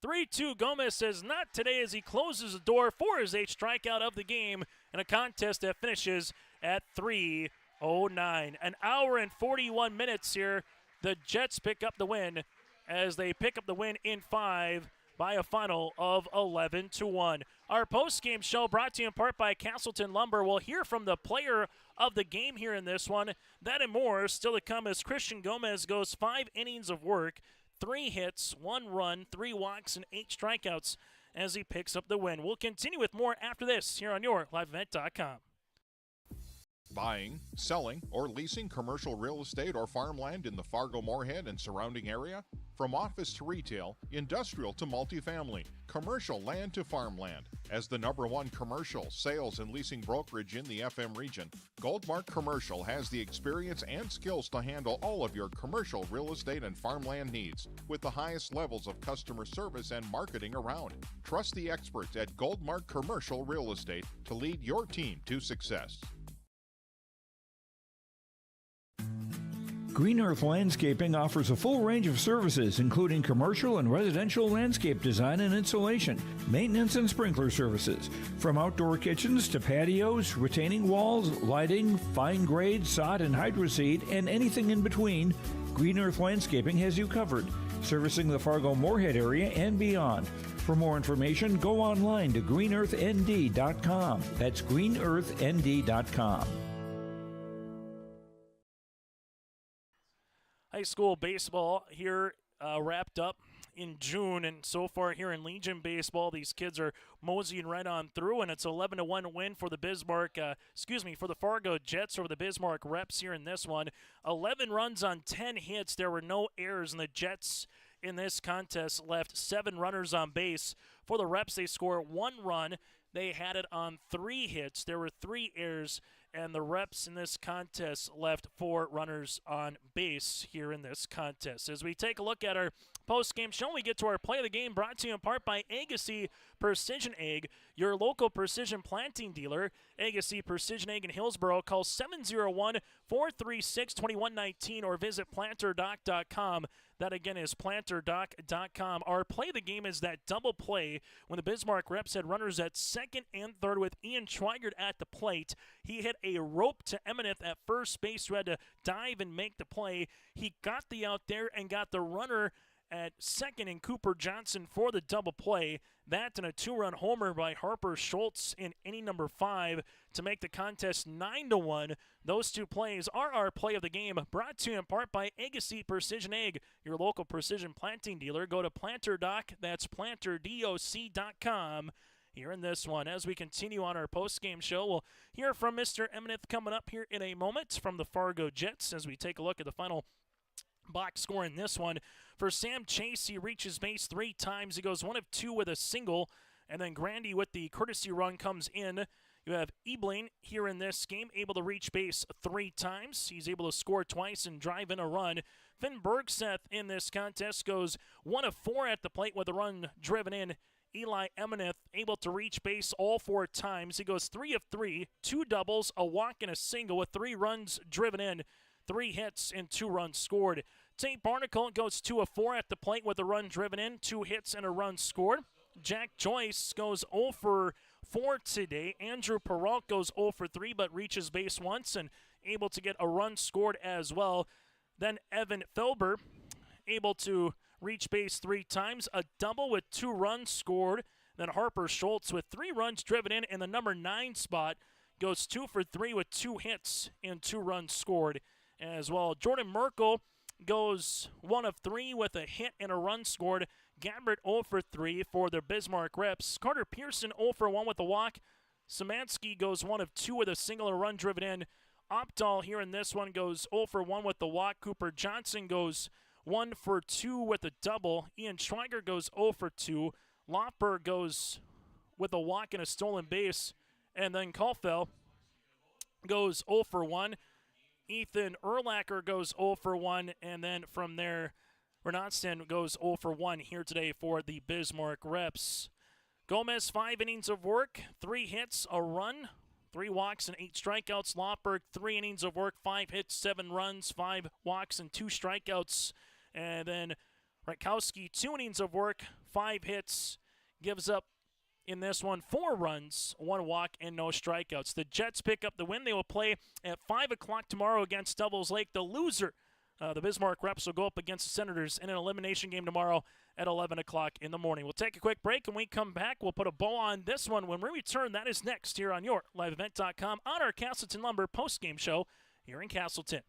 3-2, Gomez says not today as he closes the door for his 8th strikeout of the game in a contest that finishes at 3-09. An hour and 41 minutes here. The Jets pick up the win as they pick up the win in 5 by a final of 11-1. Our post-game show brought to you in part by Castleton Lumber. We'll hear from the player of the game here in this one. That and more still to come as Christian Gomez goes 5 innings of work, 3 hits, 1 run, 3 walks, and 8 strikeouts as he picks up the win. We'll continue with more after this here on your LiveEvent.com. Buying, selling, or leasing commercial real estate or farmland in the Fargo, Moorhead, and surrounding area? From office to retail, industrial to multifamily, commercial land to farmland. As the #1 commercial, sales, and leasing brokerage in the FM region, Goldmark Commercial has the experience and skills to handle all of your commercial real estate and farmland needs with the highest levels of customer service and marketing around. Trust the experts at Goldmark Commercial Real Estate to lead your team to success. Green Earth Landscaping offers a full range of services, including commercial and residential landscape design and installation, maintenance and sprinkler services. From outdoor kitchens to patios, retaining walls, lighting, fine grade, sod and hydroseed, and anything in between, Green Earth Landscaping has you covered, servicing the Fargo-Moorhead area and beyond. For more information, go online to greenearthnd.com. That's greenearthnd.com. High school baseball here wrapped up in June, and so far here in Legion baseball, these kids are moseying right on through, and it's 11-1 win for the for the Fargo Jets over the Bismarck Reps here in this one. 11 runs on 10 hits. There were no errors, and the Jets in this contest left 7 runners on base. For the Reps, they score 1 run. They had it on 3 hits. There were 3 errors, and the Reps in this contest left 4 runners on base here in this contest. As we take a look at our post-game show, we get to our play of the game brought to you in part by Agassi Precision Ag, your local precision planting dealer. Agassi Precision Ag in Hillsboro. Call 701-436-2119 or visit planterdoc.com. That again is planterdoc.com. Our play of the game is that double play when the Bismarck Reps had runners at second and third with Ian Schweigert at the plate. He hit a rope to Emineth at first base who had to dive and make the play. He got the out there and got the runner at second in Cooper Johnson for the double play. That and a 2-run homer by Harper Schultz in inning number 5 to make the contest 9-1. Those 2 plays are our play of the game, brought to you in part by Agassi Precision Ag, your local precision planting dealer. Go to PlanterDoc, that's planterdoc.com. Here in this one, as we continue on our post-game show, we'll hear from Mr. Emineth coming up here in a moment from the Fargo Jets as we take a look at the final box score in this one. For Sam Chase, he reaches base 3 times. He goes 1 of 2 with a single, and then Grandy with the courtesy run comes in. You have Ebling here in this game, able to reach base 3 times. He's able to score twice and drive in a run. Finn Bergseth in this contest goes 1 of 4 at the plate with a run driven in. Eli Emineth able to reach base all 4 times. He goes 3 of 3, 2 doubles, a walk, and a single with 3 runs driven in, 3 hits, and 2 runs scored. St. Barnacle goes 2 of 4 at the plate with a run driven in, 2 hits, and a run scored. Jack Joyce goes 0 for 4 today. Andrew Peralt goes 0 for 3 but reaches base once and able to get a run scored as well. Then Evan Felber able to reach base 3 times, a double with 2 runs scored. Then Harper Schultz with 3 runs driven in the number 9 spot. goes 2 for 3 with 2 hits and 2 runs scored as well. Jordan Merkel goes 1 of 3 with a hit and a run scored. Gabbert 0 for 3 for the Bismarck Reps. Carter Pearson 0 for 1 with a walk. Szymanski goes 1 of 2 with a single and run driven in. Opdahl here in this one goes 0 for 1 with the walk. Cooper Johnson goes 1 for 2 with a double. Ian Schweiger goes 0 for 2. Lofberg goes with a walk and a stolen base. And then Kaufel goes 0 for 1. Ethan Urlacher goes 0 for 1. And then from there, Renatson goes 0 for 1 here today for the Bismarck Reps. Gomez, 5 innings of work, 3 hits, a run, 3 walks and 8 strikeouts. Lofberg, 3 innings of work, 5 hits, 7 runs, 5 walks and 2 strikeouts. And then Rakowski, 2 innings of work, 5 hits, gives up in this one 4 runs, 1 walk, and no strikeouts. The Jets pick up the win. They will play at 5 o'clock tomorrow against Devils Lake. The loser, the Bismarck Reps, will go up against the Senators in an elimination game tomorrow at 11 o'clock in the morning. We'll take a quick break, and when we come back, we'll put a bow on this one. When we return, that is next here on your liveevent.com on our Castleton Lumber postgame show here in Castleton.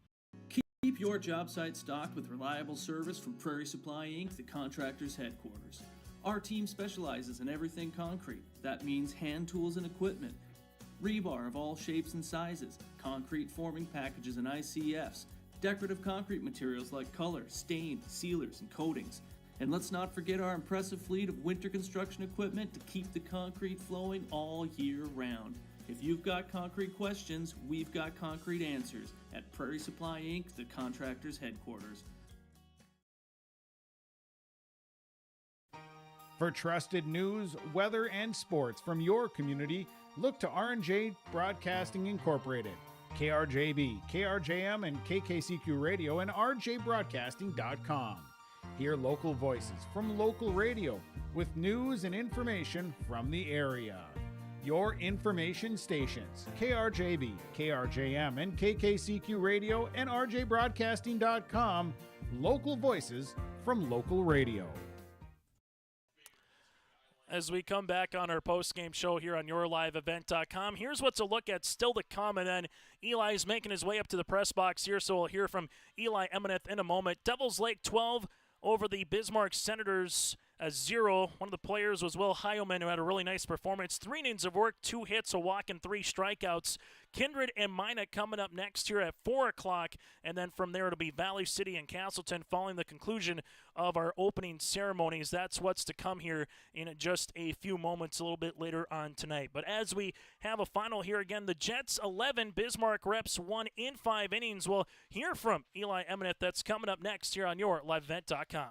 Keep your job site stocked with reliable service from Prairie Supply Inc., the contractor's headquarters. Our team specializes in everything concrete. That means hand tools and equipment, rebar of all shapes and sizes, concrete forming packages and ICFs, decorative concrete materials like color, stain, sealers, and coatings. And let's not forget our impressive fleet of winter construction equipment to keep the concrete flowing all year round. If you've got concrete questions, we've got concrete answers at Prairie Supply Inc., the contractor's headquarters. For trusted news, weather, and sports from your community, look to R&J Broadcasting Incorporated, KRJB, KRJM, and KKCQ Radio, and rjbroadcasting.com. Hear local voices from local radio with news and information from the area. Your information stations, KRJB, KRJM, and KKCQ Radio, and rjbroadcasting.com. Local voices from local radio. As we come back on our post-game show here on yourliveevent.com, here's what's a look at still to come, and then Eli's making his way up to the press box here, so we'll hear from Eli Emeneth in a moment. Devils Lake 12 over the Bismarck Senators 0. One of the players was Will Heilman, who had a really nice performance. 3 innings of work, 2 hits, a walk, and 3 strikeouts. Kindred and Mina coming up next here at 4 o'clock, and then from there it'll be Valley City and Castleton following the conclusion of our opening ceremonies. That's what's to come here in just a few moments, a little bit later on tonight. But as we have a final here again, the Jets 11, Bismarck Reps 1 in 5 innings. We'll hear from Eli Emeneth. That's coming up next here on your liveevent.com.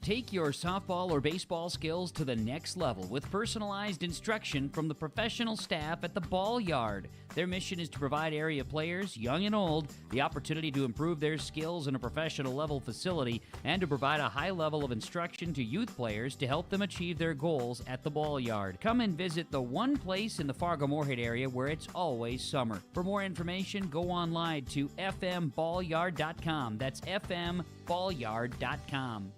Take your softball or baseball skills to the next level with personalized instruction from the professional staff at the Ball Yard. Their mission is to provide area players, young and old, the opportunity to improve their skills in a professional level facility and to provide a high level of instruction to youth players to help them achieve their goals at the Ball Yard. Come and visit the one place in the Fargo-Moorhead area where it's always summer. For more information, go online to fmballyard.com. That's fmballyard.com.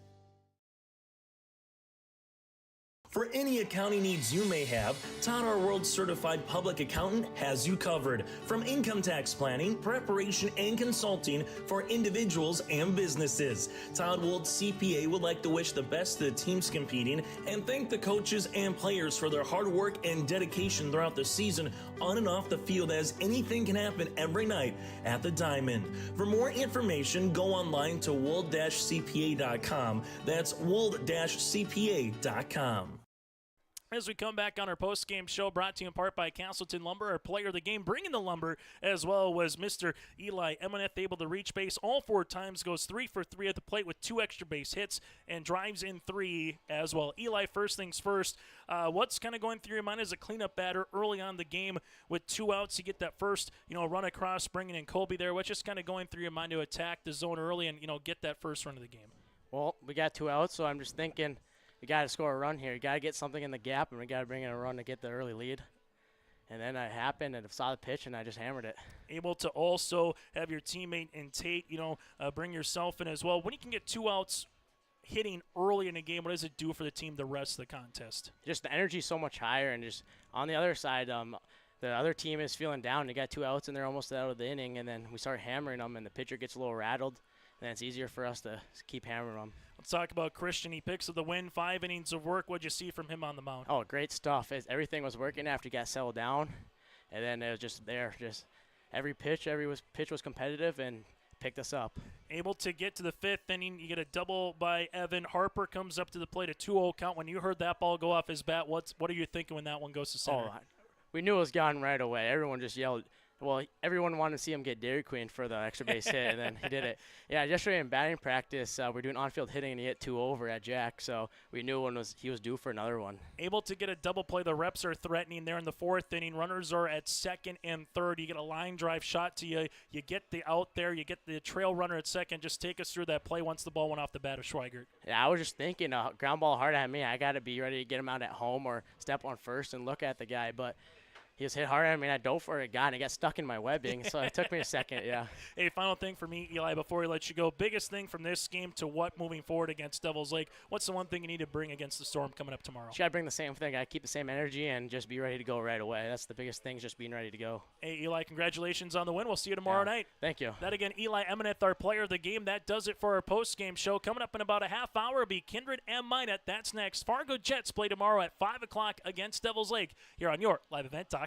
For any accounting needs you may have, Todd R. World Certified Public Accountant has you covered. From income tax planning, preparation, and consulting for individuals and businesses. Todd Wold CPA would like to wish the best to the teams competing and thank the coaches and players for their hard work and dedication throughout the season on and off the field, as anything can happen every night at the Diamond. For more information, go online to wold-cpa.com. That's wold-cpa.com. As we come back on our post-game show, brought to you in part by Castleton Lumber, our player of the game, bringing the lumber as well was Mr. Eli Emeneth, able to reach base all 4 times, goes 3 for 3 at the plate with 2 extra base hits, and drives in 3 as well. Eli, first things first, what's kind of going through your mind as a cleanup batter early on the game with 2 outs? You get that first, run across, bringing in Colby there. What's just kind of going through your mind to attack the zone early and, get that first run of the game? Well, we got 2 outs, so I'm just thinking – we got to score a run here. You got to get something in the gap, and we got to bring in a run to get the early lead. And then it happened, and I saw the pitch, and I just hammered it. Able to also have your teammate in Tate, bring yourself in as well. When you can get 2 outs hitting early in a game, what does it do for the team the rest of the contest? Just the energy is so much higher, and just on the other side, the other team is feeling down. They got 2 outs and they're almost out of the inning, and then we start hammering them, and the pitcher gets a little rattled, and then it's easier for us to keep hammering them. Let's talk about Christian. He picks up the win, 5 innings of work. What'd you see from him on the mound? Oh, great stuff. Everything was working after he got settled down, and then it was just there. Just every pitch was competitive and picked us up. Able to get to the 5th inning. You get a double by Evan. Harper comes up to the plate, a 2-0 count. When you heard that ball go off his bat, what are you thinking when that one goes to center? Oh, we knew it was gone right away. Everyone just yelled. Well, everyone wanted to see him get Dairy Queen for the extra base hit, and then he did it. Yeah, yesterday in batting practice, we're doing on-field hitting, and he hit 2 over at Jack, so we knew he was due for another one. Able to get a double play. The reps are threatening there in the 4th inning. Runners are at 2nd and 3rd. You get a line drive shot to you. You get the out there. You get the trail runner at 2nd. Just take us through that play once the ball went off the bat of Schweigert. Yeah, I was just thinking, ground ball hard at me. I got to be ready to get him out at home or step on first and look at the guy, but he was hit hard. I mean, I dove for it, and it got stuck in my webbing, so it took me a second, yeah. Hey, final thing for me, Eli, before we let you go. Biggest thing from this game to what moving forward against Devils Lake? What's the one thing you need to bring against the Storm coming up tomorrow? You got to bring the same thing. Got to keep the same energy and just be ready to go right away. That's the biggest thing, just being ready to go. Hey, Eli, congratulations on the win. We'll see you tomorrow night. Thank you. That again, Eli Emineth, our player of the game. That does it for our post-game show. Coming up in about a half hour will be Kindred and Minot. That's next. Fargo Jets play tomorrow at 5 o'clock against Devils Lake here on your liveevent.com.